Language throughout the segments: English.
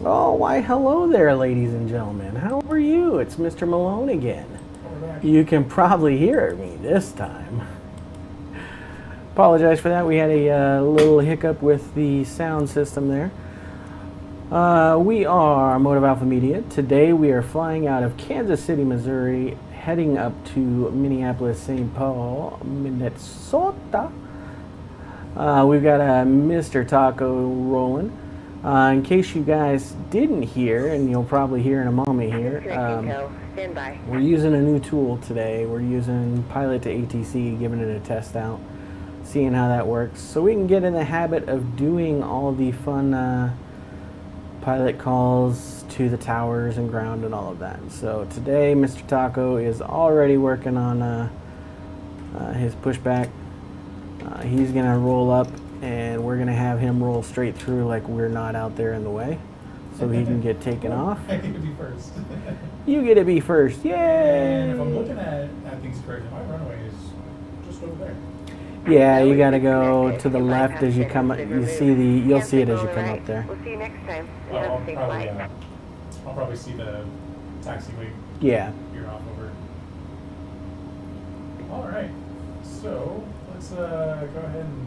Oh, why hello there, ladies and gentlemen. How are you? It's Mr. Malone again. You can probably hear me this time. Apologize for that. We had a little hiccup with the sound system there. We are Motive Alpha Media. Today we are flying out of Kansas City, Missouri, heading up to Minneapolis, St. Paul, Minnesota. We've got Mr. Taco rolling. In case you guys didn't hear, and you'll probably hear in a moment here, we're using a new tool today. We're using Pilot to ATC, giving it a test out, seeing how that works, so we can get in the habit of doing all the fun pilot calls to the towers and ground and all of that. So today, Mr. Taco is already working on his pushback. He's gonna roll up, and we're gonna have him roll straight through like we're not out there in the way, so he can get taken off. I get to be first. You get to be first, yay! And if I'm looking at things correctly, my runway is just over there. Yeah, you gotta go to the left as you come up. You'll see it as you come up there. We'll see you next time. Well, I'll probably see the taxiway. Yeah. You're off over. All right, so let's go ahead and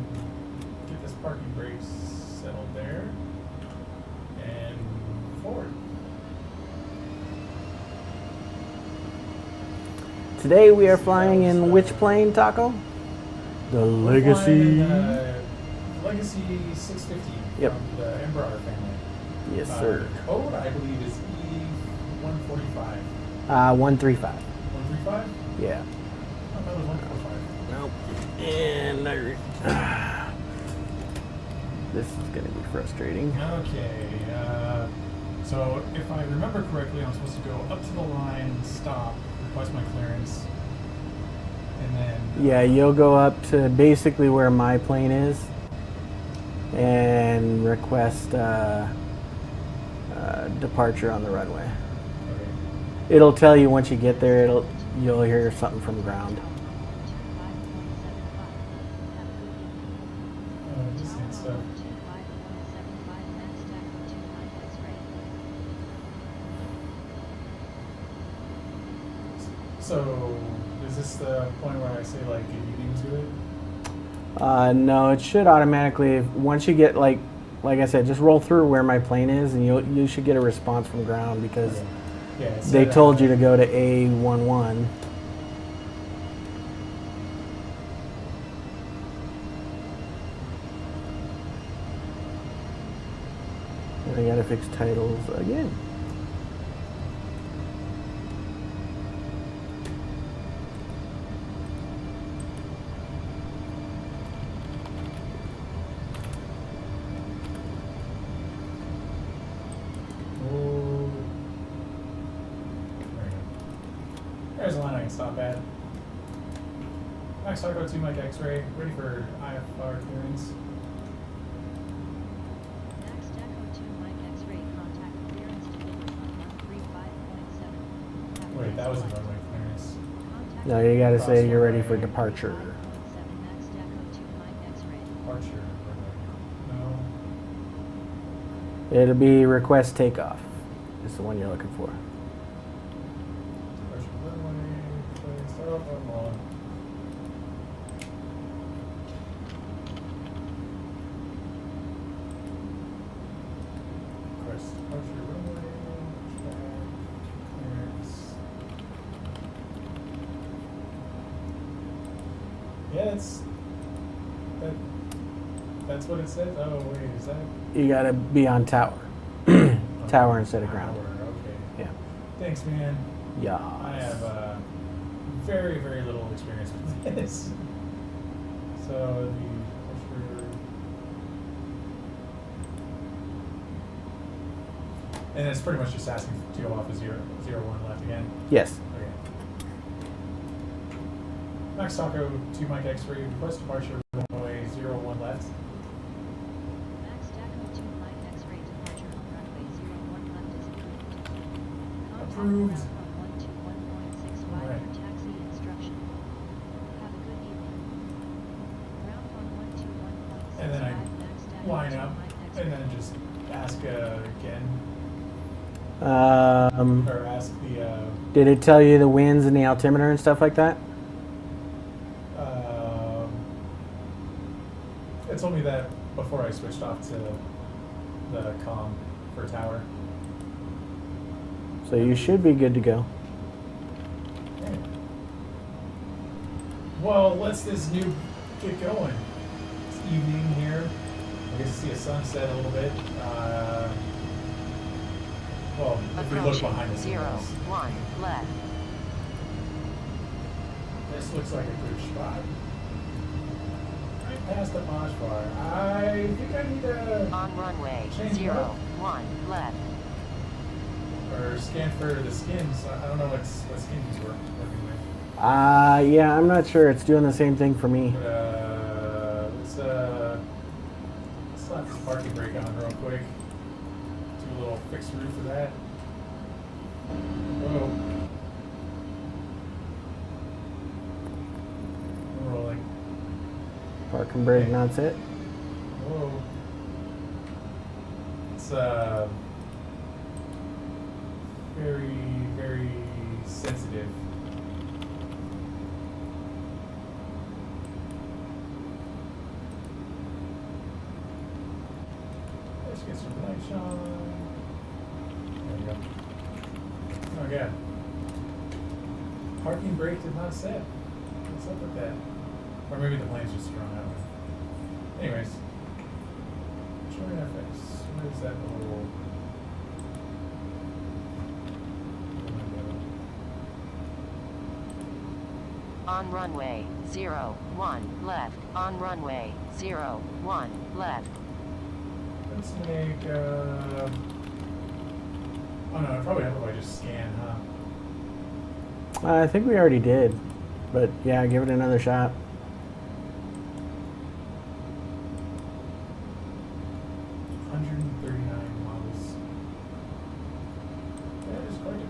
get this parking brakes settled there and forward. Today we are flying in which plane, Taco? The Legacy. Legacy 650 Yep. from the Embraer family. Yes, sir. Code, I believe, is E145. 135. 135? Yeah. I thought it was 145. Nope. And this is going to be frustrating. Okay. So if I remember correctly, I'm supposed to go up to the line, stop, request my clearance, and then... Yeah, you'll go up to basically where my plane is and request departure on the runway. Okay. It'll tell you once you get there. You'll hear something from ground. Just hit stuff. So, is this the point where I say, like, good evening to it? No, it should automatically, once you get, like I said, just roll through where my plane is, and you should get a response from ground, because Okay. Yeah, they told you to go to A11. And I gotta fix titles again. There's a line I can stop at. Max Taco 2 Mike X-ray, ready for IFR clearance. Max Taco 2 Mike X-ray, contact clearance delivered on 135.7. Wait, that was a runway clearance. No, you gotta say you're ready for departure. Max Taco 2 Mike X-ray. Departure runway. No. It'll be request takeoff. Is the one you're looking for. Departure runway. Start off on one. Request departure runway. Clearance. Yeah, that's what it says. Oh wait, is that You gotta be on tower. Tower instead of ground. Okay. Yeah. Thanks, man. Yeah. I have very, very little experience with this. So the and it's pretty much just asking to go off a 0-1 left again. Yes. Okay. Max Taco 2 Mike X-ray, request departure runway 0-1 left. Max Taco 2 Mike X-ray, departure on runway 01 left is approved. Approved. Contact ground from 121.65 Right. for taxi instruction. Have a good evening. Ground on 121.65. And then I Max Taco line 2 up Mike X-ray. and then just ask again Or ask the. Did it tell you the winds and the altimeter and stuff like that? It told me that before I switched off to the comm for tower. So you should be good to go. Okay. Well, let's this new get going. It's evening here. I get to see a sunset a little bit. Well, if we look behind us. 0, 1, left. This looks like a good spot. Right past the PajVar. I think I need to On runway change 0, up 1, left. or scan for the skins. I don't know what skin he's working with. Yeah, I'm not sure. It's doing the same thing for me. But let's slap this parking brake on real quick. Do a little fix roof for that. Whoa. We're rolling. Park and brake, and that's it. Whoa. It's very, very sensitive. Let's get some lights on. There we go. Oh yeah. Parking brake did not set. What's up with that? Or maybe the plane's just thrown out. Anyways. Showing FX. Where is that little... On runway 0, 1, left. On runway 0, 1, left. Let's make, oh no, I probably have to just scan, huh? I think we already did. But yeah, give it another shot. Miles. That is quite a bit.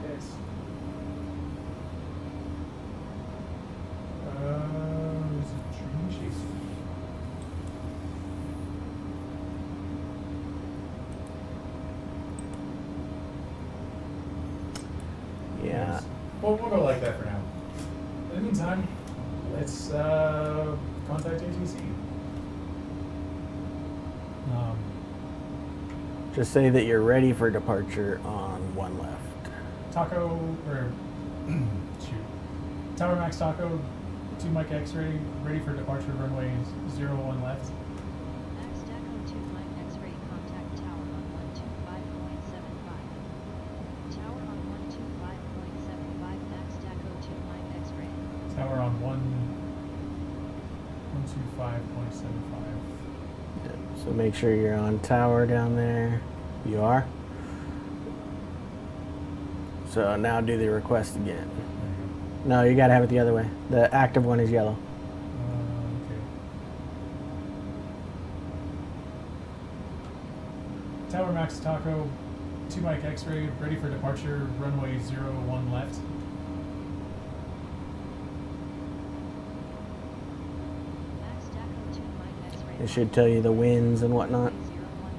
There's a train chasing me. Yeah. Well, we'll go like that for now. In the meantime, let's contact ATC. Just say that you're ready for departure on 1 left. Taco, or shoot, Tower Max Taco, 2 Mike X-ray, ready for departure runway 01 left. Max Daco 2 Mike X-ray, contact tower on 125.75. Tower on 125.75, Max Daco 2 Mike X-ray. Tower on 125.75. So make sure you're on tower down there. You are. So now do the request again. No, you gotta have it the other way. The active one is yellow. Okay. Tower Max Taco, 2 Mike X-ray, ready for departure, runway 01 left. Max Daco 2 Mike X-ray. It should tell you the winds and whatnot. 01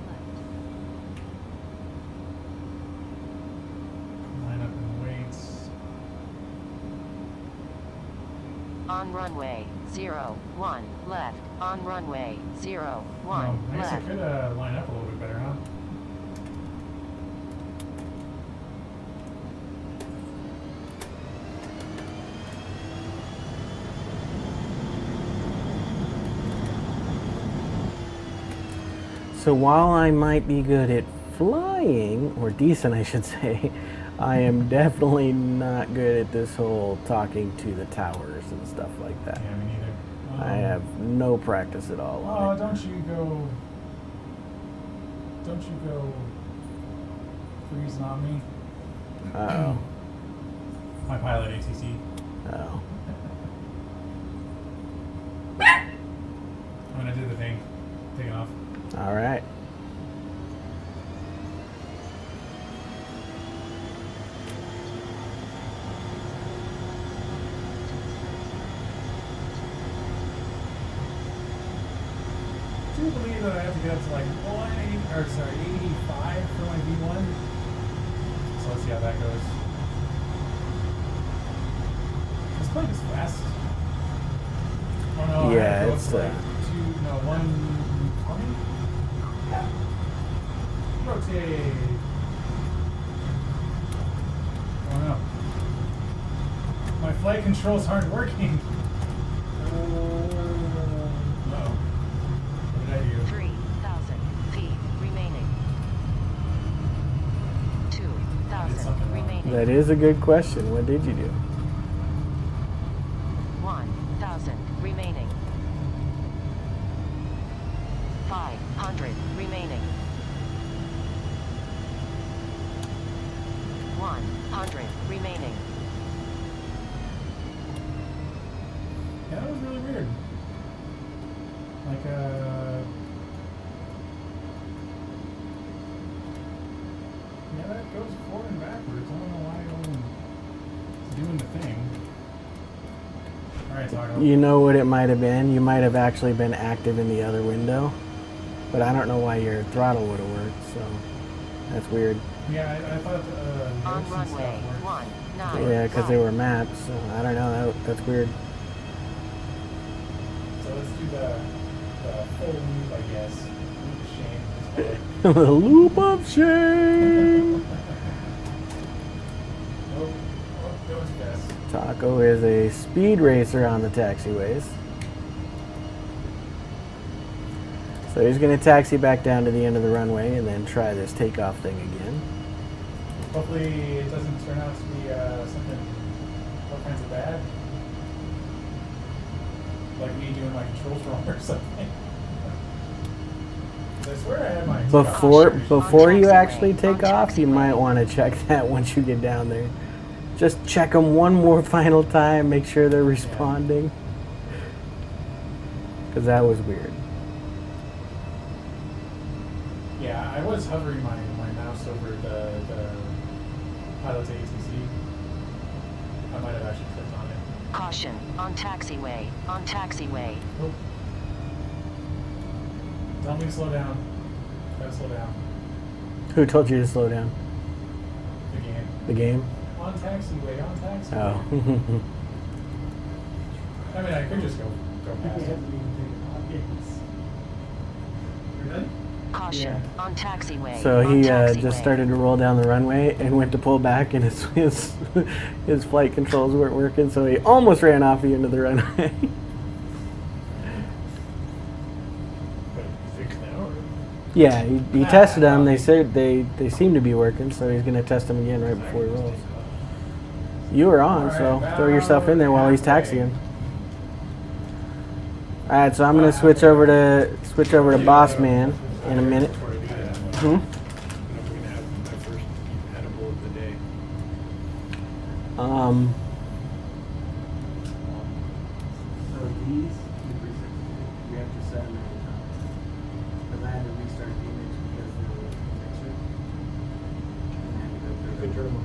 left. Line up and wait. On runway 0, 1, left. On runway 0, 1, Oh, I guess I left. could line up a little bit better, huh? So while I might be good at flying, or decent I should say, I am definitely not good at this whole talking to the towers and stuff like that. Yeah, me neither. I have no practice at all Oh, on it. don't you go freezing on me. Uh-oh. My pilot ATC. Oh. I'm gonna do the thing. Take it off. All right. Do you believe that I have to get up to like 85 for my V1? So let's see how that goes. This plane is fast. Oh no, Yeah, I had to go it's, up to like 120? Rotate. Oh no. My flight controls aren't working. No. What did I do? 3,000 feet remaining. 2,000 remaining. That is a good question. What did you do? 1,000 remaining. 500 remaining. 100 remaining. Yeah, that was really weird. Like, yeah, that goes forward and backwards. I don't know why it's doing the thing. Alright, Taco. You know what it might have been? You might have actually been active in the other window, but I don't know why your throttle would have worked, so that's weird. Yeah, I thought the On notes and runway stuff worked. 19. Yeah, because they were maps, so I don't know. That's weird. So let's do the full loop, I guess. Loop of shame. The loop of shame. Oh, that was fast. Taco is a speed racer on the taxiways. So he's going to taxi back down to the end of the runway and then try this takeoff thing again. Hopefully it doesn't turn out to be something all kinds of bad. Like me doing my controls wrong or something. I swear I had my Before you actually take off, you might want to check that once you get down there. Just check them one more final time, make sure they're responding. Because that was weird. Yeah, I was hovering my mouse over the pilot ATC. I might have actually clicked on it. Caution, on taxiway, on taxiway. Oh. Tell me to slow down. Gotta slow down. Who told you to slow down? The game. The game? On taxiway, on taxiway. Oh. I mean, I could just go past it. Really? Caution, on taxiway. So on he taxiway. just started to roll down the runway and went to pull back, and his flight controls weren't working, so he almost ran off the end of the runway. But fixed now, or? Yeah, he tested them. They said they seem to be working, so he's going to test them again right before he rolls. You were on, so throw yourself in there while he's taxiing. All right, so I'm going to switch over to Boss Man in a minute. Hmm? So these, we have to set them every time. Because I had to restart the image because they were mixing. And I had to go through the turn them on.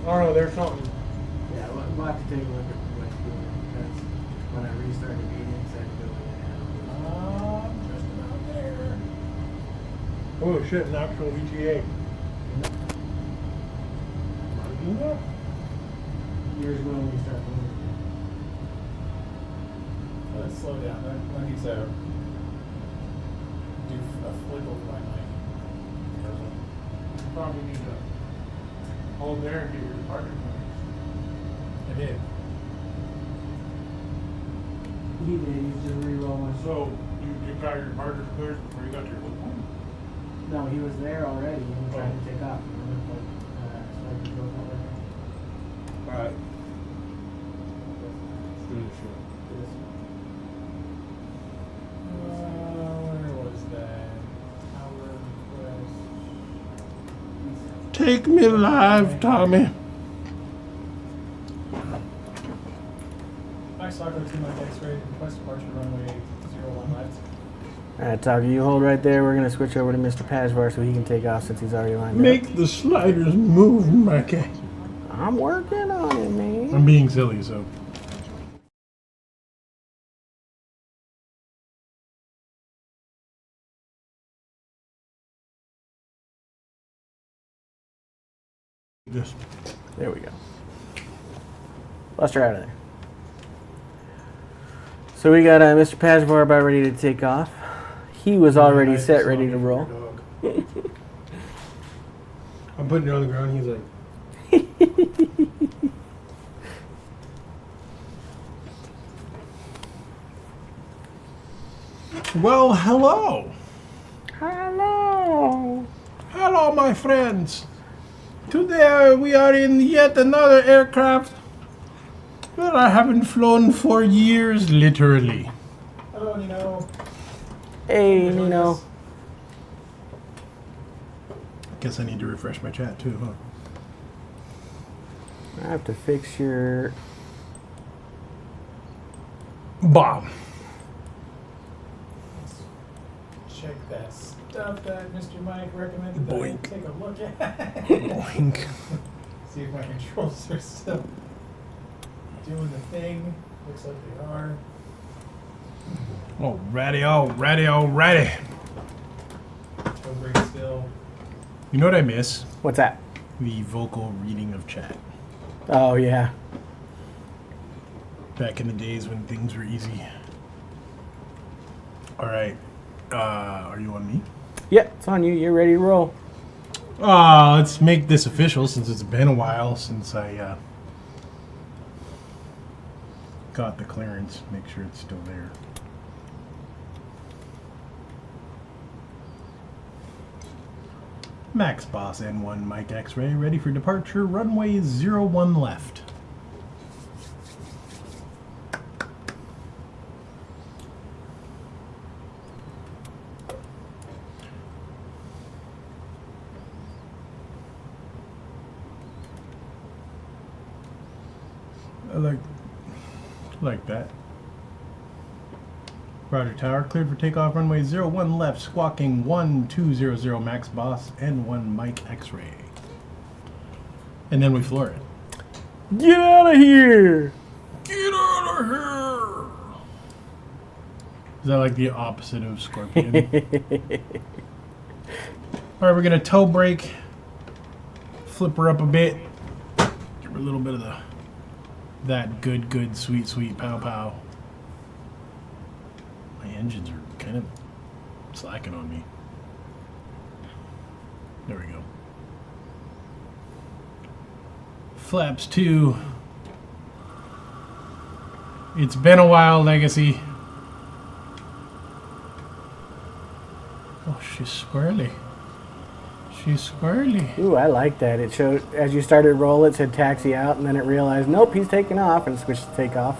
Oh, Oh no, there's something. yeah, we'll have to take a look at what's doing it because when I restarted the image, I had to go in and add all Just about there. Oh shit, an actual VGA. Here's when we start moving. Let's slow down. I need to do a flip over my mic. Probably need to hold there and get your departure points. I did. He did, he's just re-rolling. So you got your departure clears before you got your loop point? No, he was there already and trying to take off. Remember, like, so I could go over there. Alright. Let's do this shit. Where was that? Power request. Take me live, Tommy. Hi, Soccer Team Mike X-ray. Request departure runway 01 left. All right, Taco, you hold right there. We're going to switch over to Mr. PajVar so he can take off since he's already lined up. Make the sliders move, Mikey. I'm working on it, man. I'm being silly, so. Yes. There we go. Lost her out of there. So we got Mr. PajVar about ready to take off. He was already set, ready to roll. I'm putting it on the ground. He's like, well, hello. Hello. Hello, my friends. Today we are in yet another aircraft that I haven't flown for years, literally. Hello, Nino. Hey, Nino. Guess I need to refresh my chat too, huh? I have to fix your... Bob. Let's check that stuff that Mr. Mike recommended that I Boink. take a look at. Boink. See if my controls are still doing the thing. Looks like they are. Alrighty. Toe brake still. You know what I miss? What's that? The vocal reading of chat. Oh, yeah. Back in the days when things were easy. Alright. Are you on me? Yeah, it's on you. You're ready to roll. Let's make this official since it's been a while since I got the clearance. Make sure it's still there. Max Boss N1 Mike X-Ray ready for departure. Runway 01 left. I like that. Roger Tower, cleared for takeoff, runway 01 left, squawking 1200 Max Boss, N1 Mike X-Ray. And then we floor it. Get out of here! Get out of here! Is that like the opposite of Scorpion? Alright, we're gonna toe brake, flip her up a bit, give her a little bit of that good, sweet pow pow. My engines are kind of slacking on me. There we go. Flaps 2. It's been a while, Legacy. Oh, she's squirrely. She's squirrely. Ooh, I like that. It showed, as you started roll, it said taxi out, and then it realized, nope, he's taking off, and switched to take off.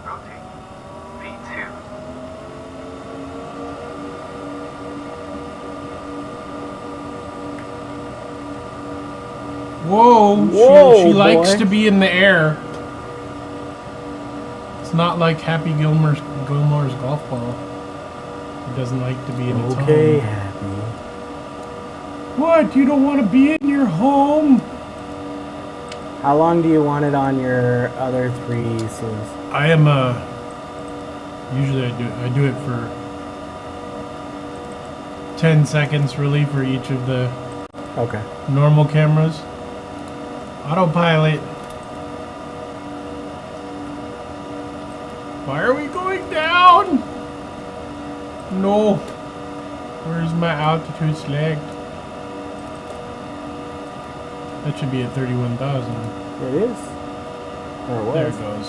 Rotate. V2. Whoa, she Whoa, likes boy. to be in the air. It's not like Happy Gilmore's golf ball. It doesn't like to be in its Okay, home. Happy. What? You don't want to be in your home? How long do you want it on your other 3 scenes? I am usually I do it for 10 seconds really for each of the Okay. normal cameras. Autopilot. Why are we going down? No. Where's my altitude select? That should be at 31,000. It is. Or it There was. it goes.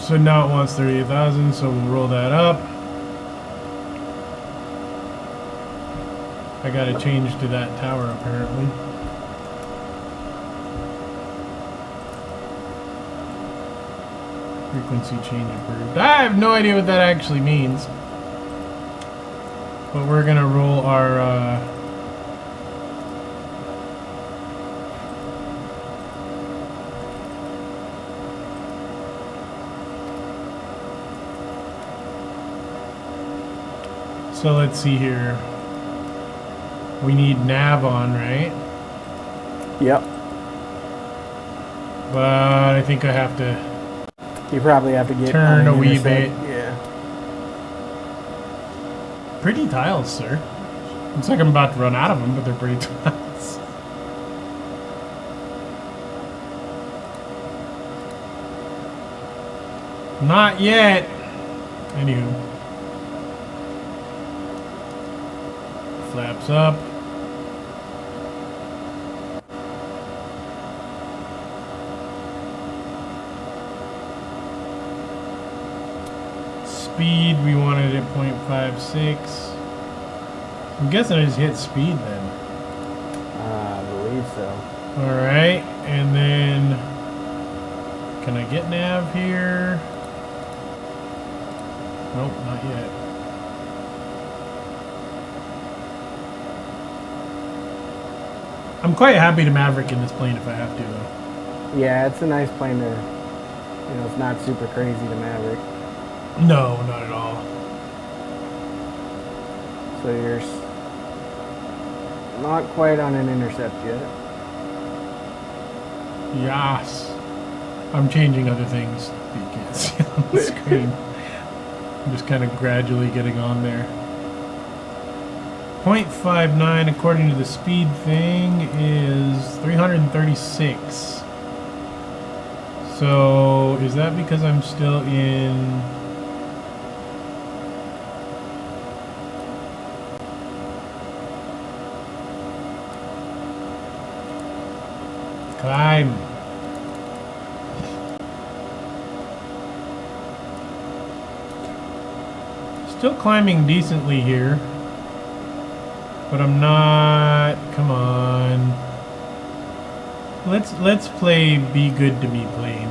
So now it wants 38,000, so we'll roll that up. I gotta change to that tower apparently. Frequency change approved. I have no idea what that actually means. But we're gonna roll our so let's see here. We need nav on, right? Yep. But I think I have to You probably have to get turn on a the wee interstate. bit. Yeah. Pretty tiles, sir. Looks like I'm about to run out of them, but they're pretty tons. Not yet. Anywho. Flaps up. Speed, we wanted at 0.56. I'm guessing I just hit speed then. I believe so. Alright, and then can I get nav here? Nope, not yet. I'm quite happy to Maverick in this plane if I have to though. Yeah, it's a nice plane to, you know, it's not super crazy to Maverick. No, not at all. So you're not quite on an intercept yet. Yes. I'm changing other things that you can't see on the screen. I'm just kind of gradually getting on there. 0.59 according to the speed thing is 336. So is that because I'm still in... Climb. Still climbing decently here. But I'm not. Come on. Let's play Be Good to Me plane.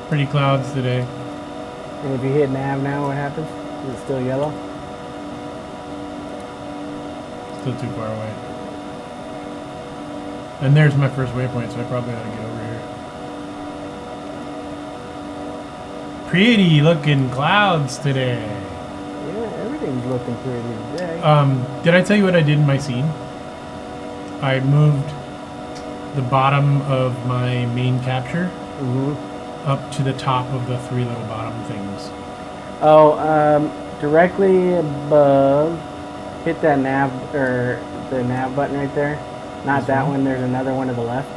Pretty clouds today. And if you hit nav now, what happens? Is it still yellow? Still too far away. And there's my first waypoint, so I probably ought to get over here. Pretty looking clouds today. Yeah, everything's looking pretty today. Did I tell you what I did in my scene? I moved the bottom of my main capture up to the top of the three little bottom things. Oh, directly above, hit that nav, or the nav button right there. Not This that one? one, there's another one to the left.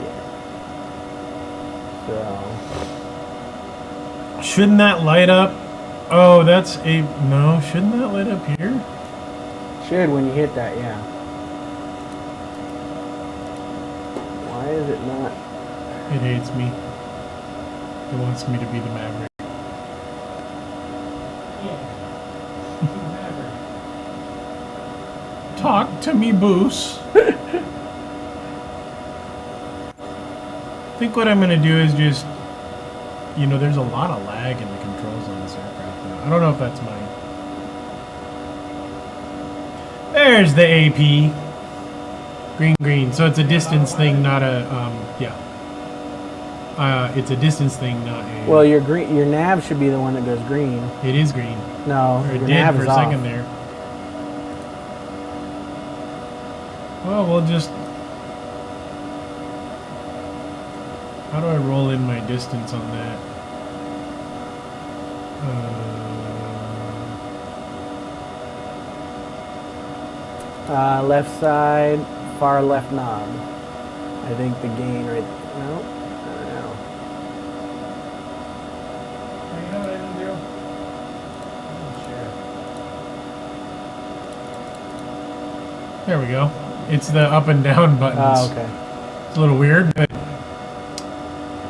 Yeah. So, Shouldn't that light up? Oh, that's a... No, shouldn't that light up here? should when you hit that, yeah. Why is it not? It hates me. It wants me to be the Maverick. Talk to me, Boos. I think what I'm going to do is just... You know, there's a lot of lag in the controls on this aircraft now. I don't know if that's mine. There's the AP. Green, green. So it's a distance thing, not a... yeah. It's a distance thing, not a... Well, your green, your nav should be the one that goes green. It is green. No, Or it your did nav for is a second off. there. Well, we'll just... How do I roll in my distance on that? Left side, far left knob. I think the gain right. No, I don't know. You know what I didn't do? I didn't share. There we go. It's the up and down buttons. Oh, okay. It's a little weird, but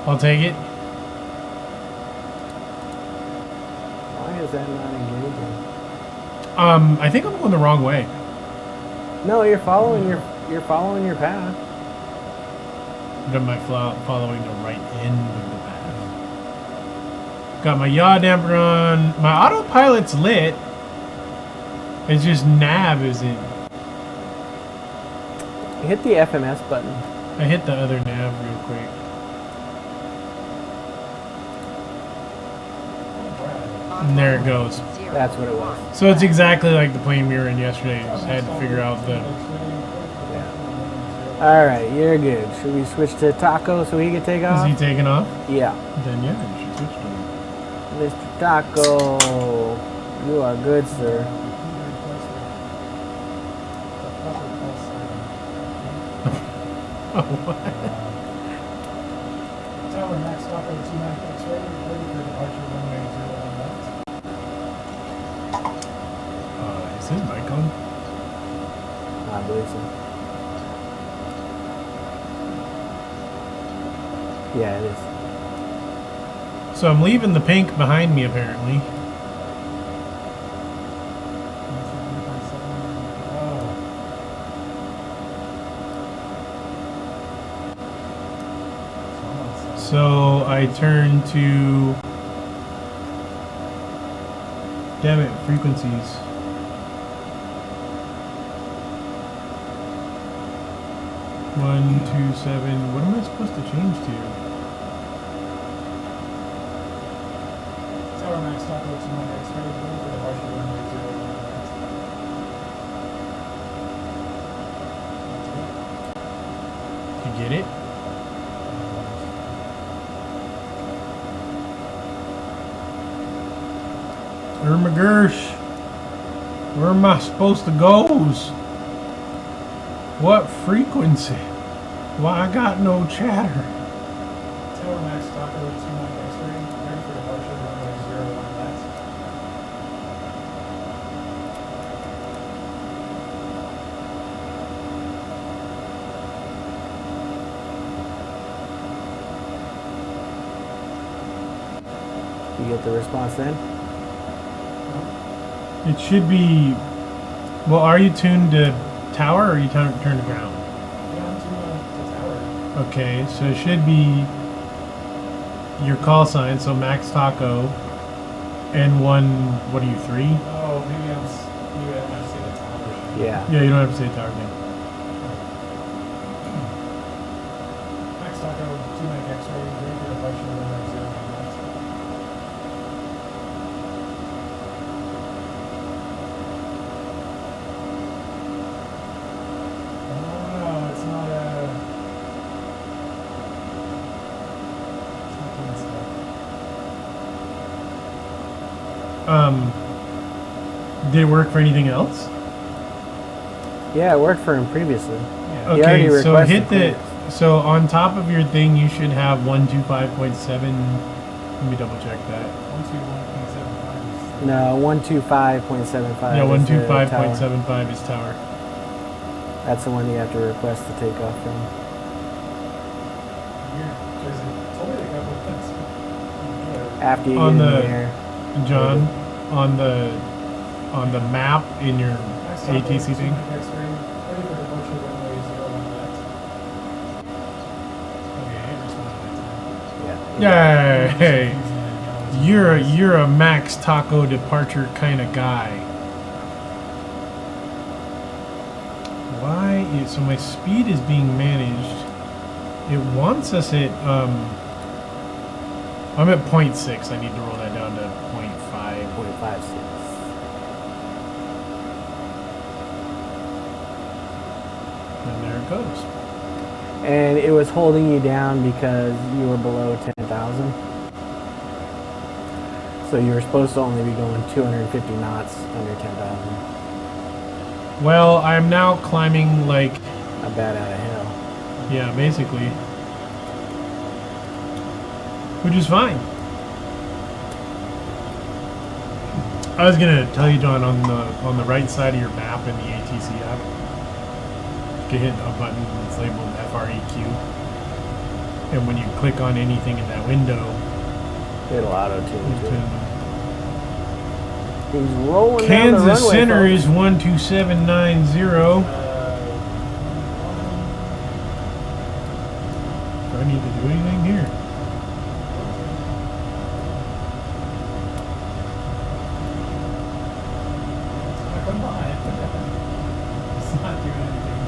I'll take it. Why is that not engaging? I think I'm going the wrong way. No, you're following your path. But am I following the right end of the path? Got my yaw damper on. My autopilot's lit. It's just nav isn't. Hit the FMS button. I hit the other nav real quick. And there it goes. That's what it was. So it's exactly like the plane we were in yesterday. Just had to figure out the... All right, you're good. Should we switch to Taco so he can take Is off? he taking off? Yeah. Then yeah, you should switch to him. Mr. Taco. You are good, sir. Tower max Taco 29 X-ray, ready for departure runway 01 left. Is his mic on? I believe so. Yeah, it is. So I'm leaving the pink behind me apparently. So I turn to, damn it, frequencies. One, 2, 7. What am I supposed to change to? Tower max Taco 29 X-ray, ready for departure runway 01 left. You get it? Gersh, where am I supposed to go? What frequency? Why I got no chatter? Tower max Taco 29 X-ray, ready for departure runway 01 left. You get the response then? It should be. Well, are you tuned to tower or are you turned to ground? Yeah, I'm to tower. Okay, so it should be your call sign, so Max Taco, and one. What are you, 3? Oh, maybe I'm gonna say the tower. Yeah. Yeah, you don't have to say tower again. Max Taco 29 X-ray, ready for departure runway 01 left. Did it work for anything else? Yeah, it worked for him previously. Yeah. He already Okay, so requested hit the. clearance. So on top of your thing, you should have 125.7. Let me double check that. 121.75. No, 125.75. Yeah, is the tower. 125.75 is tower. That's the one you have to request to take off from. There's totally a couple of things. After you On get in the- the air. John, on the map in your Max Taco ATC thing. 29 X-ray, ready for departure runway 01 left. Okay, I responded that time. Yeah. Yay! You're a Max Taco departure kind of guy. Why? So my speed is being managed. It wants us at I'm at 0.6. I need to roll that down to 0.5. 0.56. And there it goes. And it was holding you down because you were below 10,000. So you were supposed to only be going 250 knots under 10,000. Well, I'm now climbing like, A bat out of hell. yeah, basically. Which is fine. I was gonna tell you, John, on the right side of your map in the ATC app, you can hit a button that's labeled FREQ, and when you click on anything in that window, It'll auto tune you to it. can. He's rolling down the Kansas runway, Center folks. is 12790. Do I need to do anything here? Come on. It's not doing anything.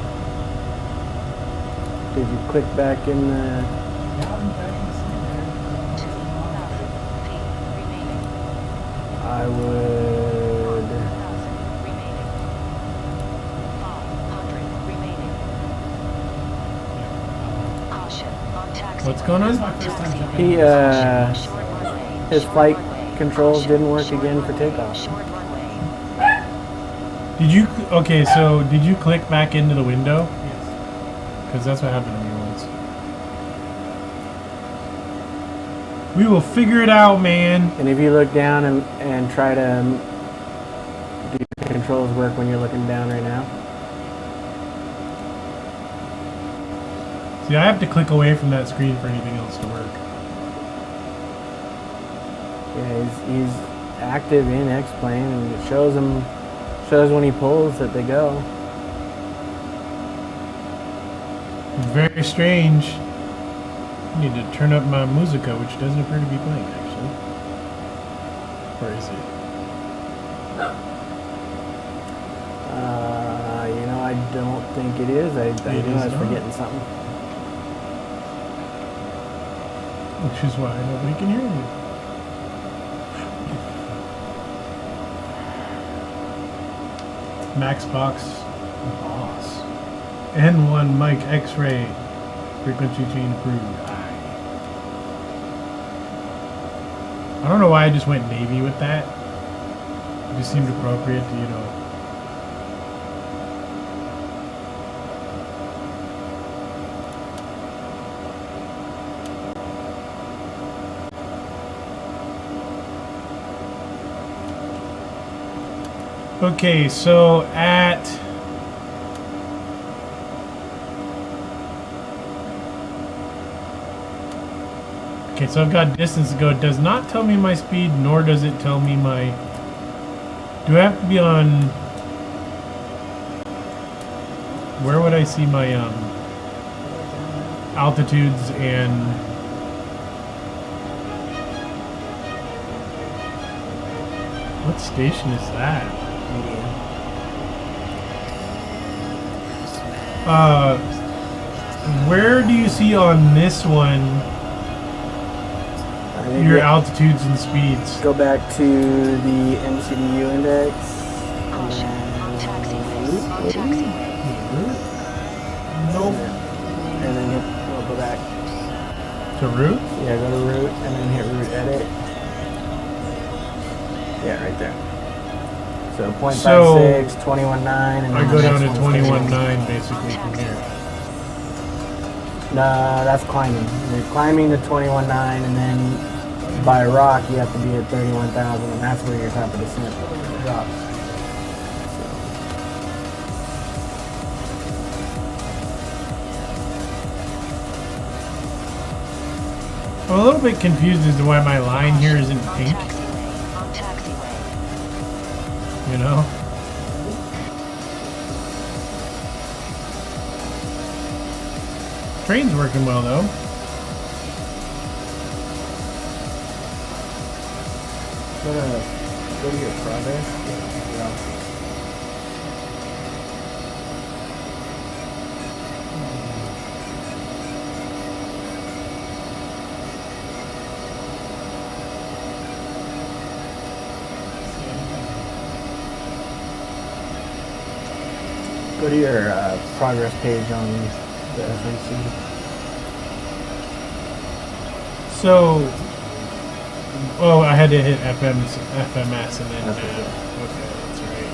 Did you click back in the... Yeah, I'm back in the scene there. 2,000 feet remaining. I would... 1,000 remaining. 500 remaining. Caution on taxi. What's going on? It's my first time jumping. He, Short runway. his Short flight runway. controls didn't work again for takeoff. Short runway. Did you? Okay, so did you click back into the window? Yes. Because that's what happened to me once. We will figure it out, man. And if you look down and try to do the controls work when you're looking down right now? See, I have to click away from that screen for anything else to work. Yeah, he's active in X-Plane, and it shows when he pulls that they go. Very strange. I need to turn up my musica, which doesn't appear to be playing, actually. Or is it? You know, I don't think it is. I It knew I is was not. forgetting something. Which is why nobody can hear you. Maxbox boss. N1 mic X-ray. Frequency chain approved. I don't know why I just went Navy with that. It just seemed appropriate to, you know. Okay, so at okay, so I've got distance to go. It does not tell me my speed, nor does it tell me my. Do I have to be on? Where would I see my altitudes and? What station is that? Where do you see on this one your altitudes and speeds? Go back to the MCDU index. Caution. On taxiway. On taxiway. Nope. And then we'll go back. To route? Yeah, go to route and then hit route edit. Yeah, right there. So 0.56, 21.9, and I then go the down next to one's 21.9 basically from here. No, that's climbing. You're climbing to 21.9, and then by rock you have to be at 31,000, and that's where your type of descent drops. I'm a little bit confused as to why my line here isn't On pink, taxiway. On taxiway. you know? Train's working well though. Go to your progress. Yeah. Go to your progress page on the FMC. So, oh, I had to hit FMS and then Okay. Okay, that's right.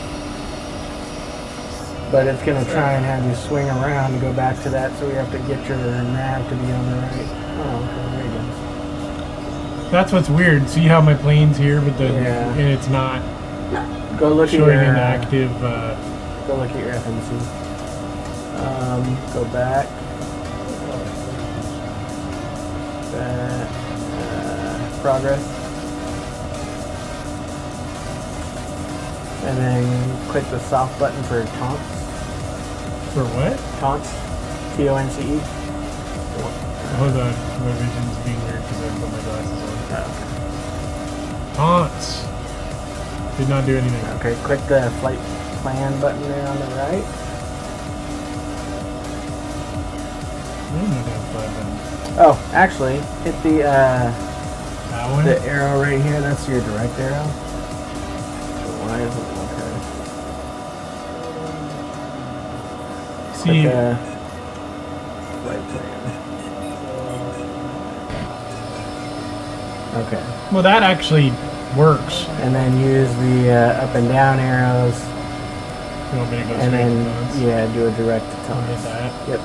But it's going to try and have you swing around to go back to that, so we have to get your nav to be on the right. Oh, okay, there you go. That's what's weird. See how my plane's here, but the Yeah. and it's not Go look showing at your an active. Go look at your FMC. Go back. Progress. And then click the soft button for taunts. For what? Taunts. TONCE. Hold on, my vision's being weird because I put my glasses on. Taunts. Did not do anything. Okay, click the flight plan button there on the right. No damn flight button. Oh, actually, hit the That one? the arrow right here. That's your direct arrow. Why isn't it okay? See, Click, flight plan. Okay. well, that actually works. and then use the up and down arrows, You want me to go and straight then to tons? yeah, do a direct to I'll hit tons. that. Yep.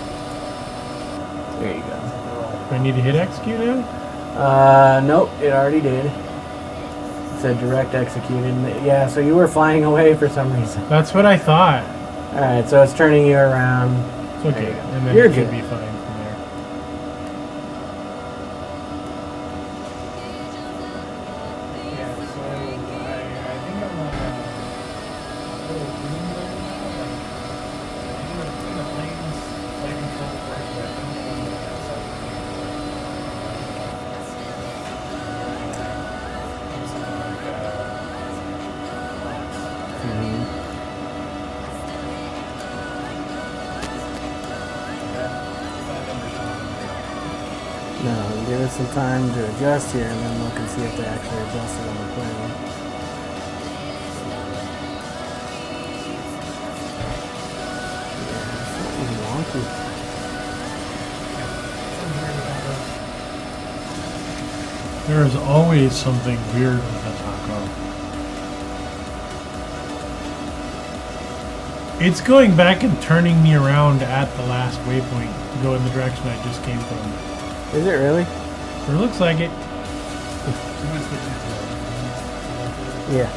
There you go. Do I need to hit execute now? Nope, it already did. It said direct executed. Yeah, so you were flying away for some reason. That's what I thought. All right, so it's turning you around. It's okay. There you go. And then You're it should good. be fine from there. Yeah, so I think I'm on a little green there now. Like, in the planes, flight control work, but I think I'm on the outside of the plane. Something like Fox. Mhm. That number's not on there. No, give it some time to adjust here, and then look and see if they actually adjusted on the plane. Yeah, something's wonky. There is always something weird with the taco. It's going back and turning me around at the last waypoint to go in the direction I just came from. Is it really? It looks like it. Yeah.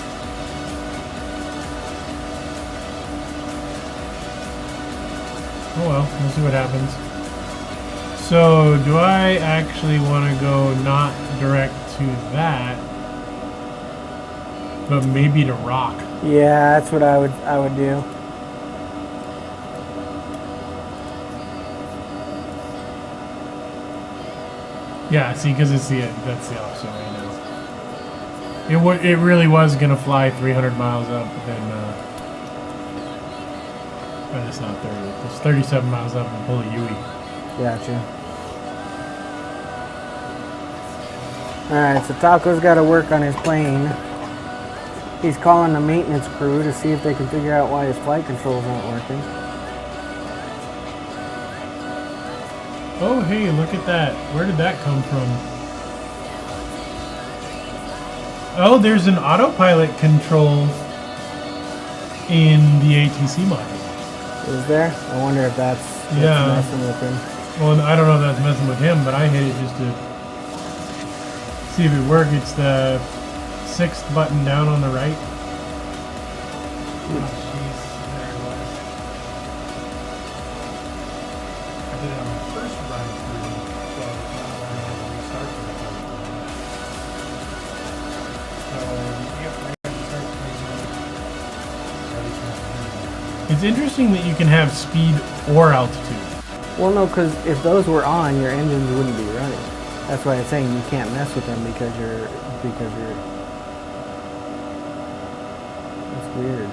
Oh well, we'll see what happens. So, do I actually want to go not direct to that, but maybe to rock? Yeah, that's what I would do. Yeah, see, because that's the opposite way now. It really was gonna fly 300 miles up, but then but it's not 30. It's 37 miles up and pull a Yui. Gotcha. Alright, so Taco's got to work on his plane. He's calling the maintenance crew to see if they can figure out why his flight controls aren't working. Oh, hey, look at that. Where did that come from? Oh, there's an autopilot control in the ATC module. Is there? I wonder if that's what's Yeah. messing with him. Well, I don't know if that's messing with him, but I hit it just to see if it worked. It's the 6th button down on the right. Oh, jeez, there it was. I did it on my first run through, but not when I had to restart for the first time. So, yep, I had to start crazy. It's interesting that you can have speed or altitude. Well, no, because if those were on, your engines wouldn't be running. That's why I'm saying you can't mess with them because you're. That's weird.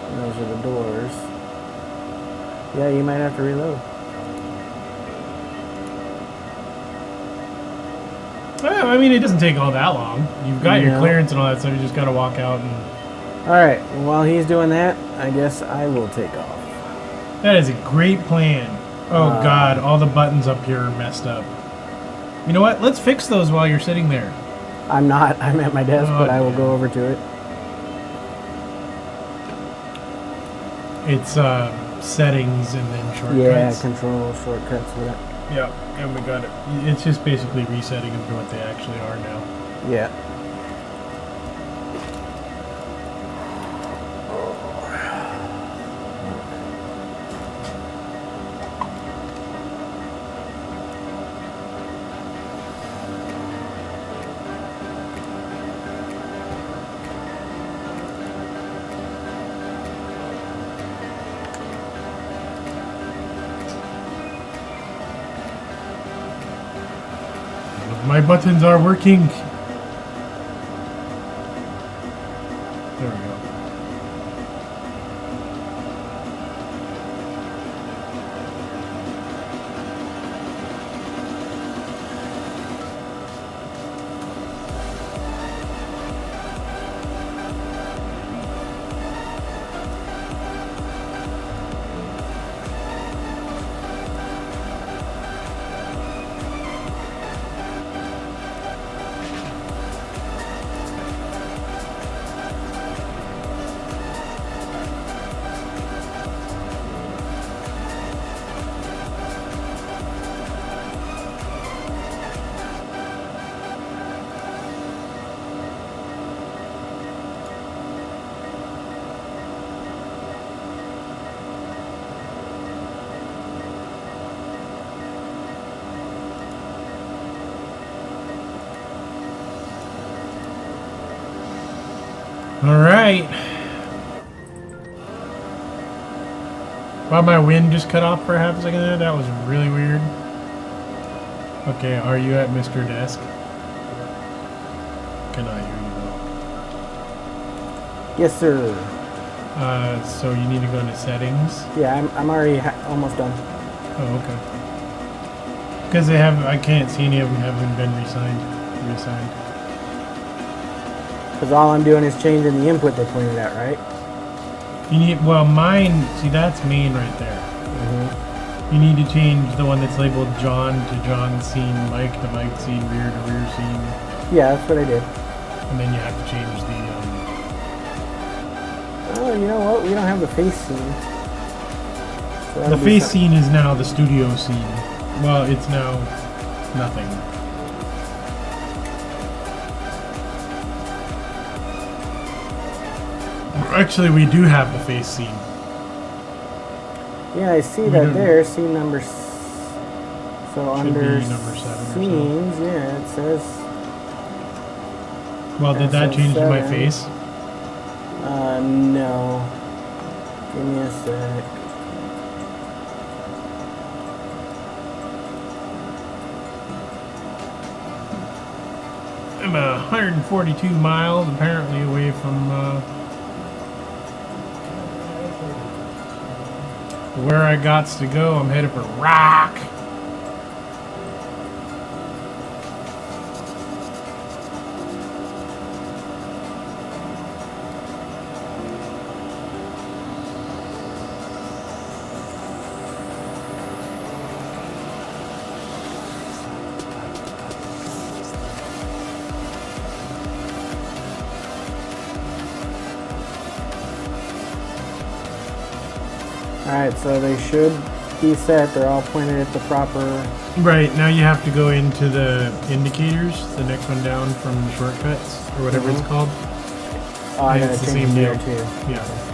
And those are the doors. Yeah, you might have to reload. Well, I mean, it doesn't take all that long. You've got your No. clearance and all that stuff. You just got to walk out and. All right. While he's doing that, I guess I will take off. That is a great plan. Oh God, all the buttons up here are messed up. You know what? Let's fix those while you're sitting there. I'm not. I'm at my desk, Oh, but I will yeah. go over to it. It's settings and then shortcuts. Yeah, control shortcuts. Whatever. Yeah, and we got it. It's just basically resetting them to what they actually are now. Yeah. My buttons are working. There we go. All right. Wow, my wind just cut off for half a second there. That was really weird. Okay, are you at Mr. Desk? Cannot hear you though. Yes, sir. So you need to go into settings. Yeah, I'm already almost done. Oh, okay. Because they have, I can't see any of them haven't been reassigned. Because all I'm doing is changing the input they pointed at, right? You need, well, mine, see, that's main right there. You need to change the one that's labeled John to John scene, Mike to Mike scene, rear to rear scene. Yeah, that's what I did. And then you have to change the, Oh, you know what? We don't have the face scene. So the that'll be face some- scene is now the studio scene. Well, it's now nothing. Actually, we do have the face scene. Yeah, I see We that don't- there. Scene number. So Should under be number 7 or so. scenes, yeah, it says. Well, did that change my SL7. face? No. Give me a sec. I'm 142 miles apparently away from where I gots to go. I'm headed for Rock. Alright, so they should be set. They're all pointed at the proper. Right, now you have to go into the indicators, the next one down from the shortcuts, or whatever it's called. Oh, I Yeah, gotta it's the change same it there deal. too. Yeah.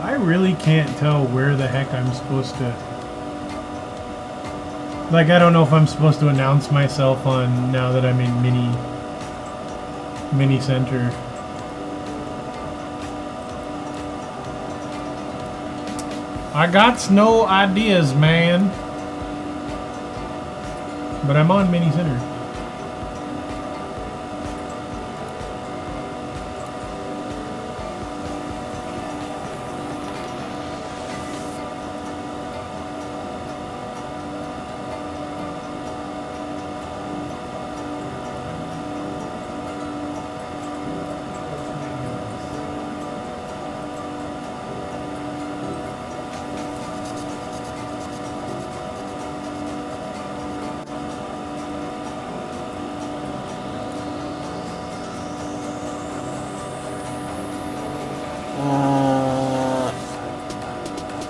I really can't tell where the heck I'm supposed to... Like, I don't know if I'm supposed to announce myself on now that I'm in Mini Center. I got no ideas, man. But I'm on Mini Center.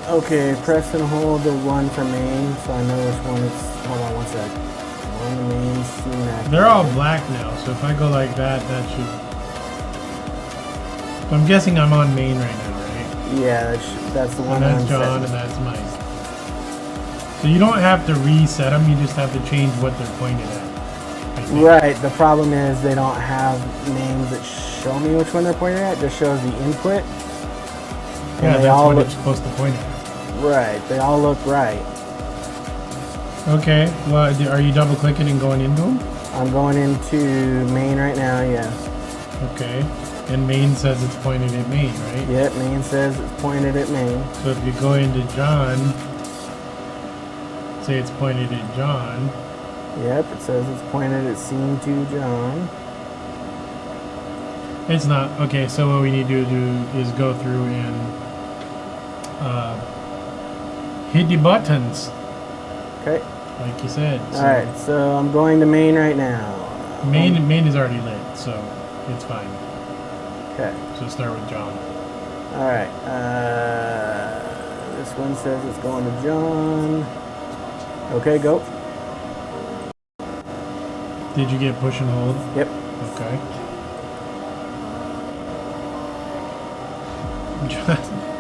Okay, press and hold the one for main, so I know which one it's. Hold on one sec. One to main, scene active. They're all black now, so if I go like that, that should... So I'm guessing I'm on main right now, right? Yeah, that's the one And that's I'm John, and setting. that's Mike. So you don't have to reset them, you just have to change what they're pointed at. I think. Right, the problem is they don't have names that show me which one they're pointed at, it just shows the input. And Yeah, they that's all what look, it's supposed to point at. right, they all look right. Okay, well, are you double clicking and going into them? I'm going into main right now, yeah. Okay, and main says it's pointed at main, right? Yep, main says it's pointed at main. So if you go into John, say it's pointed at John, Yep, it says it's pointed at scene 2 John. it's not. Okay, so what we need to do is go through and hit the buttons, Okay, like you said. So alright, so I'm going to main right now. Main is already lit, so it's fine. Okay, So start with John. alright. This one says it's going to John. Okay, go. Did you get push and hold? Yep. Okay.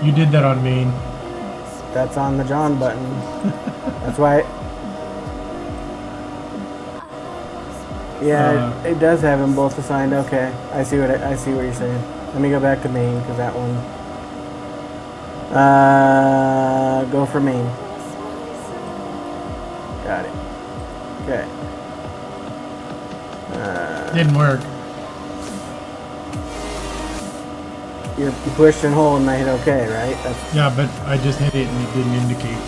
You did that on main. That's on the John button. That's why. Yeah, it does have them both assigned. Okay, I see what you're saying. Let me go back to main because that one. Go for main. Got it. Okay. Didn't work. You pushed and hold and I hit OK, right? Yeah, but I just hit it and it didn't indicate.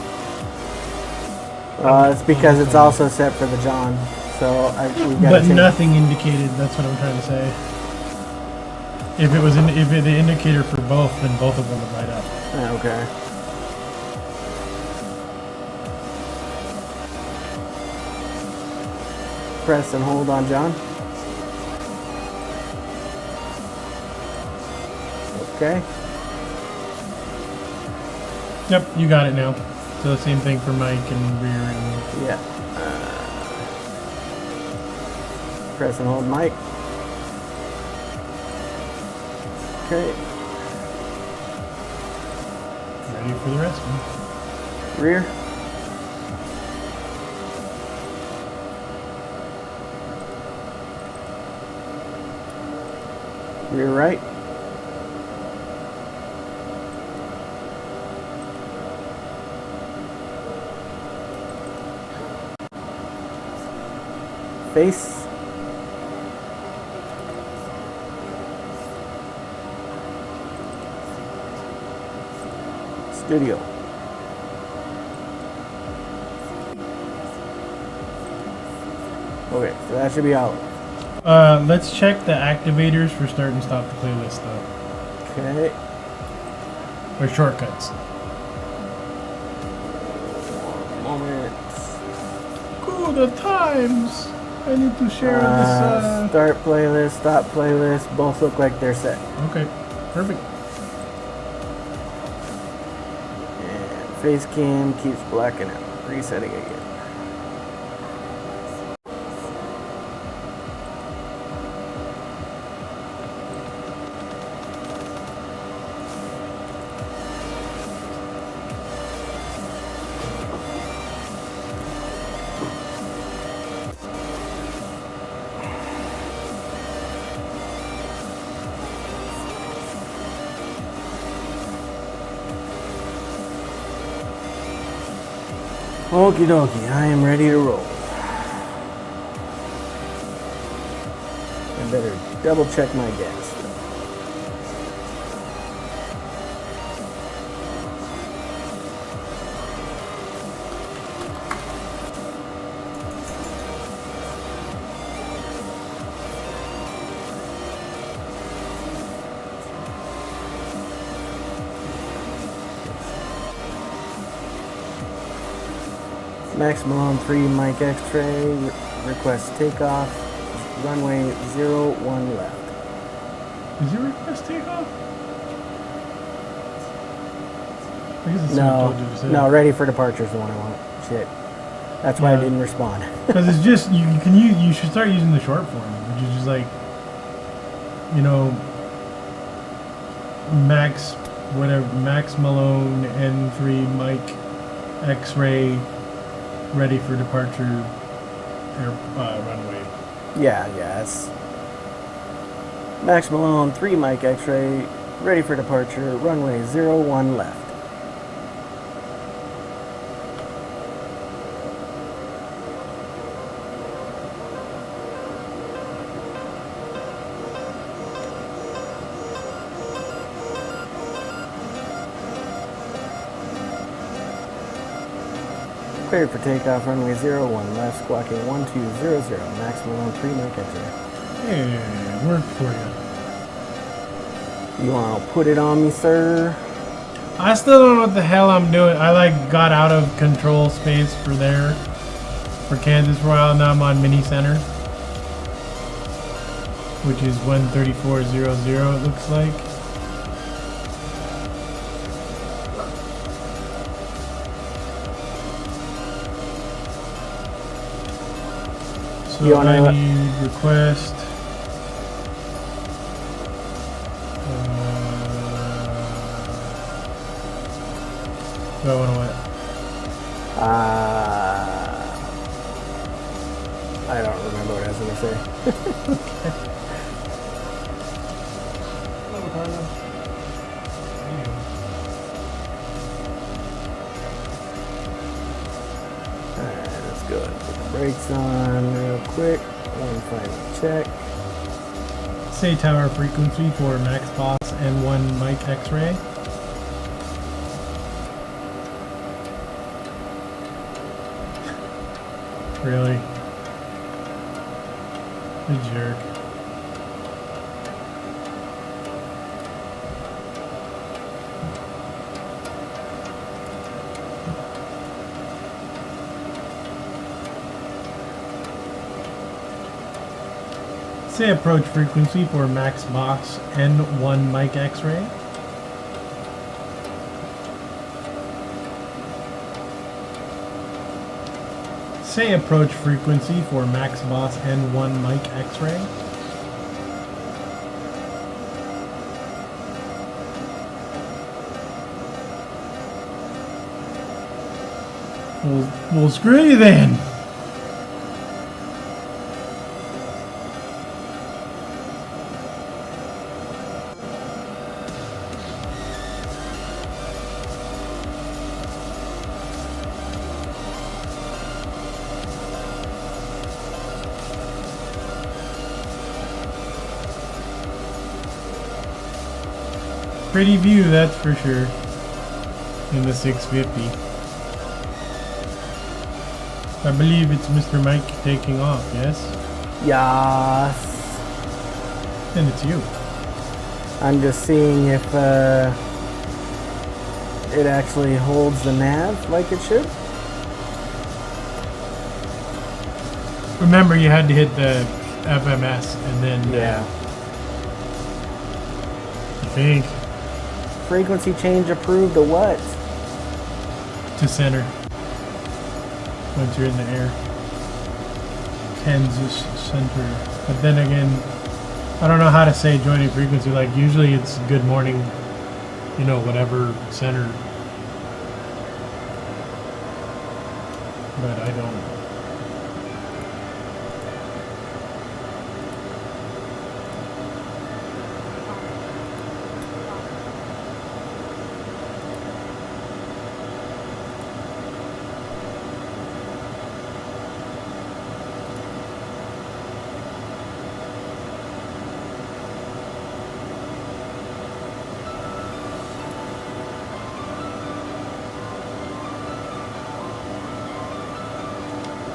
It's because it's also set for the John. So we've got to But change. nothing indicated. That's what I'm trying to say. If it was the indicator for both, then both of them would light up. Okay. Press and hold on John. Okay. Yep, you got it now. So the same thing for Mike and rear and Yeah. Press and hold Mike. Okay. ready for the rest. Rear. Rear right. Face. Studio. Okay, so that should be out. Let's check the activators for start and stop the playlist though. Okay. Or shortcuts. Moment. Cool, the times! I need to share this. Start playlist, stop playlist, both look like they're set. Okay, perfect. And face cam keeps blacking out. Resetting again. Okie dokie, I am ready to roll. I better double check my gas. MrMalone 3 Mike X-ray, request takeoff, runway 01 left. Is your request takeoff? I guess it's No, ready for departure is the one I want. Shit. That's why I didn't respond. Because it's just, you should start using the short form, which is just like, you know, MrMalone N3 Mike X-ray, ready for departure, runway. Yeah, it's MrMalone 3 Mike X-ray, ready for departure, runway 01 left. Cleared for takeoff, runway 01 left, squawking 1200, MrMalone 3 Mike X-ray. Hey, worked for you. You want to put it on me, sir? I still don't know what the hell I'm doing. I like got out of control space for Kansas for a while. Now I'm on mini center, which is 134.00 it looks like. So I need request. Do I want to what? I don't remember what I was going to say. Hello, Carla. Alright, let's go ahead and put the brakes on real quick. One final check. Say tower frequency for Max Boss and 1 Mike X-Ray. Really? The jerk. Say approach frequency for Max Box N1 Mike X-Ray. Say approach frequency for Max Boss N1 Mike X-Ray. Well, screw you then. Pretty view, that's for sure. In the 650. I believe it's Mr. Mike taking off, yes? Yes. And it's you. I'm just seeing if it actually holds the nav like it should. Remember, you had to hit the FMS and then... Yeah. I think. Frequency change approved or what? To center. Once you're in the air. Kansas center. But then again, I don't know how to say joining frequency. Like, usually it's good morning, you know, whatever center. But I don't.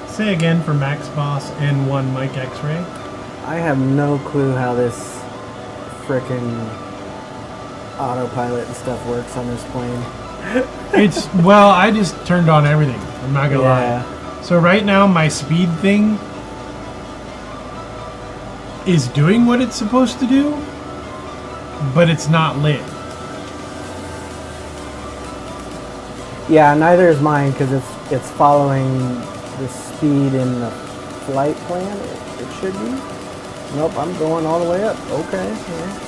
Say again for Max Boss N1 Mike X-Ray. I have no clue how this frickin' autopilot and stuff works on this plane. It's, well, I just turned on everything. I'm not gonna lie. So right now my speed thing is doing what it's supposed to do, but it's not lit. Yeah, neither is mine because it's following the speed in the flight plan. It should be. Nope, I'm going all the way up. Okay. Yeah.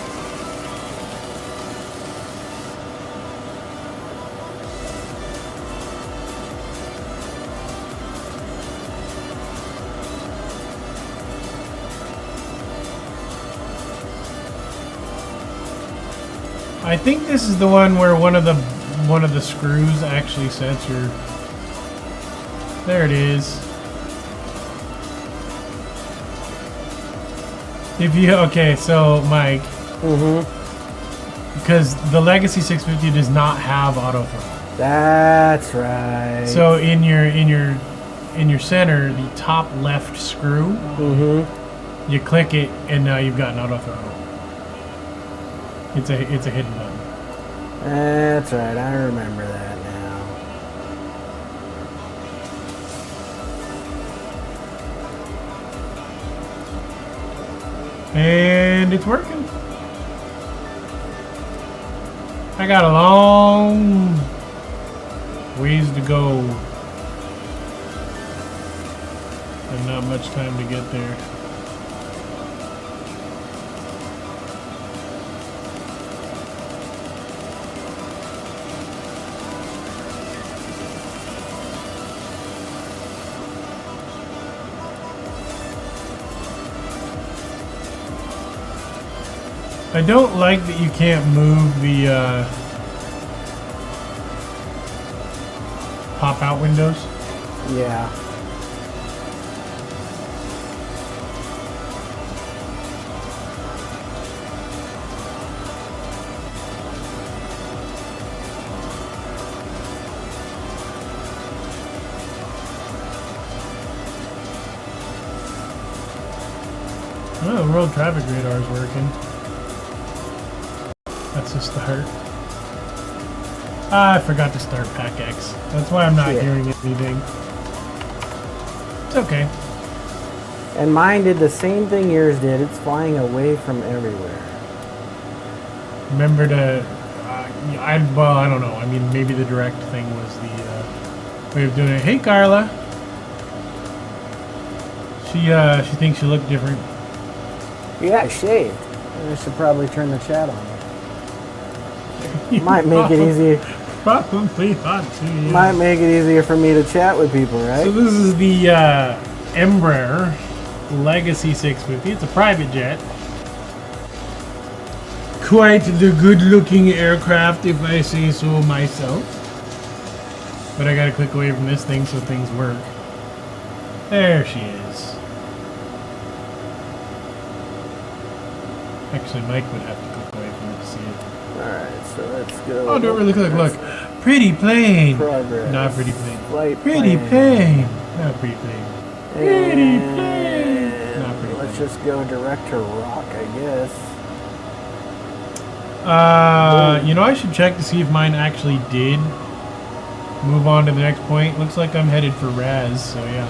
I think this is the one where one of the screws actually sets your. There it is. If you okay, so Mike. Because the Legacy 650 does not have auto throttle. That's right. So in your center, the top left screw, you click it, and now you've got an auto throttle. It's a hidden button. That's right. I remember that now. And it's working. I got a long ways to go. And not much time to get there. I don't like that you can't move the pop-out windows. Yeah. Oh, the world traffic radar is working. That's a start. Ah, I forgot to start Pack X. That's why I'm not Yeah. hearing anything. It's okay. And mine did the same thing yours did. It's flying away from everywhere. Remember to, well, I don't know. I mean, maybe the direct thing was the way of doing it. Hey, Carla. She thinks she looked different. You got shaved. I should probably turn the chat on. Might make it easier. Probably not too. Yeah. Might make it easier for me to chat with people, right? So this is the Embraer Legacy 650. It's a private jet. Quite the good-looking aircraft, if I say so myself. But I gotta click away from this thing so things work. There she is. Actually, Mike would have to click away from it to see it. Alright, so let's go. Oh, don't really click. Look. Pretty plane. Progress. Not pretty plane. Flight Pretty plan. plane. Not pretty plane. Pretty plane. And Not pretty let's plane. just go direct to rock, I guess. You know, I should check to see if mine actually did move on to the next point. Looks like I'm headed for Raz, so yeah.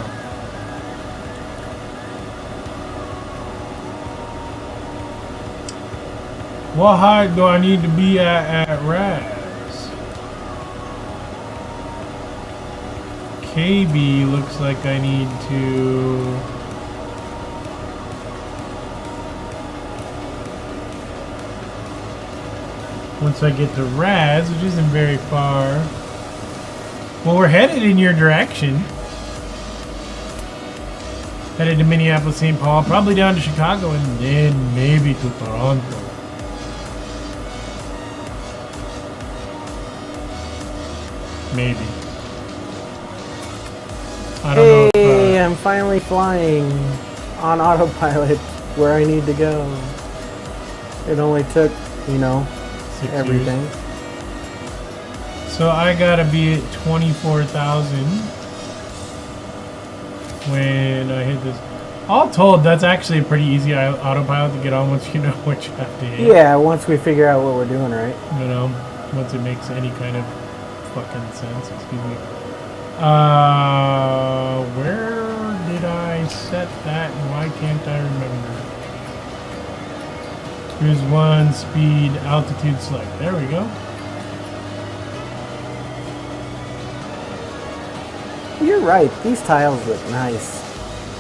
What height do I need to be at Raz? KB looks like I need to... Once I get to Raz, which isn't very far. Well, we're headed in your direction. Headed to Minneapolis, St. Paul, probably down to Chicago, and then maybe to Toronto. Maybe. I don't know Hey, if, I'm finally flying on autopilot where I need to go. It only took, you know, 6 everything. years. So I gotta be at 24,000 when I hit this. All told, that's actually a pretty easy autopilot to get on once you know what you have to hit. Yeah, once we figure out what we're doing, right? You know, once it makes any kind of fucking sense. Excuse me. Where did I set that and why can't I remember? Here's one, speed, altitude select. There we go. You're right. These tiles look nice.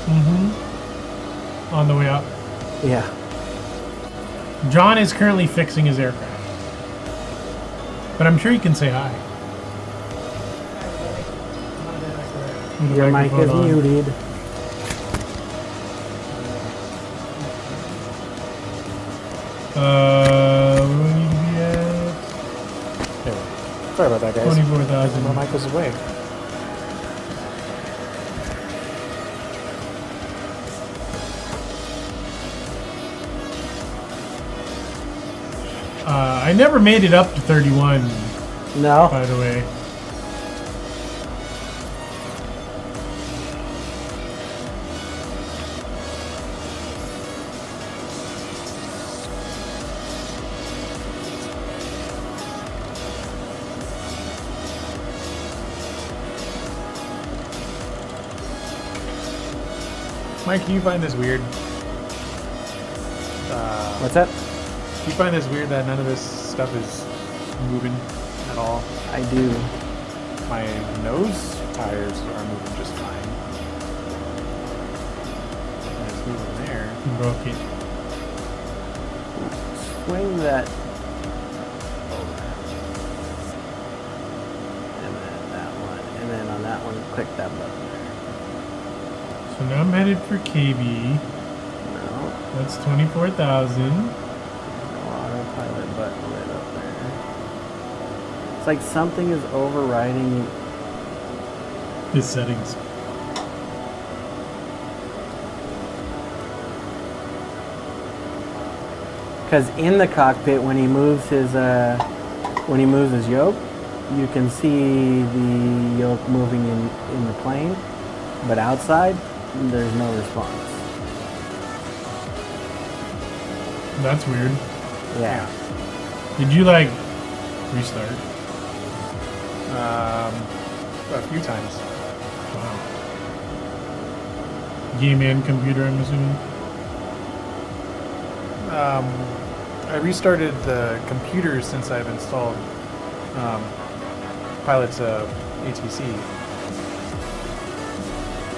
Mm-hmm. On the way up. Yeah. John is currently fixing his aircraft. But I'm sure he can say hi. With the Your mic microphone is on. muted. Where do we need to be at? Yeah. Sorry about that, guys. 24,000. My mic was away. I never made it up to 31, No. by the way. Mike, do you find this weird? What's that? Do you find this weird that none of this stuff is moving at all? I do. My nose tires are moving just fine. And it's moving there. You broke it. Swing that over. And then that one. And then on that one, click that button. So now I'm headed for KB. No. That's 24,000. Go It's like something is overriding. His settings. Because in the cockpit, when he moves his yoke, you can see the yoke moving in the plane, but outside, there's no response. That's weird. Yeah. Did you like restart? A few times. Wow. Game and computer, I'm assuming. I restarted the computer since I've installed Pilot's ATC.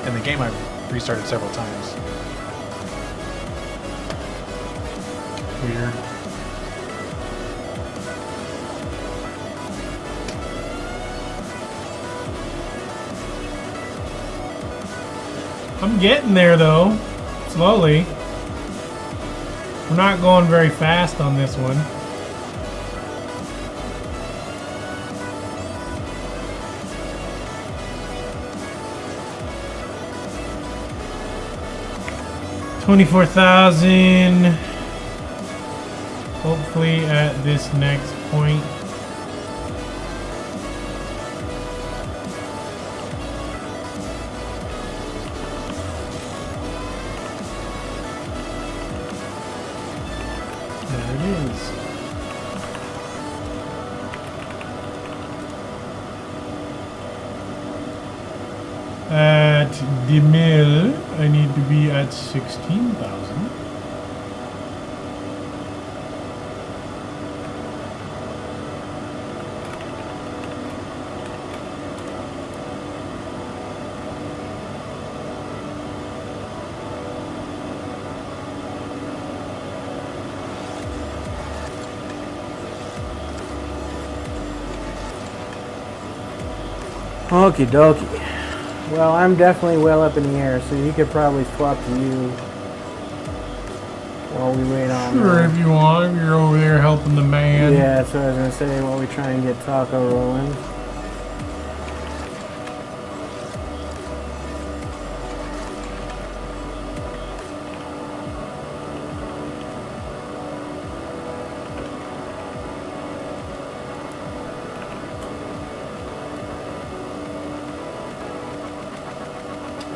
And the game I've restarted several times. Weird. I'm getting there though, slowly. We're not going very fast on this one. $24,000. Hopefully at this next point. There it is. At the mill, I need to be at 16,000. Okie dokie. Well, I'm definitely well up in the air, so you could probably swap to you while we wait on. Sure, if you want. You're over there helping the man. Yeah, that's what I was gonna say. While we try and get Taco rolling.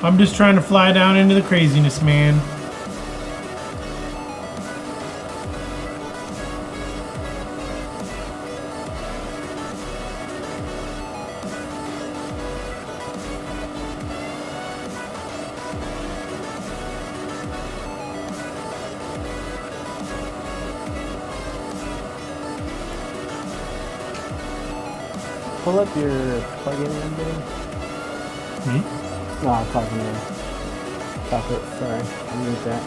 I'm just trying to fly down into the craziness, man. Pull up your plug-in thing. Me? No, I'm talking to Taco. Sorry, I mute that.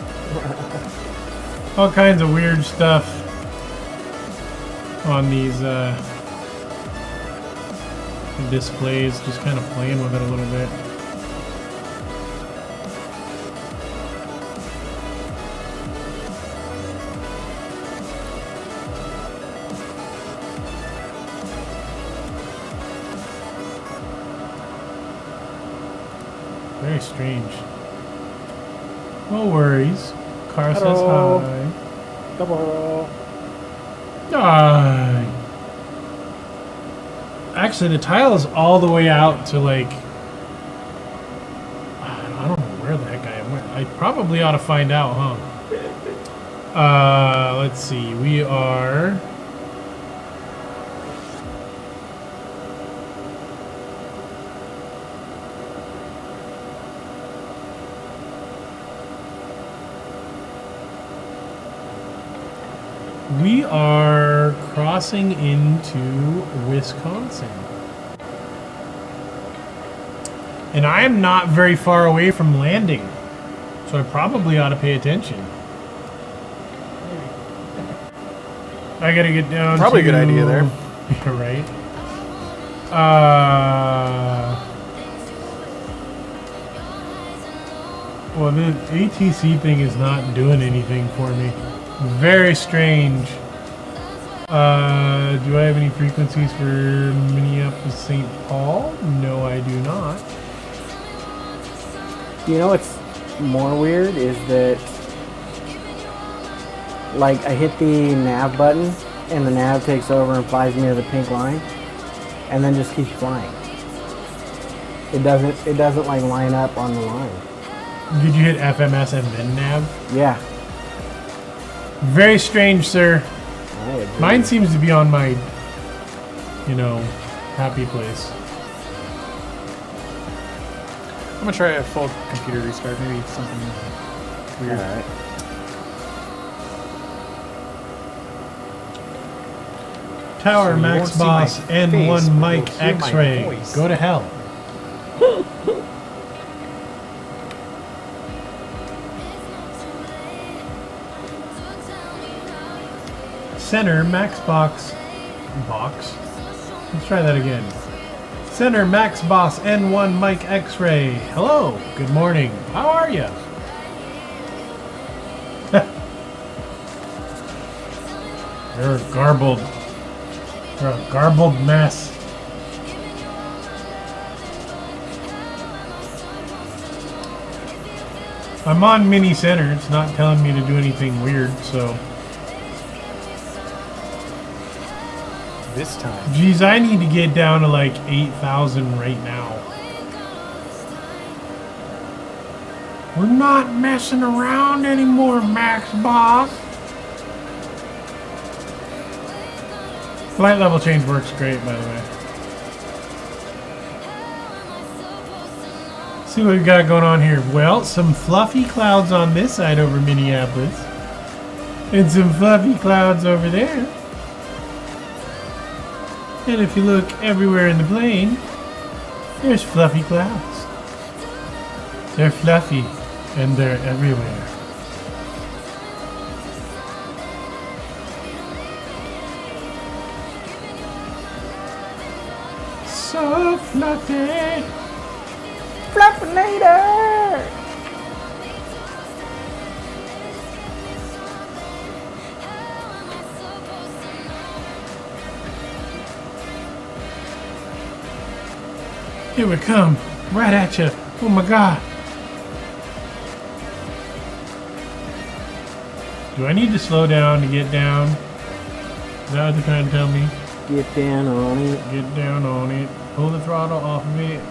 All kinds of weird stuff on these displays. Just kind of playing with it a little bit. Very strange. No worries. Car says Hello. hi. Double hello. Hi. Actually, the tile is all the way out to like... I don't know where the heck I am. I probably ought to find out, huh? Let's see. We are... We are crossing into Wisconsin. And I am not very far away from landing. So I probably ought to pay attention. I gotta get down Probably a to... good idea there. Yeah, right? Well, the ATC thing is not doing anything for me. Very strange. Do I have any frequencies for Minneapolis, St. Paul? No, I do not. You know what's more weird is that, like, I hit the nav button and the nav takes over and flies me to the pink line, and then just keeps flying. It doesn't like line up on the line. Did you hit FMS and then nav? Yeah. Very strange, sir. I agree. Mine seems to be on my, you know, happy place. I'm gonna try a full computer restart. Maybe something weird. All right. Tower So you Max won't see my Boss face, N1 but you'll Mike hear my X-Ray. voice. Go to hell. Center Max Box. Let's try that again. Center Max Boss N1 Mike X-Ray. Hello. Good morning. How are you? You're a garbled. You're a garbled mess. I'm on mini center. It's not telling me to do anything weird, so. This time. Geez, I need to get down to like 8,000 right now. We're not messing around anymore, Max Boss. Flight level change works great, by the way. See what we've got going on here. Well, some fluffy clouds on this side over Minneapolis. And some fluffy clouds over there. And if you look everywhere in the plane, there's fluffy clouds. They're fluffy and they're everywhere. So fluffy. Fluffinator! Here we come, right at you. Oh my God. Do I need to slow down to get down? Is that what they're trying to tell me? Get down on it. Get down on it. Pull the throttle off of it.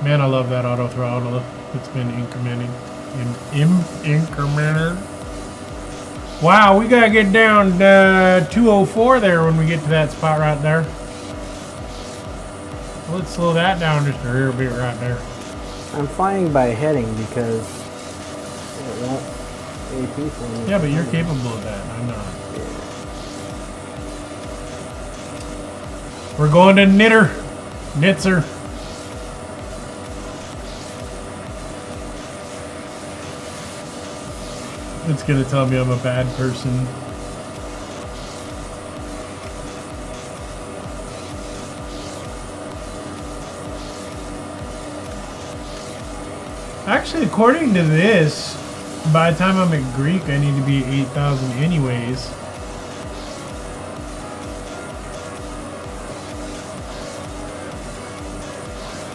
Man, I love that auto throttle. It's been incremented. Incremented. Wow, we gotta get down to 204 there when we get to that spot right there. Let's slow that down just a little bit right there. I'm flying by heading because it won't AP for me. Yeah, but you're capable of that. I'm not. We're going to Nitzer. It's gonna tell me I'm a bad person. Actually, according to this, by the time I'm at Greek, I need to be at 8,000 anyways.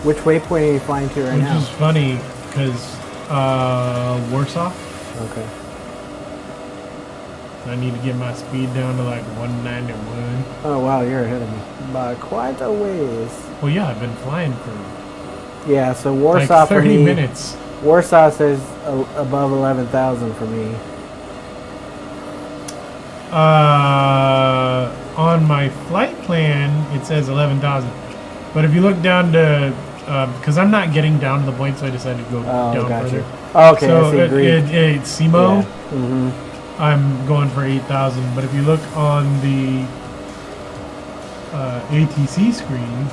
Which waypoint are you flying to right now? Which is funny, because Warsaw, Okay. I need to get my speed down to like 191. Oh wow, you're ahead of me by quite a ways. Well, yeah, I've been flying for Yeah, so Warsaw like 30 for me. minutes. Warsaw says above 11,000 for me. On my flight plan, it says 11,000. But if you look down to, because I'm not getting down to the point, so I decided to go down gotcha. further. Oh, okay, So I see Greek. SEMO, Yeah. I'm going for 8,000. But if you look on the ATC screen,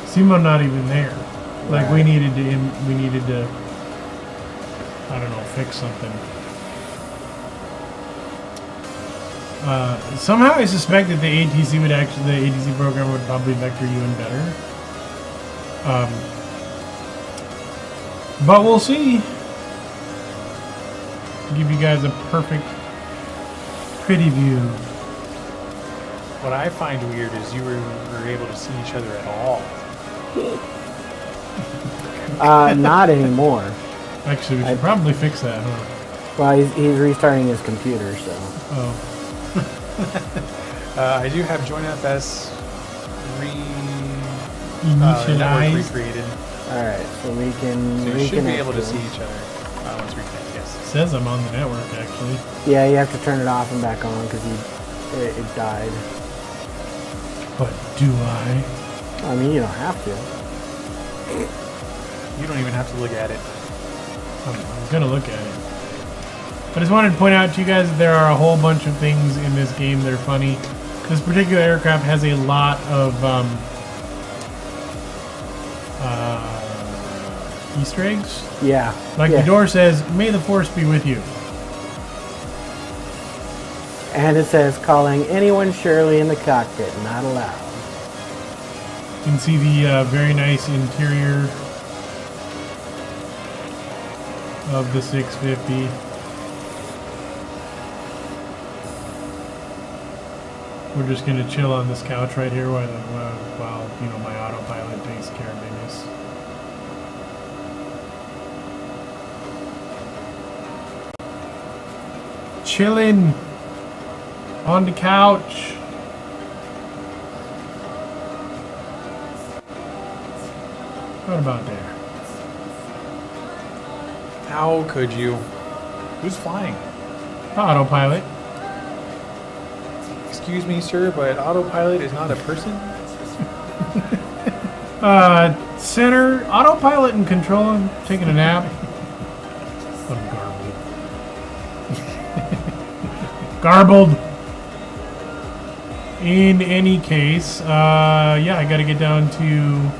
SEMO not even there. Like Right. we needed to, I don't know, fix something. Somehow I suspect that the ATC program would probably vector you in better. But we'll see. Give you guys a perfect pretty view. What I find weird is you were able to see each other at all. Not anymore. Actually, we should probably fix that, huh? Well, he's restarting his computer, so. Oh. I do have JoinFS network Initialized. recreated. All right, so we can. So you should be reconnect able to to see him. each other once we connect, yes. It says I'm on the network, actually. Yeah, you have to turn it off and back on because it died. But do I? I mean, you don't have to. You don't even have to look at it. I'm gonna look at it. I just wanted to point out to you guys that there are a whole bunch of things in this game that are funny. This particular aircraft has a lot of Easter eggs. Yeah. Like yeah. the door says, "May the Force be with you." And it says, calling anyone Shirley in the cockpit, not allowed. You can see the very nice interior of the 650. We're just gonna chill on this couch right here while you know, my autopilot takes care of business. Chilling on the couch. What about there? How could you? Who's flying? Autopilot. Excuse me, sir, but autopilot is not a person? Center, autopilot and control. I'm taking a nap. I'm garbled. Garbled. In any case, yeah, I gotta get down to...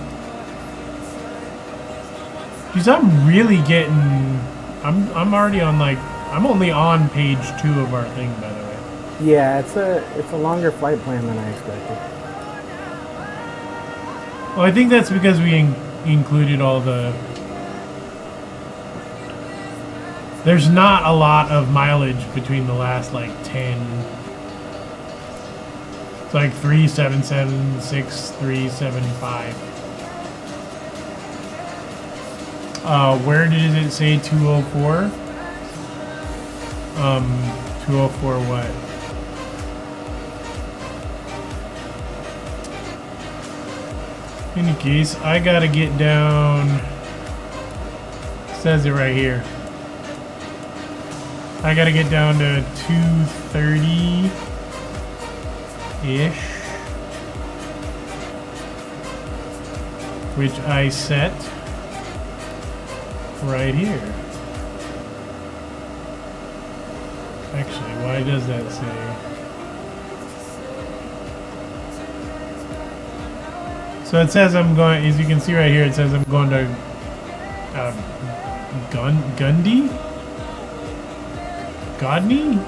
Geez, I'm really getting... I'm already on, like... I'm only on page 2 of our thing, by the way. Yeah, it's a longer flight plan than I expected. Well, I think that's because we included all the... There's not a lot of mileage between the last, like, 10... It's like 377, 6375. Where did it say 204? 204 what? In any case, I gotta get down. Says it right here. I gotta get down to 230-ish, which I set right here. Actually, why does that say? So it says I'm going, as you can see right here, it says I'm going to Gundy? Godney?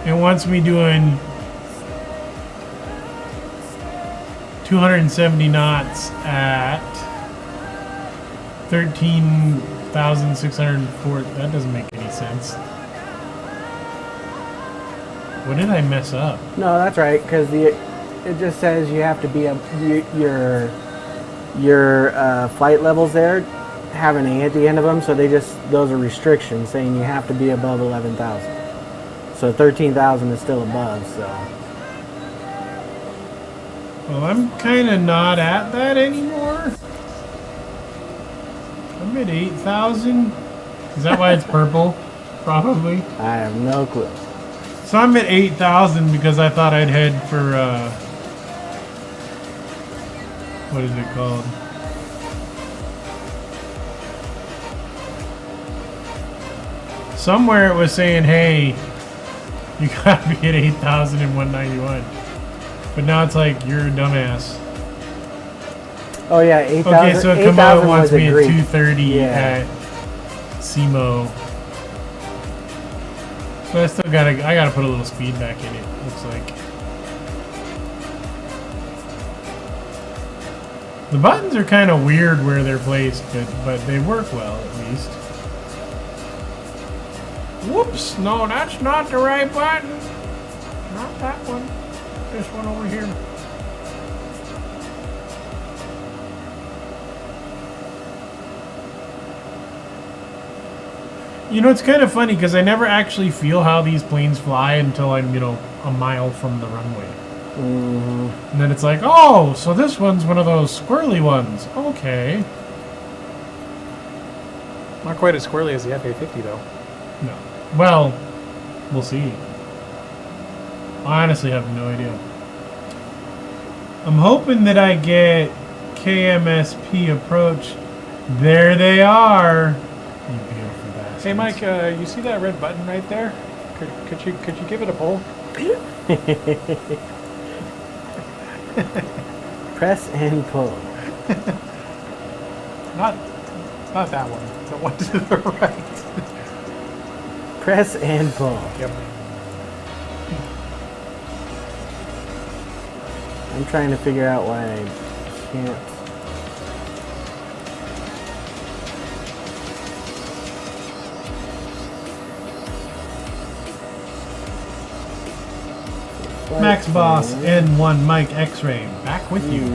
It wants me doing 270 knots at 13,604. That doesn't make any sense. What did I mess up? No, that's right, because it just says you have to be your flight levels there have an A at the end of them, so those are restrictions saying you have to be above 11,000. So 13,000 is still above. So. Well, I'm kind of not at that anymore. I'm at 8,000. Is that why it's purple? Probably. I have no clue. So I'm at 8,000 because I thought I'd head for, what is it called? Somewhere it was saying, hey, you gotta be at 8,191. But now it's like, you're a dumbass. Oh yeah, 8,000. Okay, so Kamala wants me at Greek. 230 at SEMO. So I gotta put a little speed back in it, looks like. The buttons are kind of weird where they're placed, but they work well at least. Whoops! No, that's not the right button. Not that one. This one over here. You know, it's kind of funny because I never actually feel how these planes fly until I'm, a mile from the runway. Mm-hmm. And then it's like, oh, so this one's one of those squirrely ones. Okay. Not quite as squirrely as the FA-50 though. No. Well, we'll see. I honestly have no idea. I'm hoping that I get KMSP approach. There they are. You beautiful bastards. Hey Mike, you see that red button right there? Could you give it a pull? Press and pull. Not that one. The one to the right. Press and pull. Yep. I'm trying to figure out why I can't. Max Boss N1 Mike X-Ray, back with you.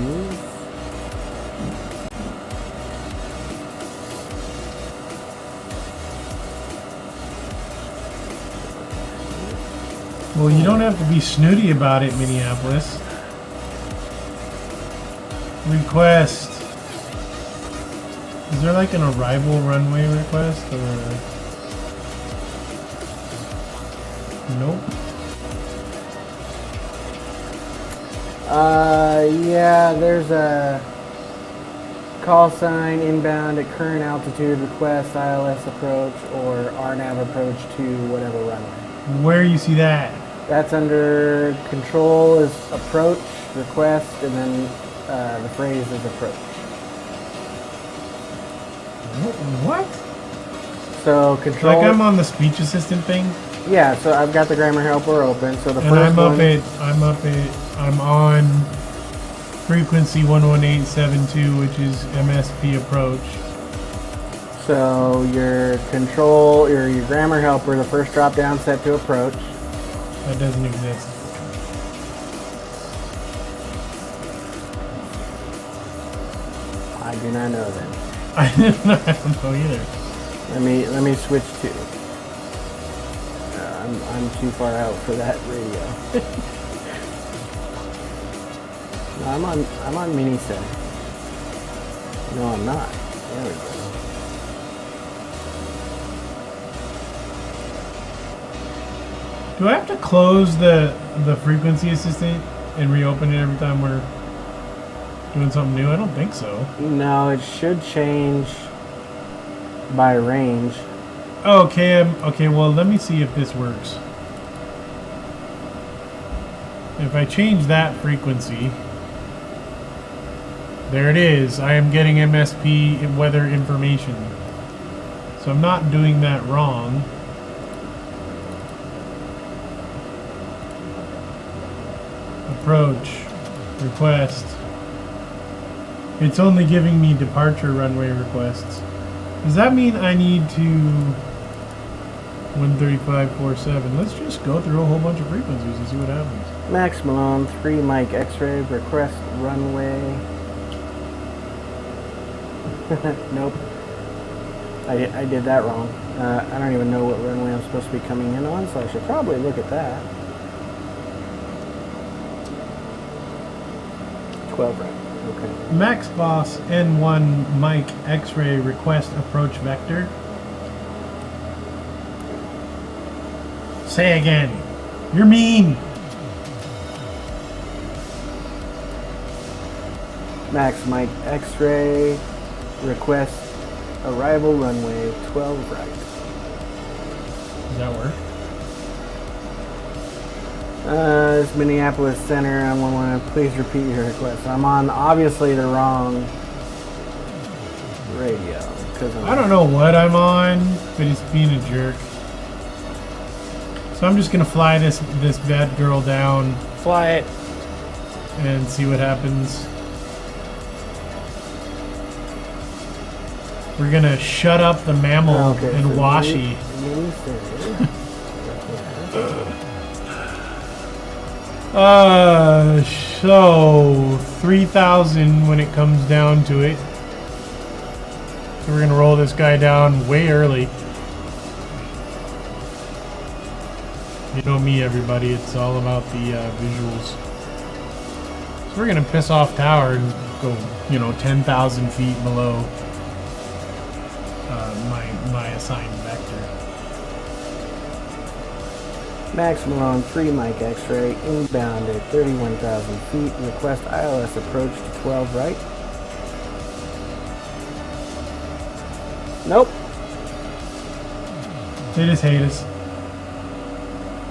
Well, you don't have to be snooty about it, Minneapolis. Request. Is there like an arrival runway request or? Nope. Yeah, there's a call sign inbound at current altitude, request ILS approach or RNAV approach to whatever runway. Where you see that? That's under control is approach, request, and then the phrase is approach. What? So control. Like I'm on the speech assistant thing? Yeah, so I've got the grammar helper open. So the And first I'm on frequency 11872, which is MSP approach. So your control, your grammar helper, the first drop down set to approach. That doesn't exist. I do not know then. I don't know either. Let me switch to. I'm too far out for that radio. No, I'm on mini setting. No, I'm not. There we go. Do I have to close the frequency assistant and reopen it every time we're doing something new? I don't think so. No, it should change by range. Oh, okay, well, let me see if this works. If I change that frequency, there it is. I am getting MSP weather information. So I'm not doing that wrong. Approach, request. It's only giving me departure runway requests. Does that mean I need to 135.47? Let's just go through a whole bunch of frequencies and see what happens. Max Malone, 3 Mike X-ray, request runway. Nope. I did that wrong. I don't even know what runway I'm supposed to be coming in on, so I should probably look at that. 12 right. Okay. Max Boss N1 Mike X-ray request approach vector. Say again. You're mean. Max Mike X-ray, request arrival runway 12 right. Does that work? It's Minneapolis Center. I want to please repeat your request. I'm on obviously the wrong radio. I don't know what I'm on, but it's being a jerk. So I'm just gonna fly this bad girl down. Fly it. And see what happens. We're gonna shut up the mammal Okay, and so Washi. Mini center. So 3,000 when it comes down to it. So we're gonna roll this guy down way early. You know me, everybody. It's all about the visuals. So we're gonna piss off tower and go, 10,000 feet below my assigned vector. MrMalone 3 Mike X-ray inbound at 31,000 feet. Request ILS approach to 12 right. Nope. They just hate us.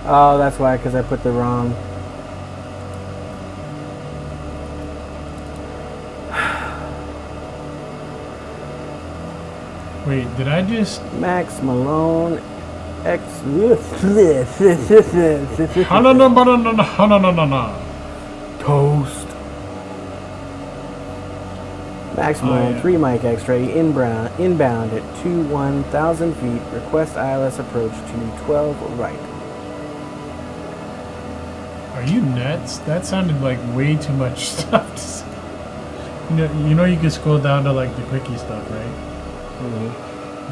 Oh, that's why, because I put the wrong. Wait, did I just... MrMalone X. Toast. MrMalone 3 Mike X-ray inbound at 21,000 feet. Request ILS approach to 12 right. Are you nuts? That sounded like way too much stuff to say. You know you can scroll down to like the quickie stuff, right? Mm-hmm.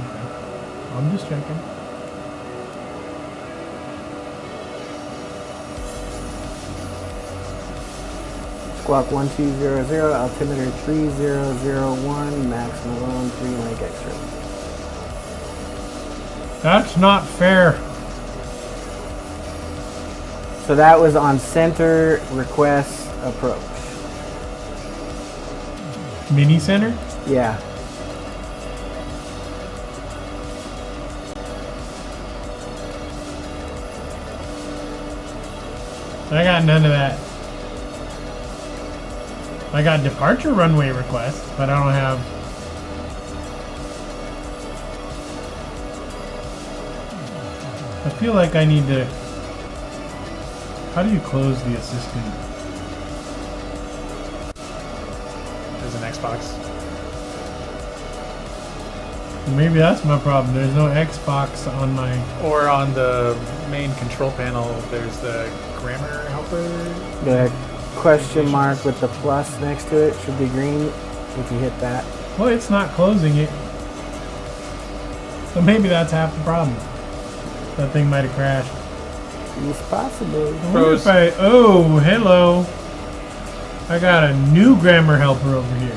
Okay. I'm just checking. Squawk 1200, altimeter 3001, MrMalone 3 Mike X-ray. That's not fair. So that was on center request approach. Mini center? Yeah. I got none of that. I got departure runway request, but I don't have... I feel like I need to... How do you close the assistant? There's an Xbox. Maybe that's my problem. There's no Xbox on my... Or on the main control panel, there's the grammar helper. The question mark with the plus next to it should be green if you hit that. Well, it's not closing it. So maybe that's half the problem. That thing might have crashed. It's possible. I wonder if I... Oh, hello. I got a new grammar helper over here.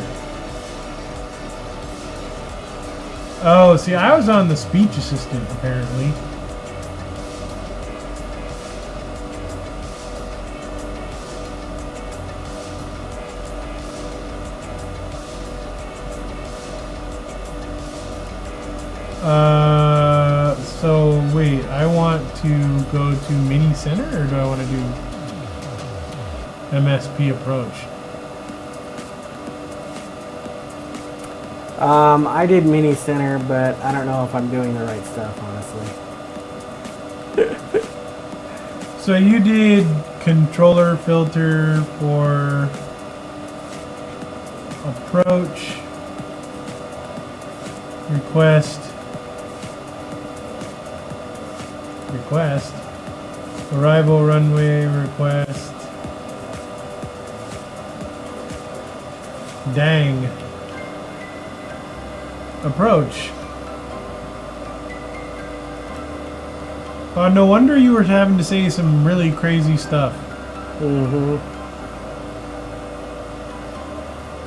Oh, see, I was on the speech assistant, apparently. So wait, I want to go to mini center, or do I want to do MSP approach? I did mini center, but I don't know if I'm doing the right stuff, honestly. So you did controller filter for approach, request, arrival runway request, dang, approach. Oh, no wonder you were having to say some really crazy stuff. Mm-hmm.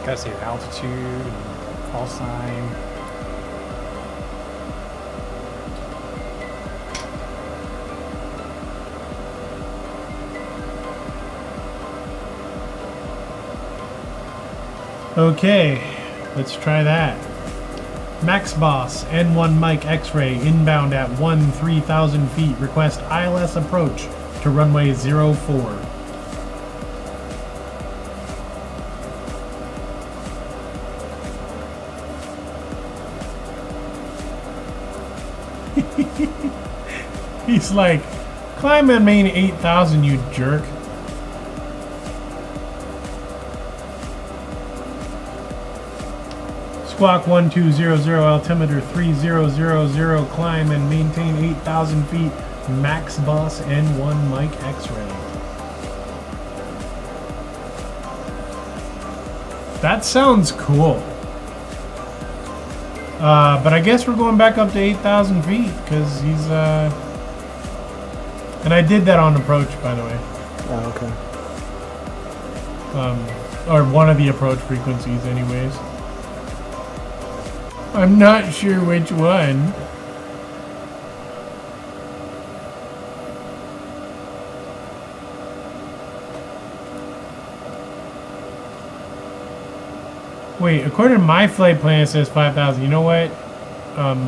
Gotta see your altitude and call sign. Okay, let's try that. Max Boss, N1 Mike X-ray, inbound at 3,000 feet. Request ILS approach to runway 04. He's like, climb at main 8,000, you jerk. Squawk 1200, altimeter 3000, climb and maintain 8,000 feet. Max Boss N1 Mike X-Ray. That sounds cool. But I guess we're going back up to 8,000 feet because he's and I did that on approach, by the way. Oh, okay. Or one of the approach frequencies anyways. I'm not sure which one. Wait, according to my flight plan, it says 5,000. You know what?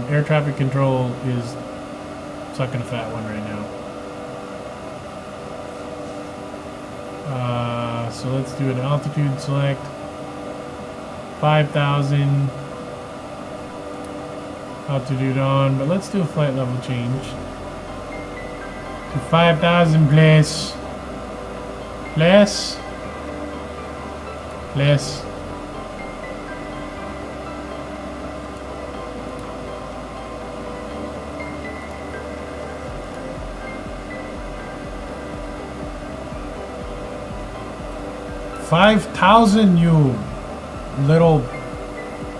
Air traffic control is sucking a fat one right now. So let's do an altitude select. 5,000. Altitude on, but let's do a flight level change. To 5,000 plus. Less. Less. $5,000, you little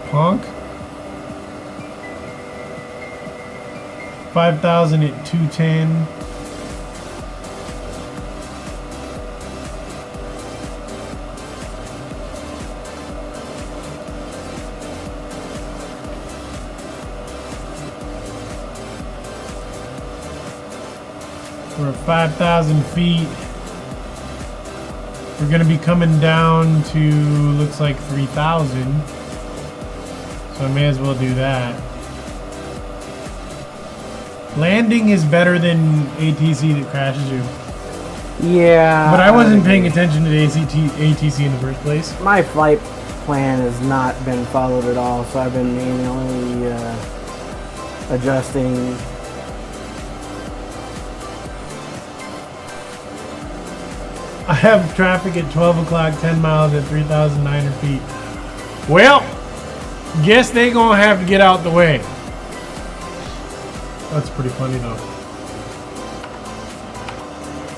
punk. 5,000 at 210. We're at 5,000 feet. We're going to be coming down to, looks like 3,000. So I may as well do that. Landing is better than ATC that crashes you. Yeah. But I wasn't paying attention to the ATC in the first place. My flight plan has not been followed at all, so I've been manually adjusting. I have traffic at 12 o'clock, 10 miles at 3,900 feet. Well, guess they gonna have to get out the way. That's pretty funny though.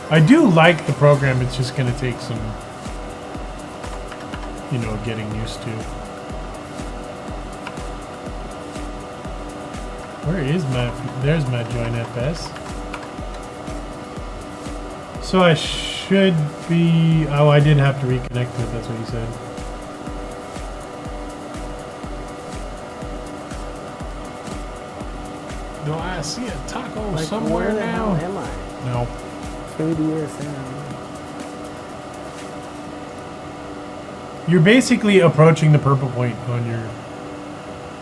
I do like the program, it's just gonna take some, you know, getting used to. Where is my, there's my join FS. So I should be, oh, I did have to reconnect to it, that's what you said. Do I see a taco Like, somewhere where the now? hell am I? No. KDSM. You're basically approaching the purple point on your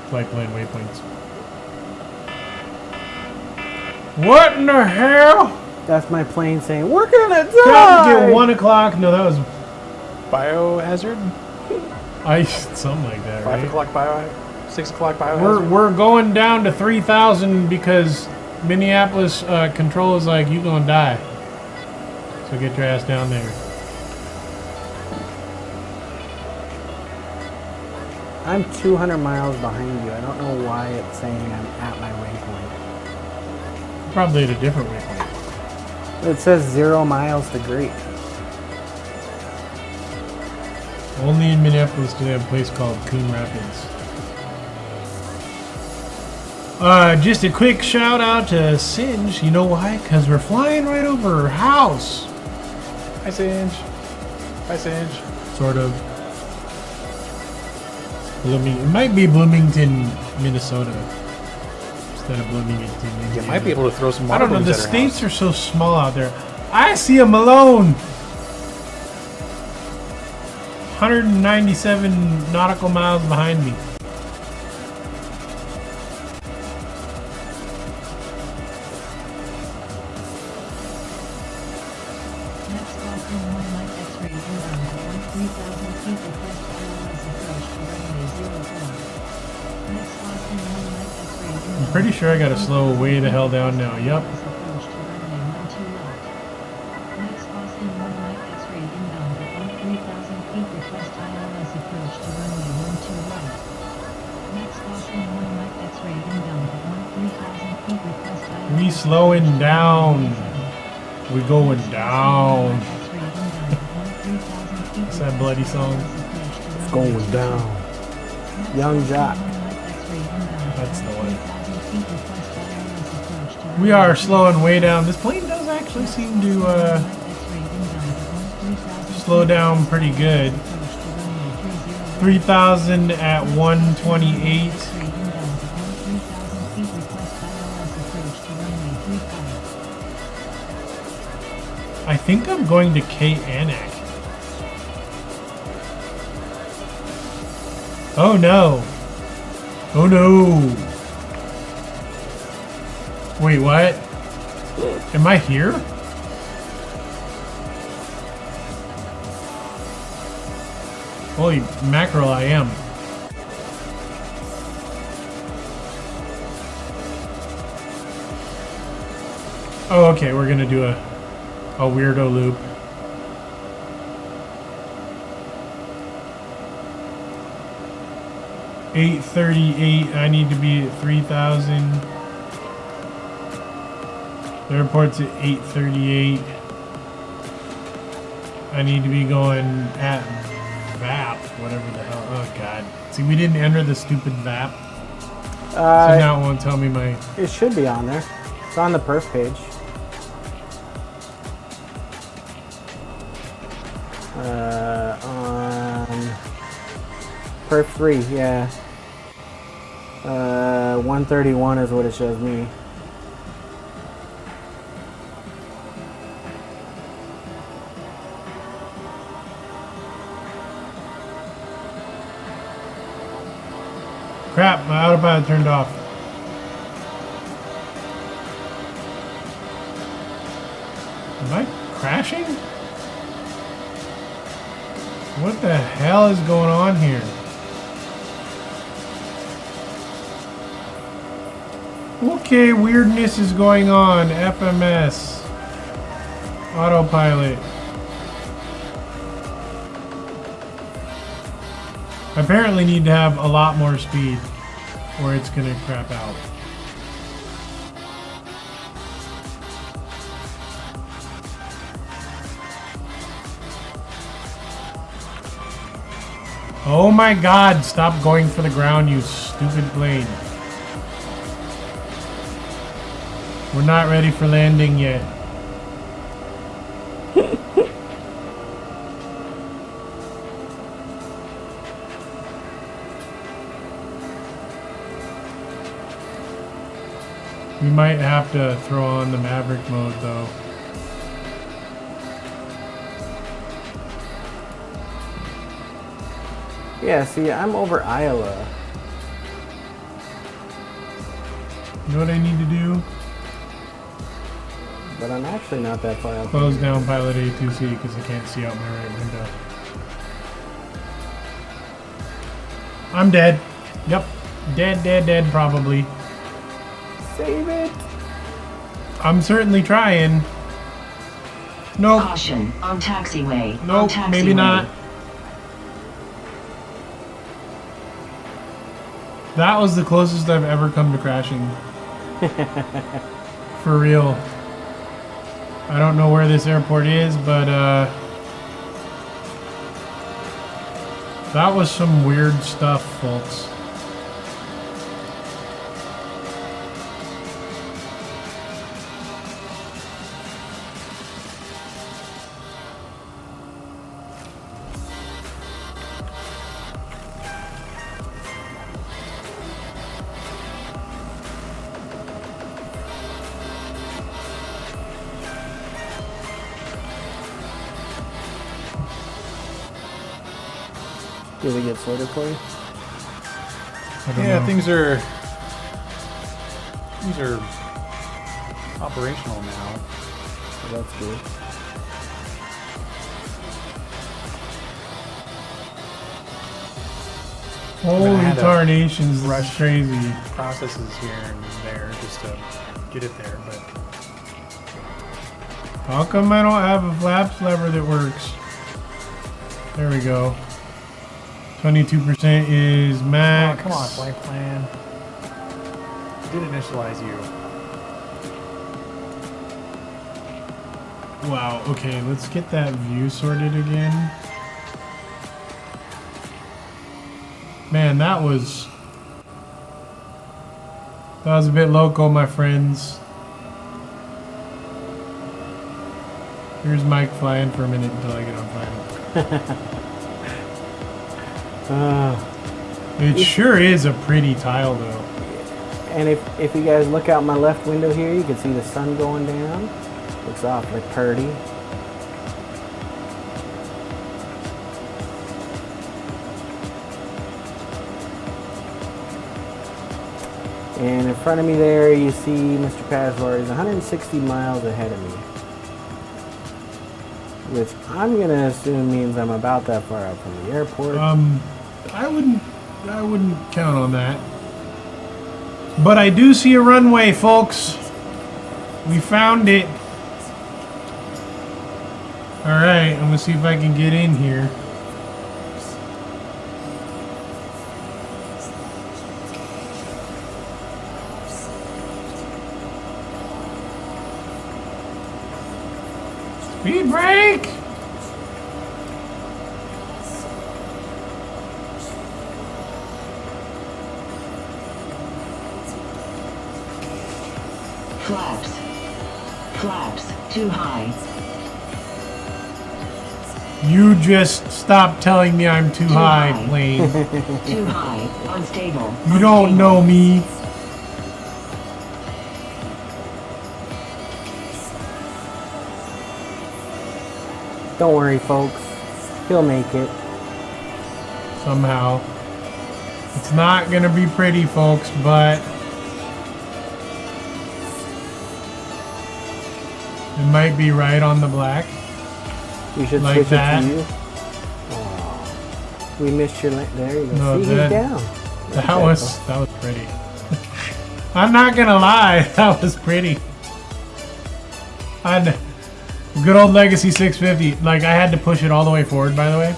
flight plan waypoints. What in the hell? That's my plane saying, we're gonna Traffic die! at 1 o'clock. No, that was Biohazard? something like that, 5 right? o'clock biohazard? 6 o'clock biohazard? We're going down to 3,000 because Minneapolis control is like, you gonna die. So get your ass down there. I'm 200 miles behind you. I don't know why it's saying I'm at my waypoint. Probably at a different waypoint. It says 0 miles to Greek. Only in Minneapolis do they have a place called Coon Rapids. Just a quick shout out to Singe. You know why? Because we're flying right over her house. Hi, Singe. Hi, Singe. Sort of. It might be Bloomington, Minnesota. Instead of Bloomington, Indiana. You might be able to throw some I water don't know. The balloons at her states house. are so small out there. I see a Malone. 197 nautical miles behind me. Next Boston 1 Mike X-ray inbound at 3,000 feet request ILS approach to runway 04. Next Boston 1 Mike X-ray inbound. I'm pretty sure I gotta slow way the hell down now. Yup. Approach to runway 12 left. Next Boston 1 Mike X-ray inbound at 3,000 feet request ILS approach to runway 12 right. We slowing down. We going down. What's that bloody song? It's going down. Young Jock. That's the one. We are slowing way down. This plane does actually seem to slow down pretty good. 3,000 at 128. I think I'm going to KNX. Oh no. Oh no. Wait, what? Am I here? Holy mackerel, I am. Oh, okay, we're gonna do a weirdo loop. $838. I need to be at 3,000. The airport's at 838. I need to be going at VAP, whatever the hell. Oh god. See, we didn't enter the stupid VAP. So now it won't tell me my. It should be on there. It's on the perf page. On perf 3, yeah. 131 is what it shows me. Crap, my autopilot turned off. Am I crashing? What the hell is going on here? Okay, weirdness is going on. FMS. Autopilot. I apparently need to have a lot more speed or it's gonna crap out. Oh my god, stop going for the ground, you stupid plane. We're not ready for landing yet. We might have to throw on the Maverick mode though. Yeah, see, I'm over Iowa. You know what I need to do? But I'm actually not that far out. Close down pilot A2C because I can't see out my right window. I'm dead. Yep. Dead probably. Save it. I'm certainly trying. Nope. Caution on taxiway. Nope, maybe not. That was the closest I've ever come to crashing. For real. I don't know where this airport is, but that was some weird stuff, folks. Did it get sorted for you? I don't Yeah, know. things are operational now. So that's good. Holy had to tarnations, this rush is crazy. Processes here and there just to get it there, but How come I don't have a flaps lever that works? There we go. 22% is max. come on, flight plan. Did initialize you. Wow, okay, let's get that view sorted again. Man, that was a bit loco, my friends. Here's Mike flying for a minute until I get on final. It sure is a pretty tile, though. And if you guys look out my left window here, you can see the sun going down. Looks awfully pretty. And in front of me there, you see Mr. PajVar is 160 miles ahead of me. Which I'm going to assume means I'm about that far out from the airport. I wouldn't count on that. But I do see a runway, folks. We found it. Alright, I'm going to see if I can get in here. Speed brake! Flaps too high. You just stop telling me I'm too high, plane. Too high, unstable. You don't know me. Don't worry, folks. He'll make it. Somehow. It's not gonna be pretty, folks, but it might be right on the black. You should Like switch that. it to you. Aw. We missed your lane. There you go. No, See, he's that- down. That was pretty. I'm not gonna lie, that was pretty. Good old Legacy 650. Like, I had to push it all the way forward, by the way,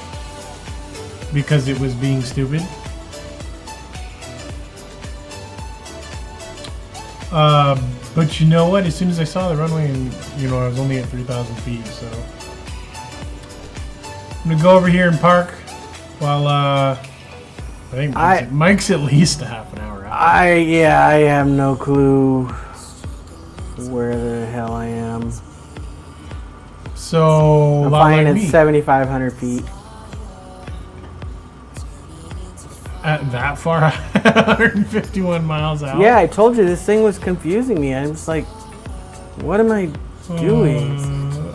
because it was being stupid. But you know what? As soon as I saw the runway, and I was only at 3,000 feet, so I'm gonna go over here and park while I think Mike's at least a half an hour out. I have no clue where the hell I am. So I'm lot flying like at me. 7,500 feet. At that far, 151 miles out. Yeah, I told you this thing was confusing me. I'm just like, what am I doing?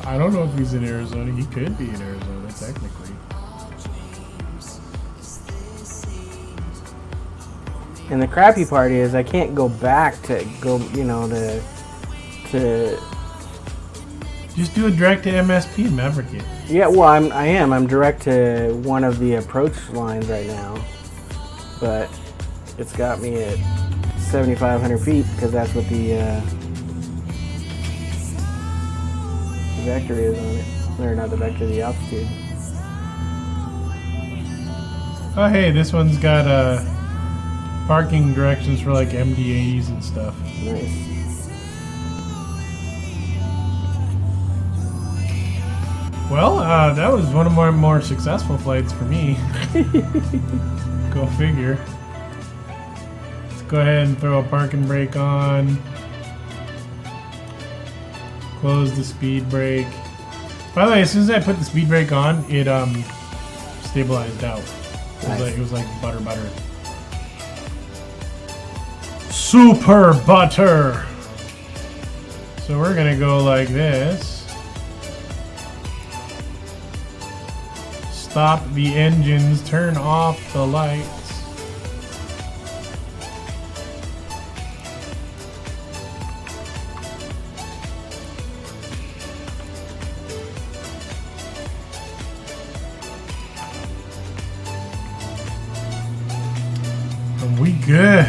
I don't know if he's in Arizona. He could be in Arizona, technically. And the crappy part is I can't go back to to Just do a direct to MSP and Maverick it. yeah. Well, I'm direct to one of the approach lines right now, but it's got me at 7,500 feet because that's what the vector is on it. Or not the vector, the altitude. Oh, hey, this one's got parking directions for like MD-80s and stuff. Nice. Well, that was one of my more successful flights for me. Go figure. Let's go ahead and throw a parking brake on. Close the speed brake. By the way, as soon as I put the speed brake on, it stabilized out. It was like butter. Super butter. So we're gonna go like this. Stop the engines, turn off the lights. And we good.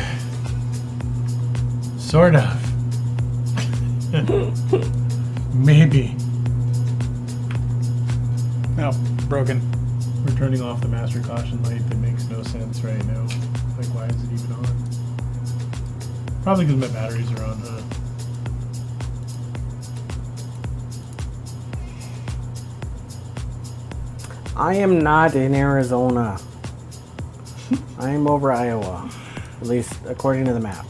Sort of. Maybe. No, broken. We're turning off the master caution light. That makes no sense right now. Like, why is it even on? Probably because my batteries are on, huh? I am not in Arizona. I am over Iowa, at least according to the map.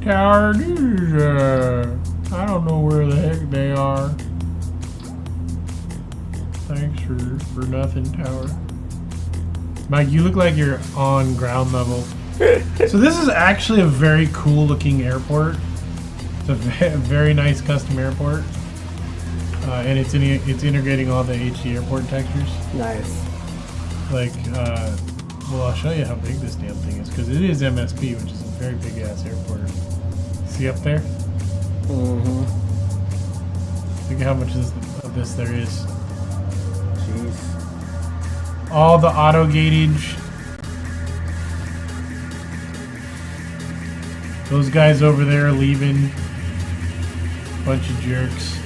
Tower, I don't know where the heck they are. Thanks for nothing, Tower. Mike, you look like you're on ground level. So this is actually a very cool looking airport. It's a very nice custom airport. And it's integrating all the HD airport textures. Nice. Like, well, I'll show you how big this damn thing is, because it is MSP, which is a very big ass airport. See up there? Mm-hmm. Look at how much of this there is. Jeez. All the auto gatage. Those guys over there leaving. Bunch of jerks.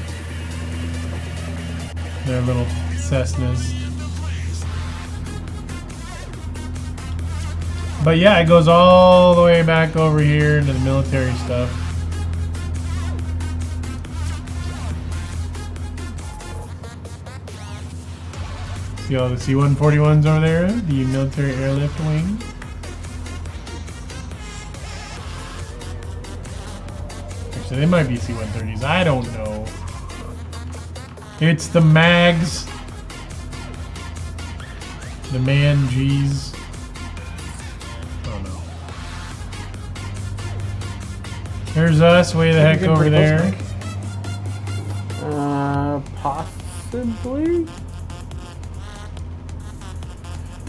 Their little Cessnas. But yeah, it goes all the way back over here into the military stuff. See all the C-141s over there? The military airlift wing. Actually, they might be C-130s. I don't know. It's the MAGs. The Man-Gs. There's us way the heck over there. Possibly.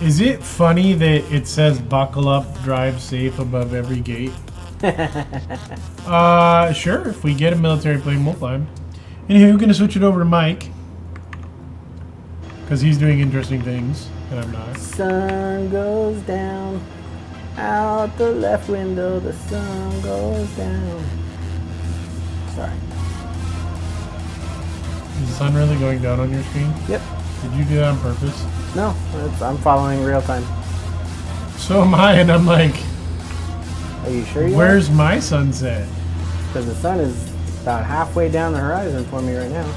Is it funny that it says buckle up, drive safe above every gate? Sure. If we get a military plane, we'll fly him. Anywho, we're gonna switch it over to Mike. Because he's doing interesting things, and I'm not. Sun goes down. Out the left window, the sun goes down. Sorry. Is the sun really going down on your screen? Yep. Did you do that on purpose? No, I'm following real time. So am I, and I'm like, Are you sure you where's my sunset? Because the sun is about halfway down the horizon for me right now.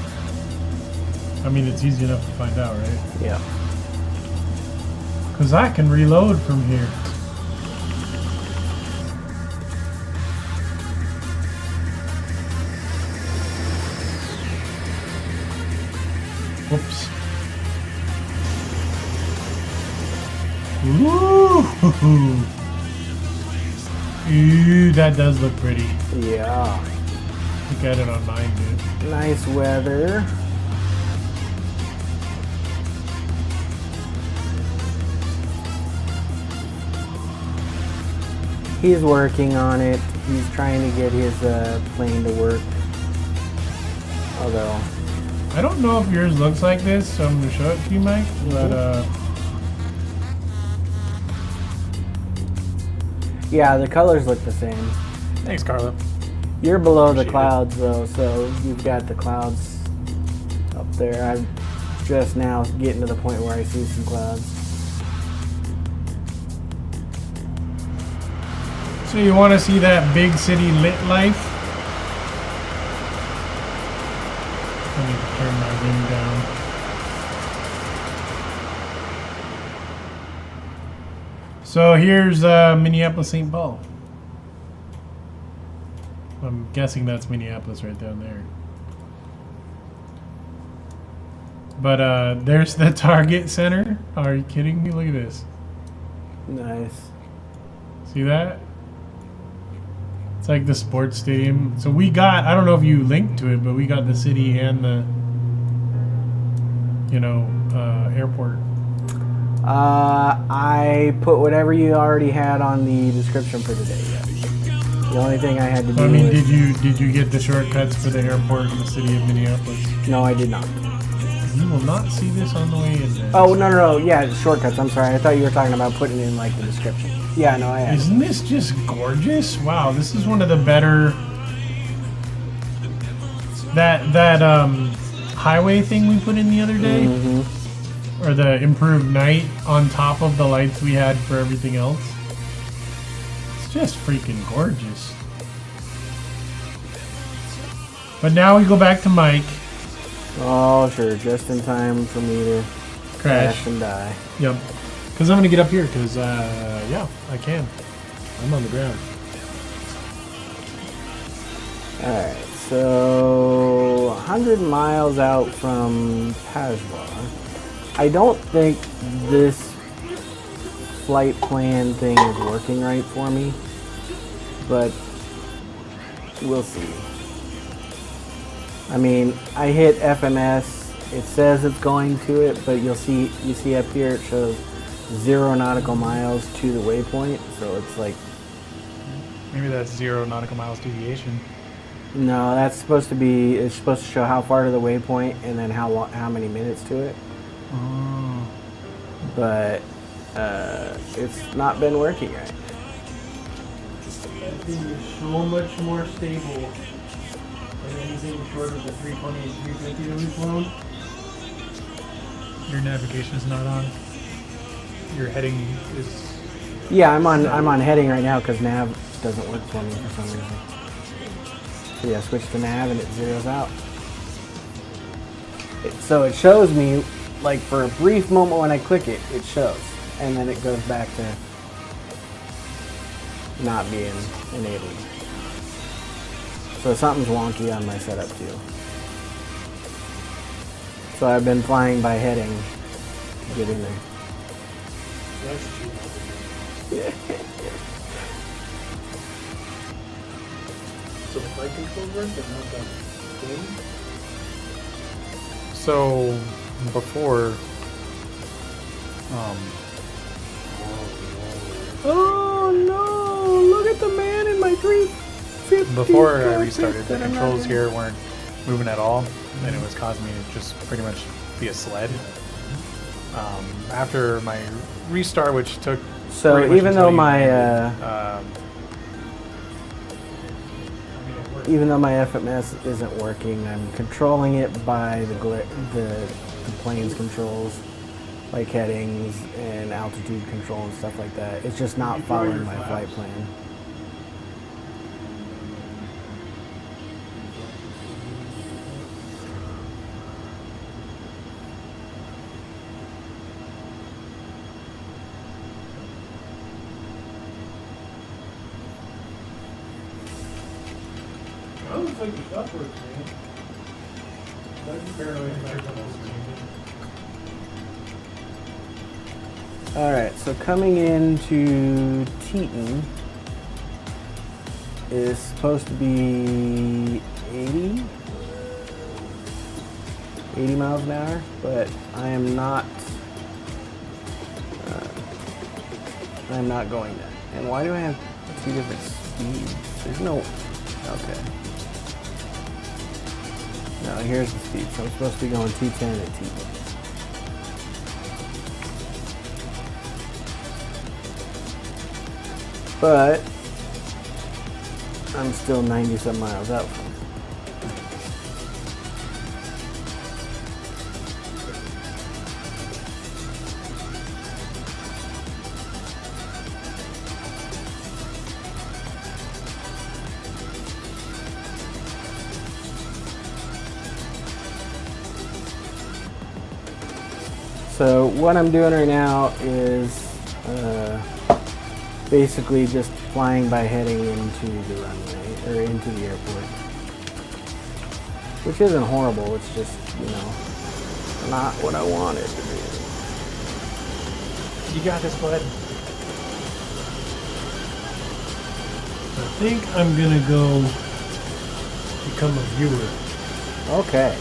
I mean, it's easy enough to find out, right? Yeah. Because I can reload from here. Whoops. Ooh. Ooh, that does look pretty. Yeah. Look at it on mine, dude. Nice weather. He's working on it. He's trying to get his plane to work. Although I don't know if yours looks like this, so I'm going to show it to you, Mike. But, yeah, the colors look the same. Thanks, Carla. You're below the Appreciate clouds, though, so you've got the clouds up there. I'm just now getting to the point where I see some clouds. so you want to see that big city lit life? I need to turn my ring down. So here's Minneapolis, St. Paul. I'm guessing that's Minneapolis right down there. But there's the Target Center. Are you kidding me? Look at this. Nice. See that? It's like the sports stadium. So we got, I don't know if you linked to it, but we got the city and the, you know, airport. I put whatever you already had on the description for today. Yes. The only thing I had to do I mean, was... did you get the shortcuts for the airport in the city of Minneapolis? No, I did not. You will not see this on the way in there. Oh, no. Yeah, shortcuts. I'm sorry. I thought you were talking about putting in, like, the description. Yeah, no, I had. Isn't this just gorgeous? Wow, this is one of the better... That highway thing we put in the other day? Mm-hmm. Or the improved night on top of the lights we had for everything else? It's just freaking gorgeous. But now we go back to Mike. Oh, sure. Just in time for me to crash and die. Yep. Because I'm going to get up here because, yeah, I can. I'm on the ground. Alright, so 100 miles out from PajVar. I don't think this flight plan thing is working right for me, but we'll see. I mean, I hit FMS. It says it's going to it, but you see up here it shows 0 nautical miles to the waypoint, so it's like... Maybe that's 0 nautical miles deviation. No, that's supposed to be, it's supposed to show how far to the waypoint and then how many minutes to it. Oh. But it's not been working right. That thing is so much more stable than anything short of the 320 and 350 that we've flown. Your navigation is not on. Your heading is... Yeah, I'm on heading right now because nav doesn't work for me for some reason. So yeah, switch to nav and it zeroes out. So it shows me, like for a brief moment when I click it, it shows. And then it goes back to not being enabled. So something's wonky on my setup too. So I've been flying by heading to get in there. That's true. So the flight control work but not the thing? So, before... Oh no! Look at the man in my 350. Before I restarted, the controls here weren't moving at all, and it was causing me to just pretty much be a sled. After my restart, which took So even though my FMS isn't working, I'm controlling it by the plane's controls, like headings and altitude control and stuff like that. It's just not following my flight plan. That looks like the stuff works, man. That's barely Alright, so coming into Teton is supposed to be 80 miles an hour, but I am not going that. And why do I have two different speeds? There's no, okay. No, here's the speed. So I'm supposed to be going 210 at Teton. But I'm still 90-some miles out from it. So what I'm doing right now is basically just flying by heading into the runway, or into the airport. Which isn't horrible, it's just, you know, not what I wanted to be. You got this, bud. I think I'm gonna go become a viewer Okay.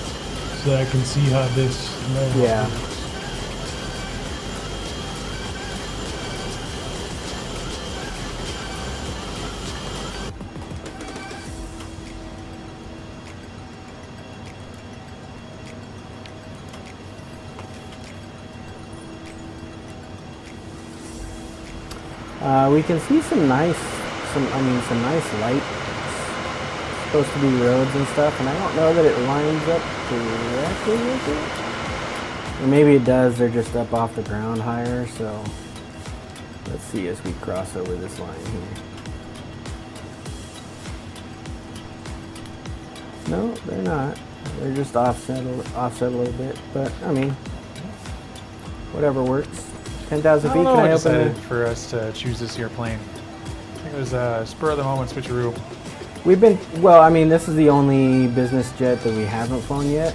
so that I can see how this Yeah. works. We can see some nice light. It's supposed to be roads and stuff, and I don't know that it lines up directly with it. Or maybe it does, they're just up off the ground higher, so let's see as we cross over this line here. No, they're not. They're just offset a little bit. But, I mean, whatever works. 10,000 I feet, don't know can what I open decided the... for us to choose this airplane. I think it was a spur of the moment switcheroo. We've been, well, I mean, this is the only business jet that we haven't flown yet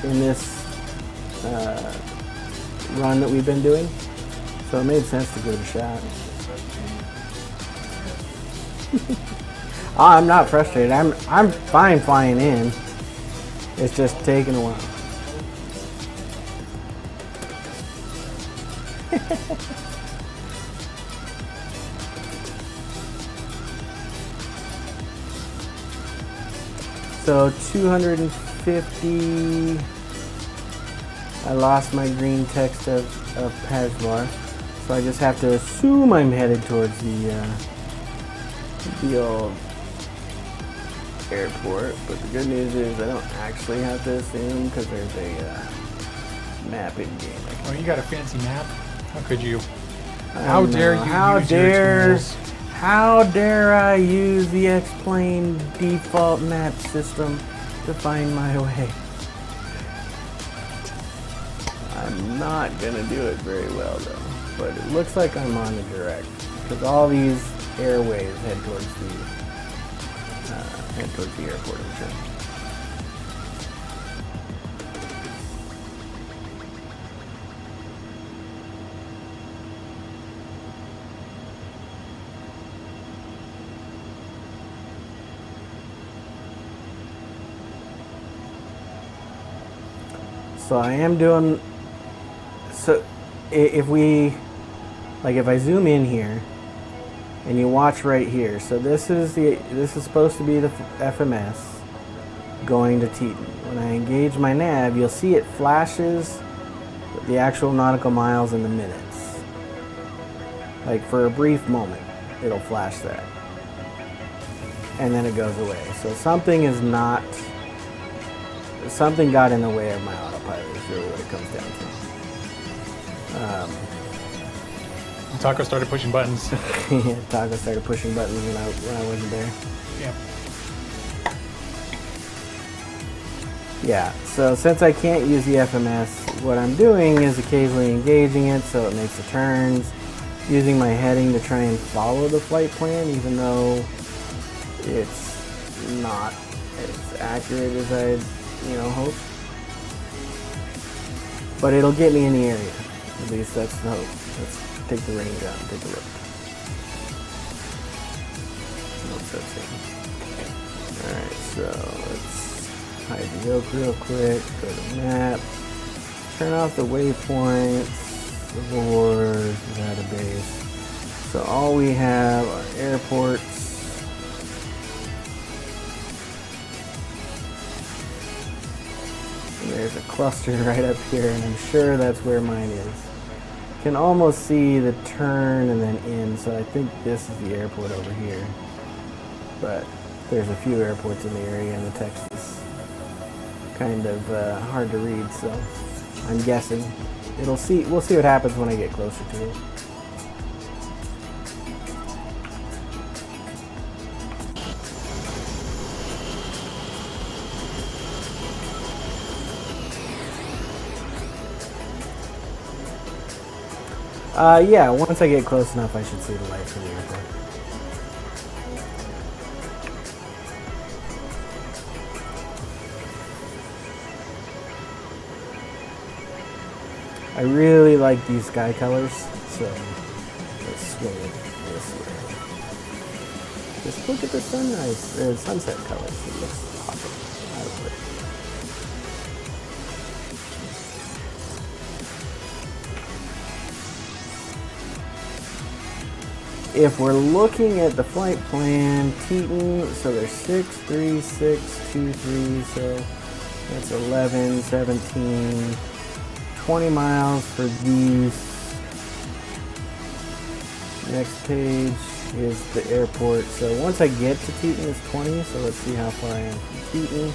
in this run that we've been doing. So it made sense to give it a shot. I'm not frustrated. I'm fine flying in. It's just taking a while. So 250. I lost my green text of PajVar, so I just have to assume I'm headed towards the old airport. But the good news is I don't actually have to assume because there's a mapping game. Oh, you got a fancy map? How could you? I How know. dare you How use your dare, tools? how dare I use the X-Plane default map system to find my way? I'm not gonna do it very well though, but it looks like I'm on the direct because all these airways head towards the airport in turn. So I am doing, so if I zoom in here and you watch right here, so this is supposed to be the FMS going to Teton. When I engage my nav, you'll see it flashes the actual nautical miles in the minutes. Like for a brief moment, it'll flash that. And then it goes away. So something got in the way of my autopilot is really what it comes down to. Taco started pushing buttons. Taco started pushing buttons when I wasn't there. Yeah. Yeah, so since I can't use the FMS, what I'm doing is occasionally engaging it so it makes the turns, using my heading to try and follow the flight plan, even though it's not as accurate as I'd hope. But it'll get me in the area. At least that's the hope. Let's take the range out and take a look. What's that saying? Alright, so let's hide the yoke real quick, go to map, turn off the waypoints, the board, database. So all we have are airports. And there's a cluster right up here, and I'm sure that's where mine is. You can almost see the turn and then in, so I think this is the airport over here. But there's a few airports in the area, and the text is kind of hard to read, so I'm guessing. We'll see what happens when I get closer to it. Yeah, once I get close enough, I should see the lights from the airport. I really like these sky colors, so let's swing it this way. Just look at the sunset colors. It looks awesome. I love it. If we're looking at the flight plan, Teton, so there's 6, 3, 6, 2, 3, so that's 11, 17, 20 miles for these. Next page is the airport. So once I get to Teton, it's 20, so let's see how far I am from Teton.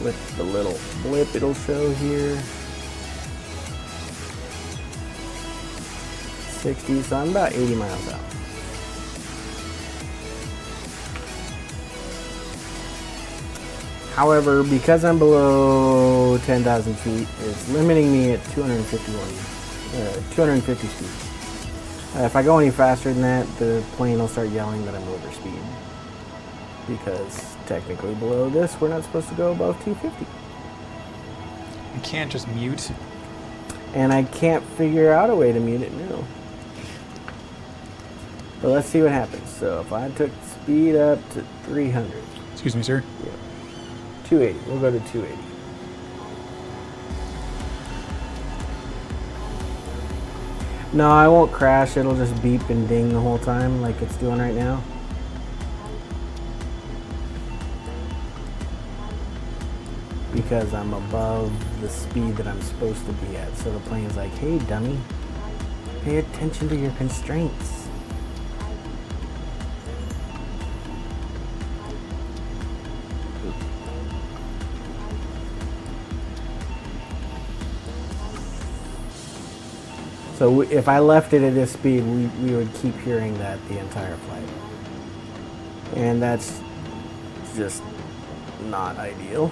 With the little blip it'll show here. 60, so I'm about 80 miles out. However, because I'm below 10,000 feet, it's limiting me at 250 speed. If I go any faster than that, the plane will start yelling that I'm over speed. Because technically below this, we're not supposed to go above 250. You can't just mute. And I can't figure out a way to mute it now. But let's see what happens. So if I took speed up to 300. Excuse me, sir. Yeah. 280. We'll go to 280. No, I won't crash. It'll just beep and ding the whole time like it's doing right now. Because I'm above the speed that I'm supposed to be at. So the plane's like, hey dummy, pay attention to your constraints. So if I left it at this speed, we would keep hearing that the entire flight. And that's just not ideal.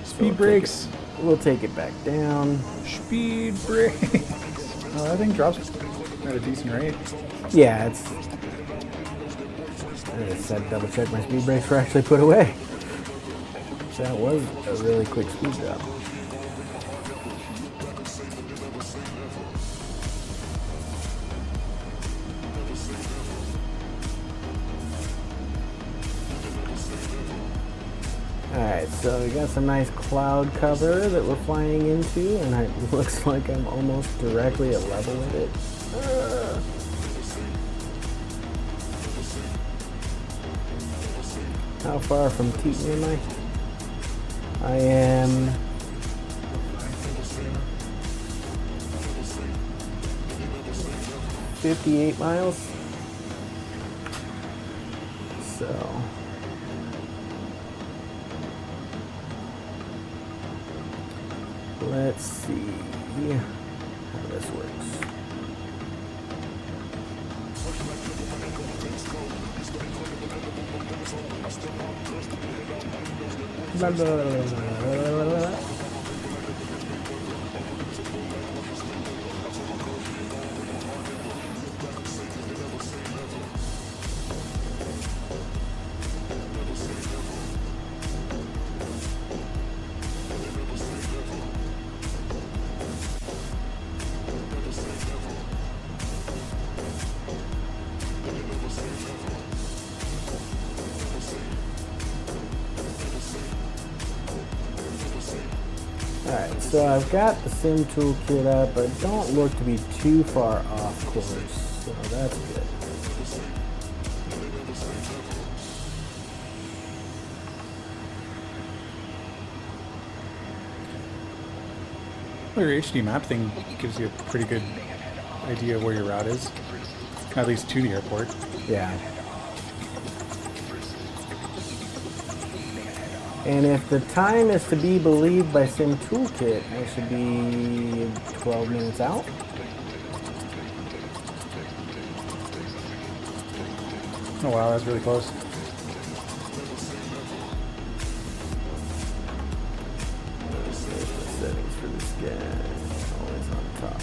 Speed brakes. We'll take it back down. Speed brakes. Oh, that thing drops at a decent rate. Yeah, it's... I just said double check my speed brakes were actually put away. That was a really quick speed drop. Alright, so we got some nice cloud cover that we're flying into, and it looks like I'm almost directly at level with it. How far from Teton am I? I am... $58 miles. So... let's see how this works. Blah, blah, blah, blah, blah, blah. Alright, so I've got the sim toolkit up. I don't look to be too far off course, so that's good. Well, your HD map thing gives you a pretty good idea of where your route is, at least to the airport. Yeah. And if the time is to be believed by Sim Toolkit, I should be 12 minutes out. Oh wow, that's really close. Settings for this guy. Always on top.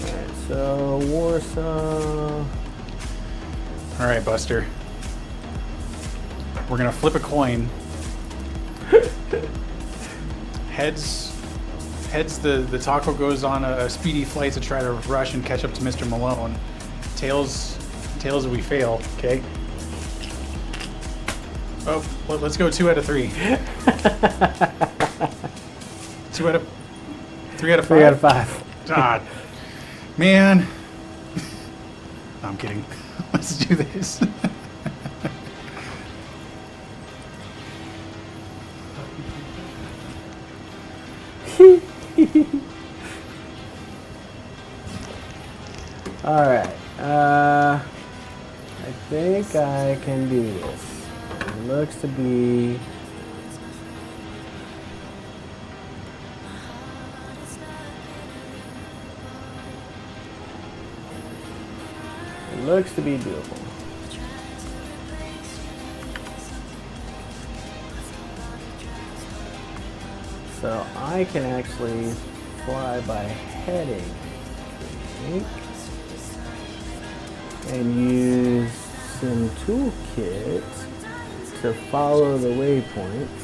Alright, so Warsaw. Alright, Buster. We're gonna flip a coin. Heads, the taco goes on a speedy flight to try to rush and catch up to Mr. Malone. Tails, we fail, okay? Oh, well, let's go 2 out of 3. 3 out of 5? 3 out of 5. God. Man. No, I'm kidding. Let's do this. think I can do this. It looks to be... It looks to be doable. So I can actually fly by heading, I think, and use Sim Toolkit to follow the waypoints.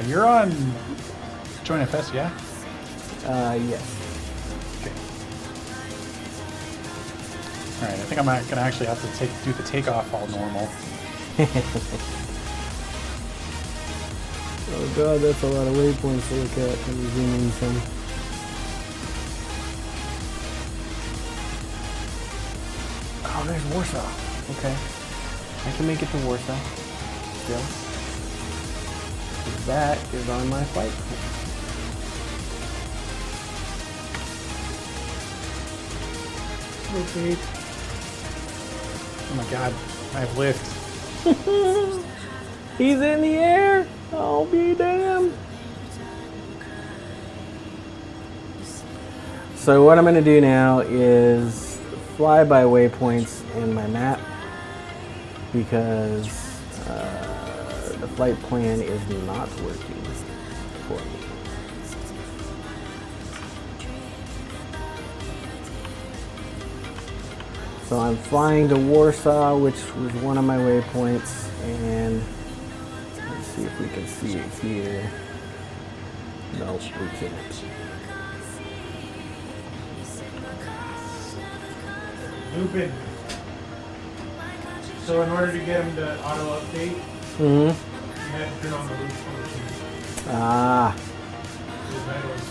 You're on Join FS, yeah? Yes. Okay. Alright, I think I'm gonna actually have to do the takeoff all normal. Oh god, that's a lot of waypoints to look at. Let me zoom in some. Oh, there's Warsaw. Okay. I can make it to Warsaw. Still. That is on my flight plan. Okay. Oh my god, I have lift. He's in the air! I'll be damned! So what I'm going to do now is fly by waypoints in my map because the flight plan is not working for me. So I'm flying to Warsaw, which was one of my waypoints, and let's see if we can see it here. Nope, we can't. Lupin. So in order to get him to auto update, Mm-hmm. you had to turn on the loop function. Ah. The metals.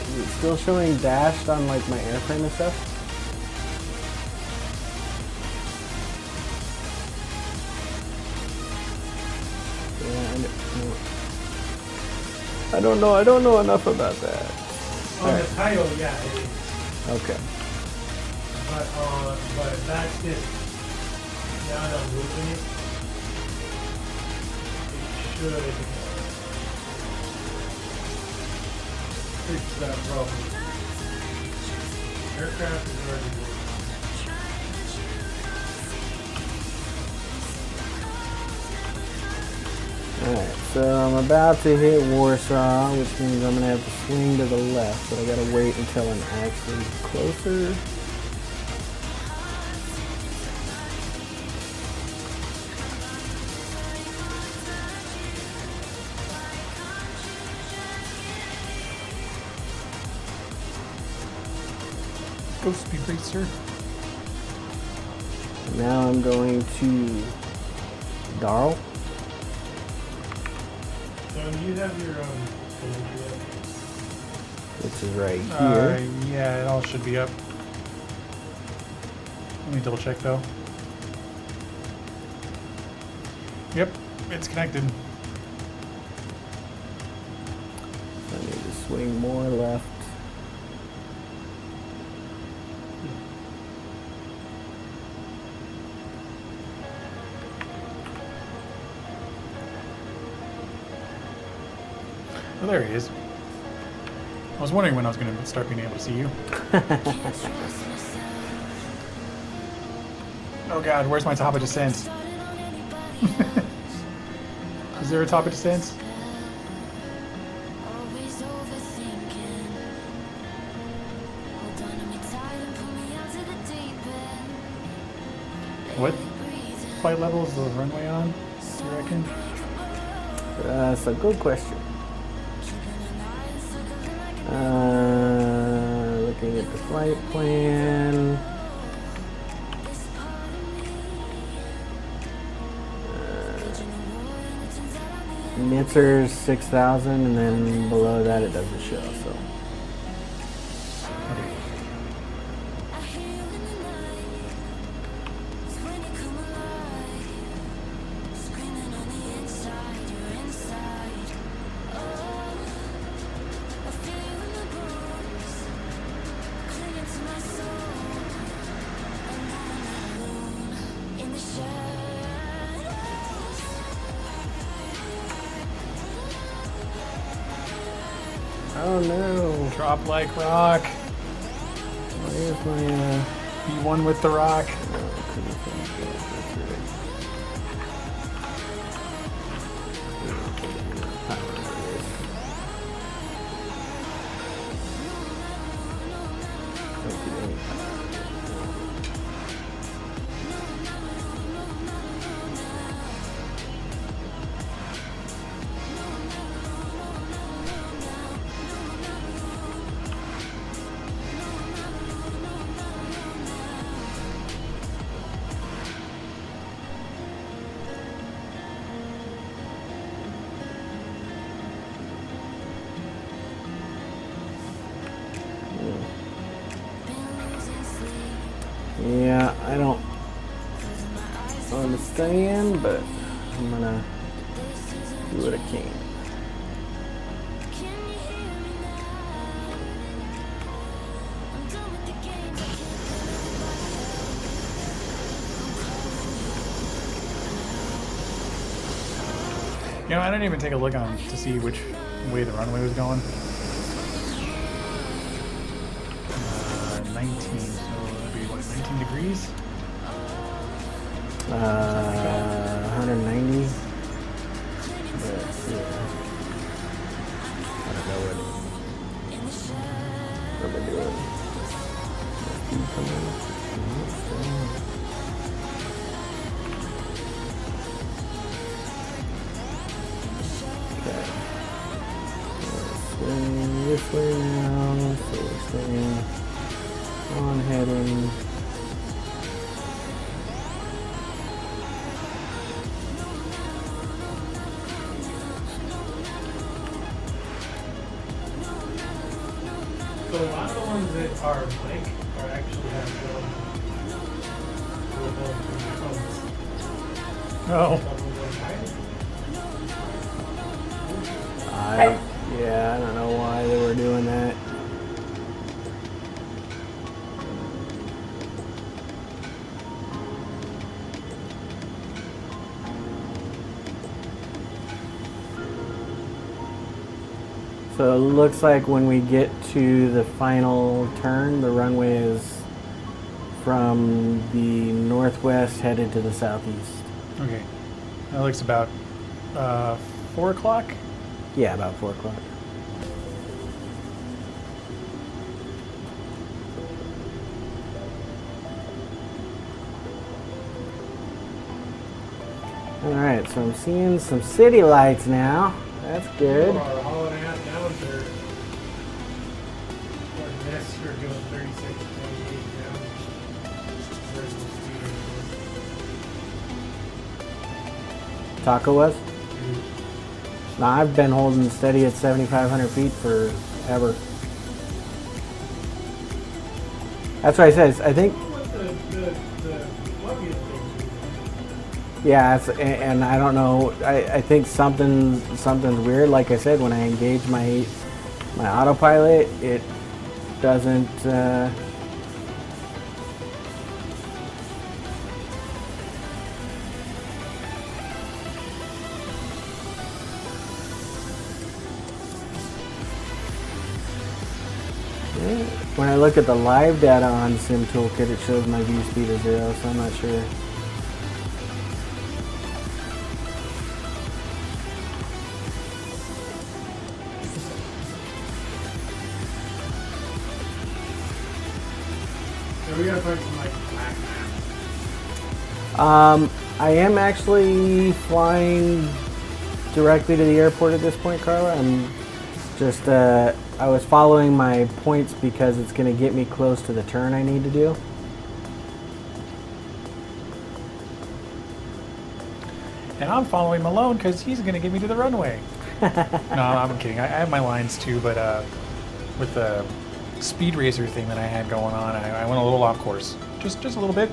Is it still showing dashed on like my airframe and stuff? Yeah, I don't know. I don't know enough about that. On the title, yeah, it is. Okay. But that's just now that I'm looping it. It should fix that problem. Aircraft is already working. Alright, so I'm about to hit Warsaw, which means I'm going to have to swing to the left, but I got to wait until I'm actually closer. Go speed racer. Now I'm going to Darl. So you have your Which is right here. Yeah, it all should be up. Let me double check though. Yep, it's connected. I need to swing more left. Oh, there he is. I was wondering when I was going to start being able to see you. Oh god, where's my top of descent? Is there a top of descent? What flight level is the runway on, you reckon? That's a good question. Looking at the flight plan. Nitzer's 6,000, and then below that it doesn't show. So. Oh no! Drop like rock. Where's my Be one with the rock. Yeah, I don't understand, but I'm gonna do what I can. You know, I didn't even take a look on to see which way the runway was going. 19, so that'd be what, 19 degrees? 190. But, yeah. I don't know what we're doing. Okay. Swing this way now, so we're staying on heading. So a lot of the ones that are blank are actually have Oh. Yeah, I don't know why they were doing that. So it looks like when we get to the final turn, the runway is from the northwest headed to the southeast. Okay. That looks about 4 o'clock. Yeah, about 4 o'clock. All right, so I'm seeing some city lights now. That's good. Our hauling out now is they're this we're doing 36, 28 now. Where's the speed? Taco was? No, I've been holding steady at 7,500 feet forever. That's what I said. I think. Yeah, and I don't know. I think something's weird. Like I said, when I engage my autopilot, it doesn't. When I look at the live data on Sim Toolkit, it shows my view speed is 0, so I'm not sure. So we gotta find some like black maps. I am actually flying directly to the airport at this point, Carla. I'm just I was following my points because it's going to get me close to the turn I need to do. And I'm following Malone because he's going to get me to the runway. No, I'm kidding. I have my lines too, but with the speed racer thing that I had going on, I went a little off course. Just a little bit.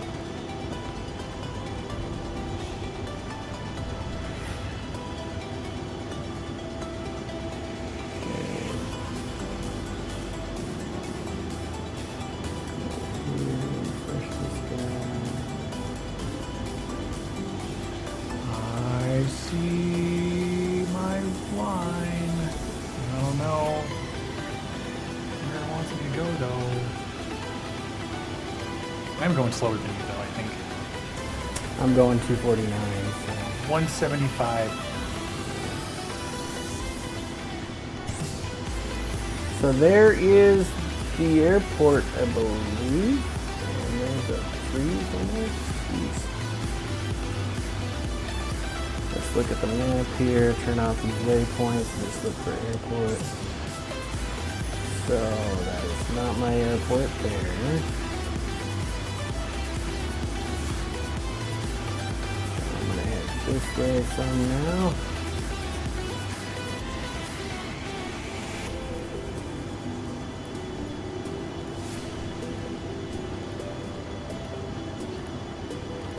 I see my line. I don't know where it wants me to go though. I'm going slower than you though, I think. I'm going 249. So. 175. So there is the airport, I believe. And there's a tree somewhere. Jeez. Let's look at the map here, turn off these waypoints, and just look for airport. So that is not my airport there. I'm gonna head this way some now.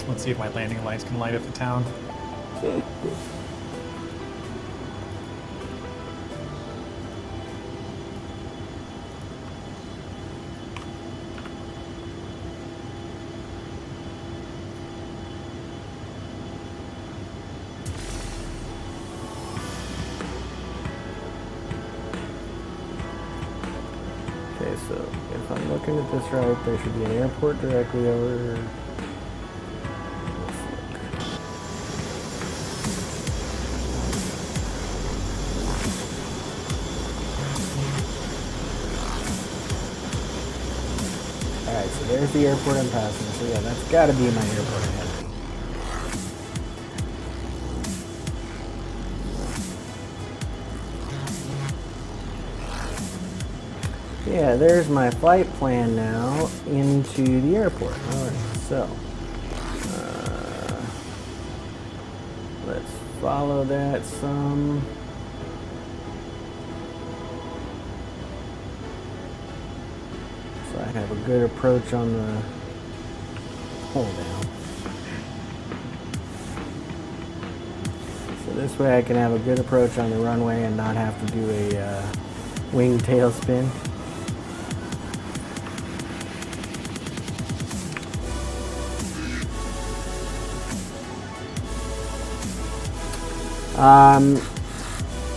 Let's see if my landing lights can light up the town. Okay, so if I'm looking at this right, there should be an airport directly over. Let's look. Alright, so there's the airport I'm passing. So yeah, that's gotta be my airport ahead of me. Yeah, there's my flight plan now into the airport. Alright, so let's follow that some. So I have a good approach on the hold down. So this way I can have a good approach on the runway and not have to do a wing tail spin.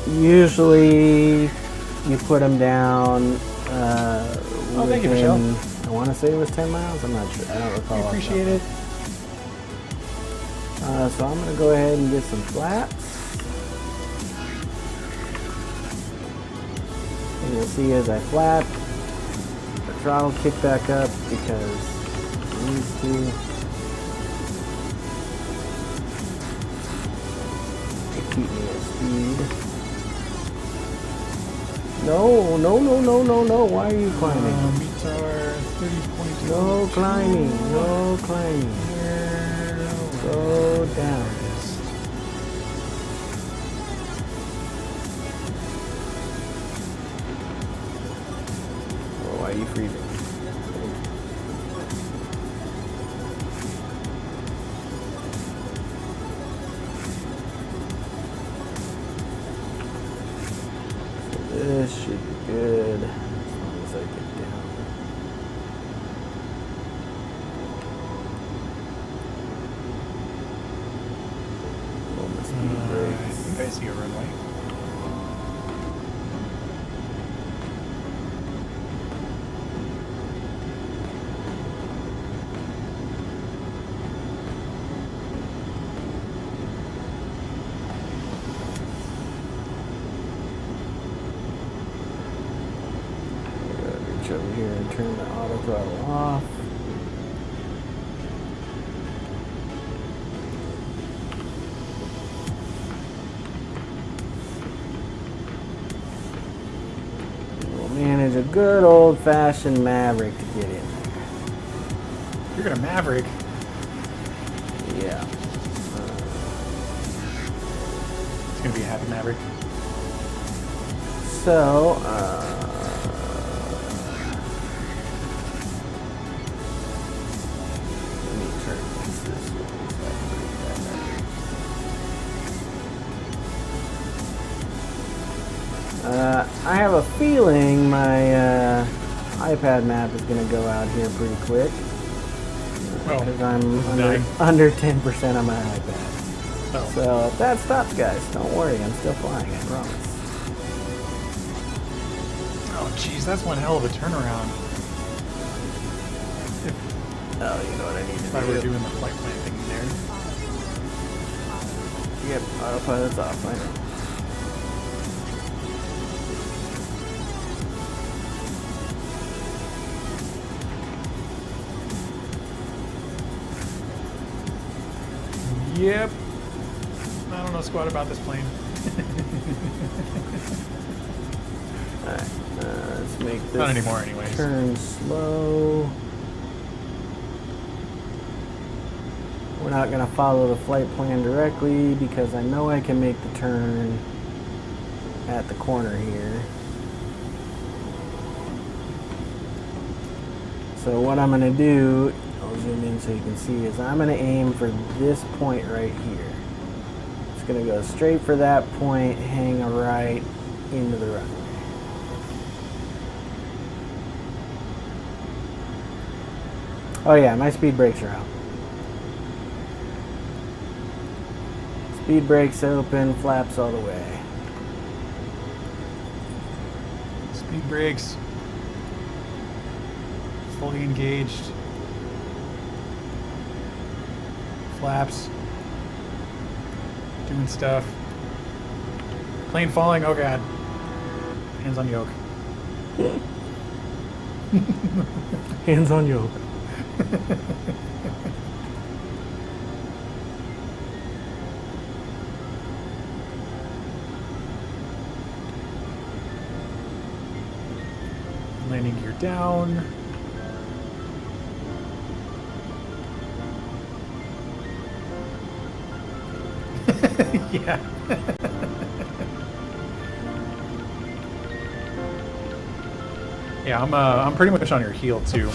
Usually you put them down thank you, Michelle. I want to say it was 10 miles. I'm not sure. I don't recall. I appreciate it. So I'm going to go ahead and get some flaps. And you'll see as I flap, the throttle kick back up because it needs to. Keep me at speed. No, no, no, no, no, no. Why are you climbing? Meets our 30.2. No climbing. No climbing. Go down. Oh, why are you freezing? This should be good as long as I get down. Oh, my speed I brakes. think I see a runway. Over here and turn the auto throttle off. We'll manage a good old-fashioned Maverick to get in there. You're gonna Maverick. Yeah. gonna be a happy Maverick. So, let me turn this way. I have a feeling my iPad map is going to go out here pretty quick. Because I'm under 10% on my iPad. Oh. So if that stops, guys, don't worry. I'm still flying, I promise. Oh, jeez, that's one hell of a turnaround. Oh, you know what I need to If I do? were doing the flight plan thing there. Yep, autopilot's off, I know. Yep. I don't know squat about this plane. Alright, let's make this Not anymore anyways. turn slow. We're not going to follow the flight plan directly because I know I can make the turn at the corner here. So what I'm going to do, I'll zoom in so you can see, is I'm going to aim for this point right here. It's going to go straight for that point, hang a right into the runway. Oh yeah, my speed brakes are out. Speed brakes open, flaps all the way. Speed brakes. Fully engaged. Flaps. Doing stuff. Plane falling, oh god. Hands on yoke. Hands on yoke. Landing gear down. Yeah. Yeah, I'm pretty much on your heel too.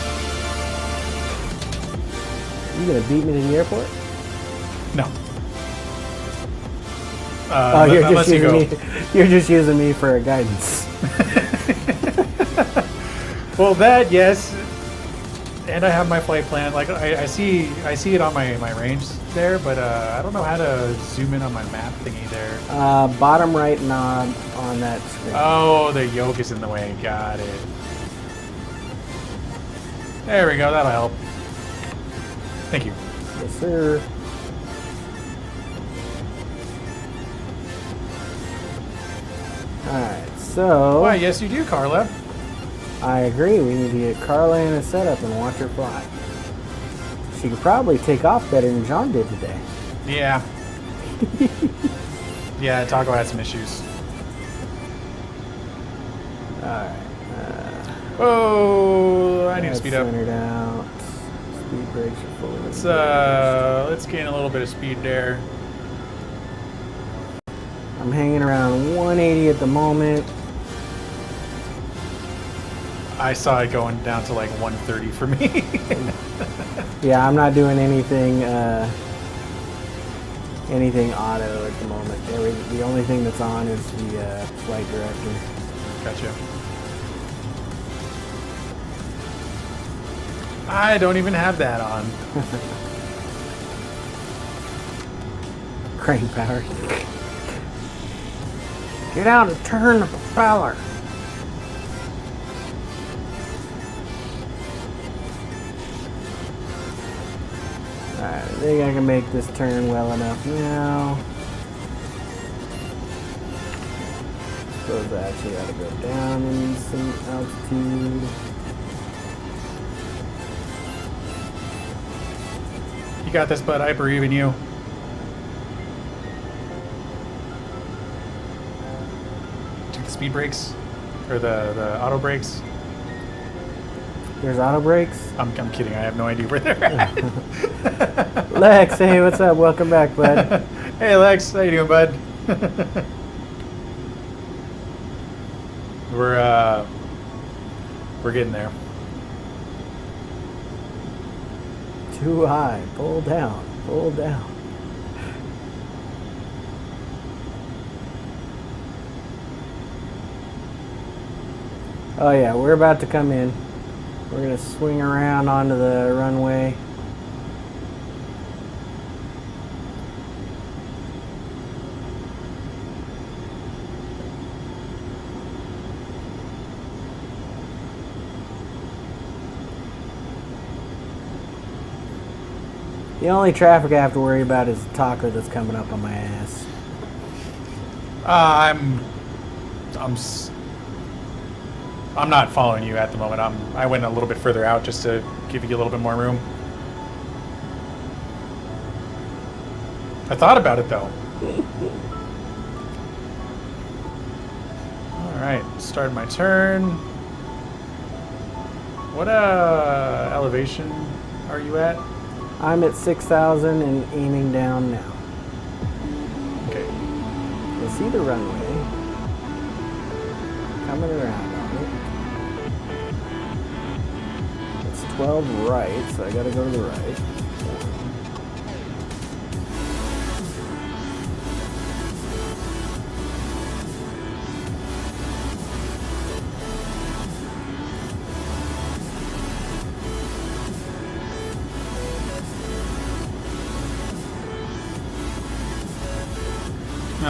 You gonna beat me to the airport? No. Oh, you're unless just you using go. me. You're just using me for a guidance. Well, that yes, and I have my flight plan. Like I see it on my range there, but I don't know how to zoom in on my map thingy there. Bottom right knob on that screen. Oh, the yoke is in the way. Got it. There we go. That'll help. Thank you. Yes, sir. Alright, so Why? Yes, you do, Carla. I agree. We need to get Carla in a setup and watch her fly. She could probably take off better than John did today. Yeah. Yeah, Taco had some issues. Alright. Oh, I need to speed up. Centered out. Speed brakes are fully engaged. Let's gain a little bit of speed there. I'm hanging around 180 at the moment. I saw it going down to like 130 for me. Yeah, I'm not doing anything anything auto at the moment. The only thing that's on is the flight director. Gotcha. I don't even have that on. Crane power. Get out and turn the propeller. Alright, I think I can make this turn well enough now. Suppose I actually gotta go down in some altitude. You got this, bud. I believe in you. Took the speed brakes, or the auto brakes. There's auto brakes. I'm kidding. I have no idea where they're at. Lex, hey, what's up? Welcome back, bud. Hey, Lex. How you doing, bud? We're getting there. Too high. Pull down. Pull down. Oh yeah, we're about to come in. We're gonna swing around onto the runway. The only traffic I have to worry about is the taco that's coming up on my ass. I'm not following you at the moment. I went a little bit further out just to give you a little bit more room. I thought about it though. All right, start my turn. What elevation are you at? I'm at 6,000 and aiming down now. Okay. You'll see the runway coming around on it. It's 12 right, so I gotta go to the right.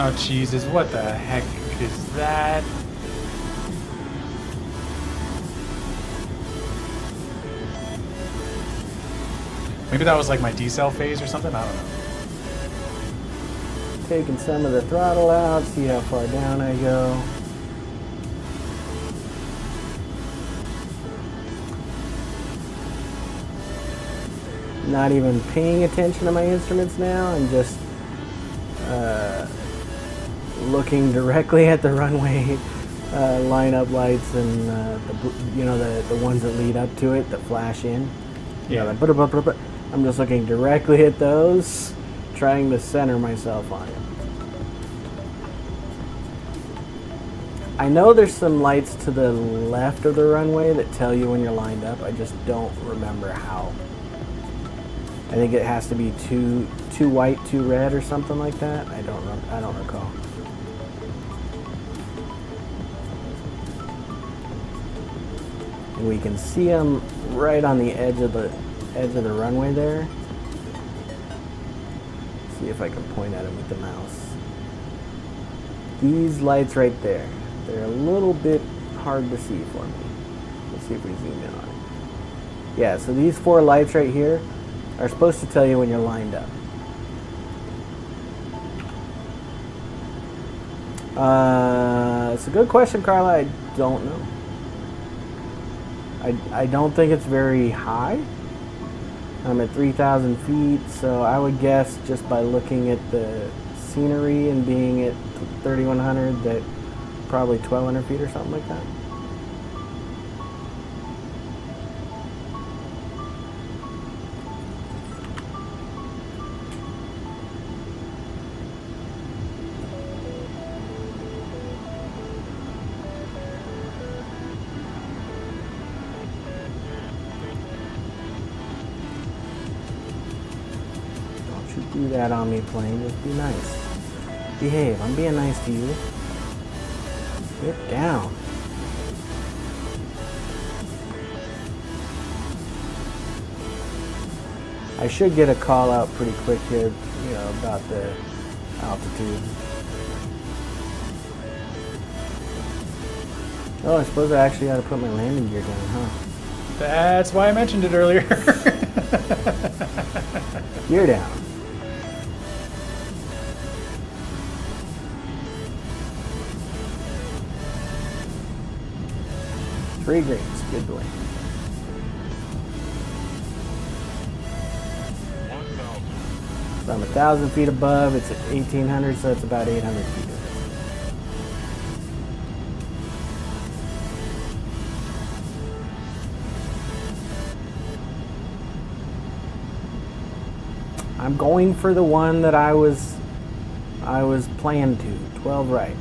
Oh Jesus! What the heck is that? Maybe that was like my decel phase or something. I don't know. Taking some of the throttle out, see how far down I go. Not even paying attention to my instruments now. I'm just looking directly at the runway lineup lights and the ones that lead up to it that flash in. Yeah. I'm just looking directly at those, trying to center myself on it. I know there's some lights to the left of the runway that tell you when you're lined up. I just don't remember how. I think it has to be two white, two red, or something like that. I don't recall. And we can see them right on the edge of the runway there. See if I can point at them with the mouse. These lights right there. They're a little bit hard to see for me. Let's see if we zoom in on it. Yeah, so these 4 lights right here are supposed to tell you when you're lined up. It's a good question, Carla. I don't know. I don't think it's very high. I'm at 3,000 feet, so I would guess just by looking at the scenery and being at 3,100 that probably 1,200 feet or something like that. Do that on me, plane. Just be nice. Behave. I'm being nice to you. Get down. I should get a call out pretty quick here, about the altitude. Oh, I suppose I actually ought to put my landing gear down, huh? That's why I mentioned it earlier. Gear down. Three greens, good boy. So I'm 1,000 feet above, it's at 1,800, so it's about 800 feet. I'm going for the one that I was I was planned to. 12 right.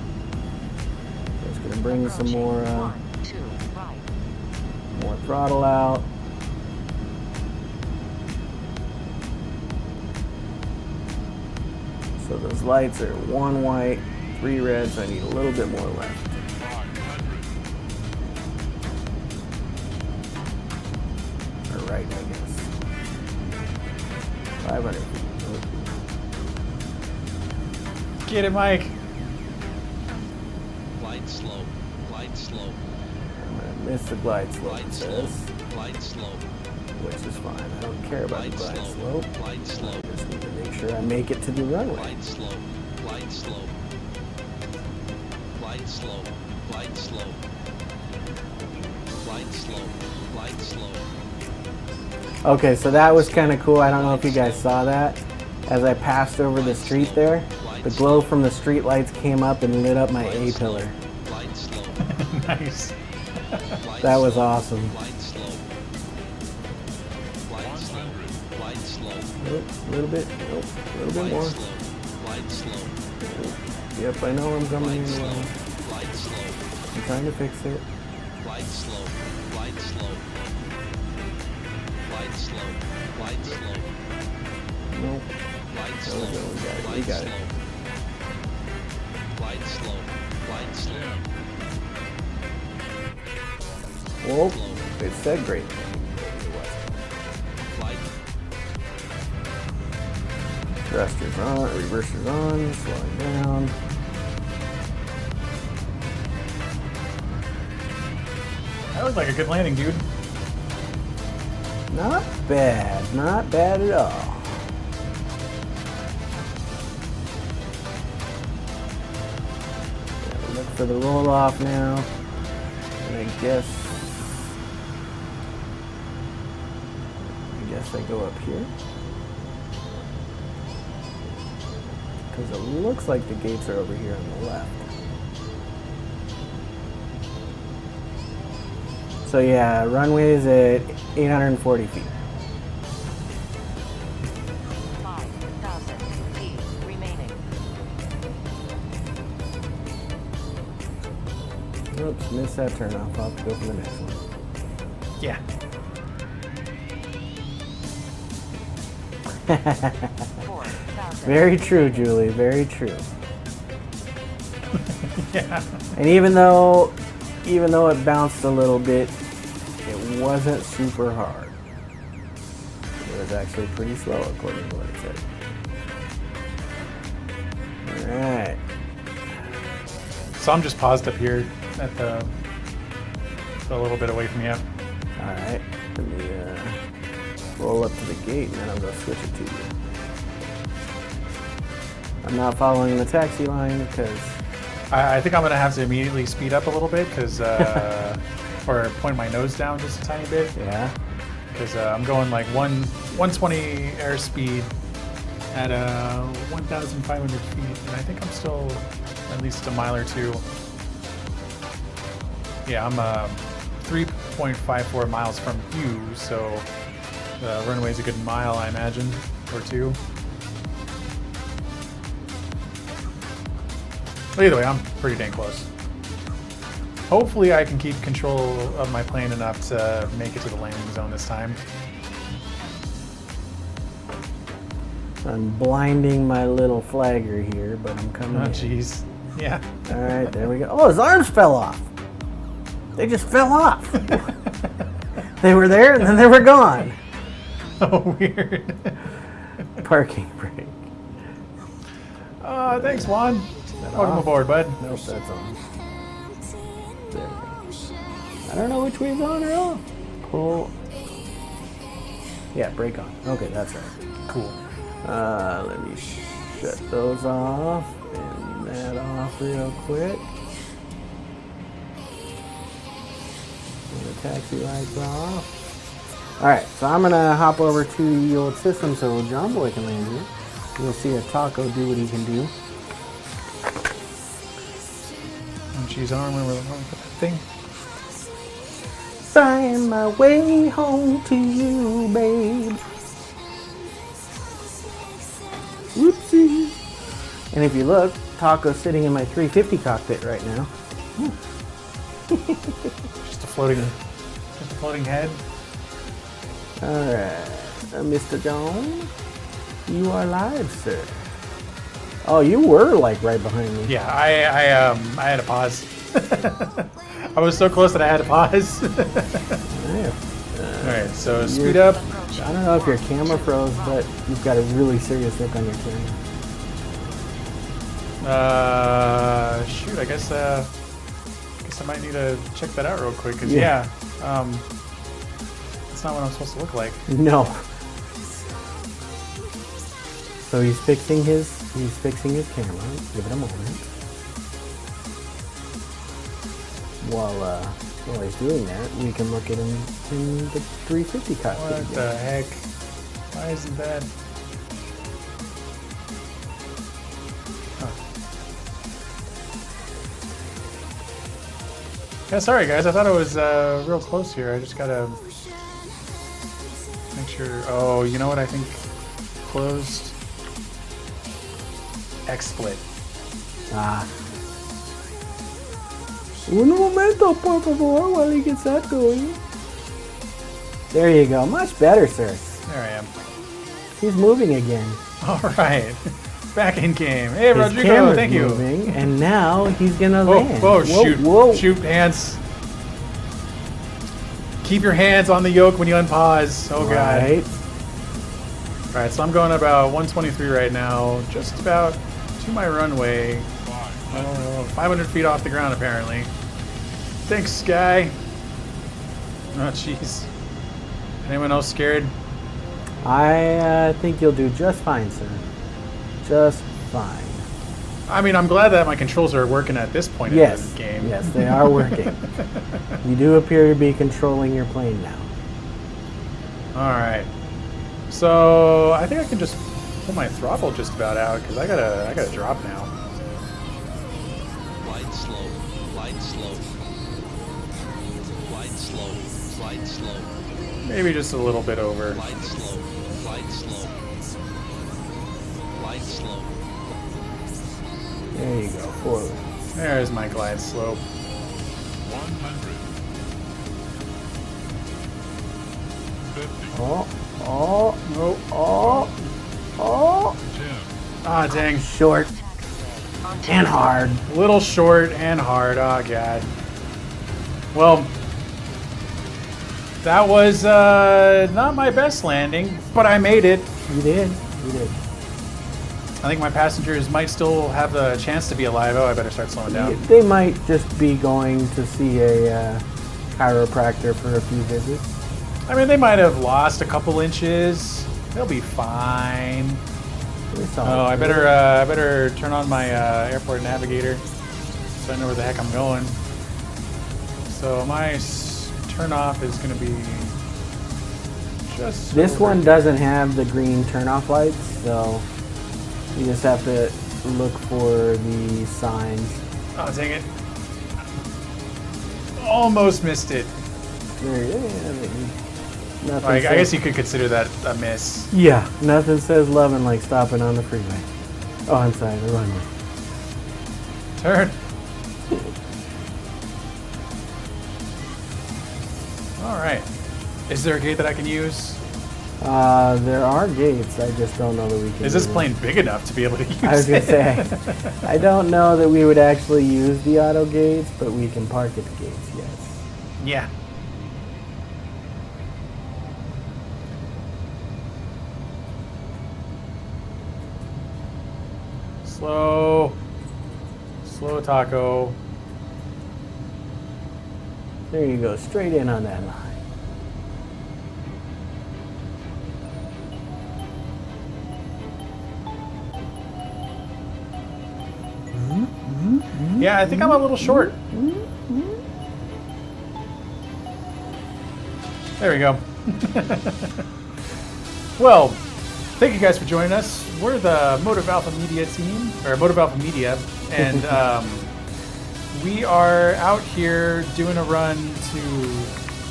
Just gonna bring some more, 1, 2, right. more throttle out. So those lights are 1 white, 3 red, so I need a little bit more left. Or right, I guess. 500 feet. Get it, Mike. Glide slope. Glide slope. I'm gonna miss the glide slope, it Glide slope. says, Glide slope. which is fine. I don't care about the Glide glide slope. slope. Glide I slope. just need to make sure I make it to the runway. Glide slope. Glide slope. Glide slope. Glide slope. Glide slope. Glide slope. Okay, so that was kind of cool. I don't know if you guys saw that. As I passed over the street there, the glow from the street lights came up and lit up my A pillar. Glide slope. Nice. Glide That was slope. awesome. Glide slope. Glide slope. Glide slope. Nope, a little bit. Nope, a little bit Glide more. slope. Glide slope. Yep, I know I'm coming Glide in. slope. Glide slope. I'm trying to fix it. Glide slope. Glide slope. Glide slope. Glide slope. Nope. Glide There we slope. go, we got it, we Glide got it. slope. Glide slope. Glide slope. Whoa, it said great. Glide. Thrusters on, reversers on, slowing down. That looked like a good landing, dude. Not bad, not bad at all. Gotta look for the roll off now. And I guess I go up here. Because it looks like the gates are over here on the left. So yeah, runway is at 840 feet. 5,000 feet remaining. Oops, missed that turnoff. I'll have to go for the next one. Yeah. 4,000. Very true, Julie. Very true. Yeah. And even though it bounced a little bit, it wasn't super hard. It was actually pretty slow, according to what it said. All right. So I'm just paused up here at the a little bit away from you. All right. Let me roll up to the gate, and then I'll go switch it to you. I'm not following the taxi line because I think I'm gonna have to immediately speed up a little bit because, or point my nose down just a tiny bit yeah. because I'm going like 120 airspeed at 1,500 feet, and I think I'm still at least a mile or two. Yeah, I'm 3.54 miles from you, so the runway's a good mile, I imagine, or two. But either way, I'm pretty dang close. Hopefully I can keep control of my plane enough to make it to the landing zone this time. I'm blinding my little flagger here, but I'm coming Oh, in. jeez. Yeah. All right, there we go. Oh, his arms fell off. They just fell off. They were there and then they were gone. Oh, weird. Parking brake. Thanks, Juan. That Welcome off? aboard, bud. Nope, that's on. There we go. I don't know which way's on or off. Pull. Yeah, brake on. Okay, that's right. Cool. Let me shut those off and that off real quick. And the taxi lights off. Alright, so I'm gonna hop over to the old system so John Boy can land here. You'll see a taco do what he can do. And she's on where we're going with that thing. Find my way home to you, babe. Whoopsie. And if you look, Taco's sitting in my 350 cockpit right now. Just a floating head. Alright, Mr. Jones, you are live, sir. Oh, you were like right behind me. Yeah, I had to pause. I was so close that I had to pause. Yeah. Alright, so speed up. I don't know if your camera froze, but you've got a really serious look on your camera. Shoot, I guess I might need to check that out real quick, cause Yeah. that's not what I'm supposed to look like. No. So he's fixing his camera. Give it a moment. While he's doing that, we can look at him in the 350 cockpit. What again. the heck? Why isn't that? Yeah, sorry guys, I thought it was real close here. I just gotta make sure. Oh, you know what I think closed? XSplit. Ah. Un momento, por favor, while he gets that going. There you go. Much better, sir. There I am. He's moving again. All right, back in game. Hey, His Rodrigo, camera's thank you. moving, and now he's gonna Whoa, land. whoa, shoot, Whoa. shoot, hands. Keep your hands on the yoke when you unpause. Oh god. Right. All right, so I'm going about 123 right now, just about to my runway. 500 feet off the ground, apparently. Thanks, Sky. Oh, jeez. Anyone else scared? I think you'll do just fine, sir. Just fine. I mean, I'm glad that my controls are working at this point in Yes. the game. Yes, they are working. You do appear to be controlling your plane now. All right. So I think I can just pull my throttle just about out because I gotta drop now. Glide slow. Glide slow. Glide slow. Glide slow. Maybe just a little bit over. Glide slow. Glide slow. Glide slow. There you go. Forward. There's my glide slope. 100. 50. Oh. Nope. Oh. 10. Ah, dang. Short and hard. Little short and hard. Oh, God. Well, that was not my best landing, but I made it. You did. You did. I think my passengers might still have a chance to be alive. Oh, I better start slowing down. They might just be going to see a chiropractor for a few visits. I mean, they might have lost a couple inches. They'll be fine. It's all Oh, I good. better turn on my airport navigator so I know where the heck I'm going. So my turnoff is going to be just This over one here. doesn't have the green turnoff lights, so you just have to look for the signs. Oh, dang it. Almost missed it. Nothing I says- guess you could consider that a miss. Yeah, nothing says loving like stopping on the freeway. Oh, I'm sorry, the runway. Turn. All right. Is there a gate that I can use? There are gates. I just don't know that we can. Is this use plane big enough to be able to use them. I was gonna it? say, I don't know that we would actually use the auto gates, but we can park at the gates. Yes. Yeah. Slow. Slow, Taco. There you go, straight in on that line. Yeah, I think I'm a little short. There we go. Well, thank you guys for joining us. We're the Motive Alpha Media team, or Motive Alpha Media, and we are out here doing a run to.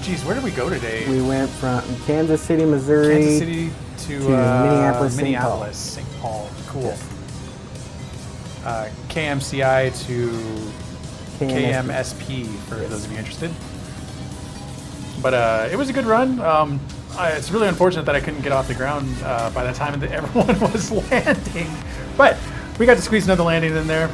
Geez, where did we go today? We went from Kansas City, Missouri. Kansas City to Minneapolis, St. Paul. Minneapolis, St. Paul. Cool. Yes. KMCI to KMSP for those of you interested. But it was a good run. It's really unfortunate that I couldn't get off the ground by the time that everyone was landing. But we got to squeeze another landing in there.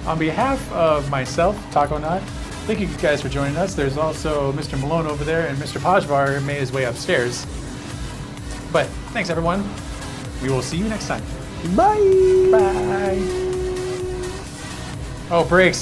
On behalf of myself, Taconaught, thank you guys for joining us. There's also Mr. Malone over there, and Mr. PajVar made his way upstairs. But thanks, everyone. We will see you next time. Bye. Bye. Oh, brakes.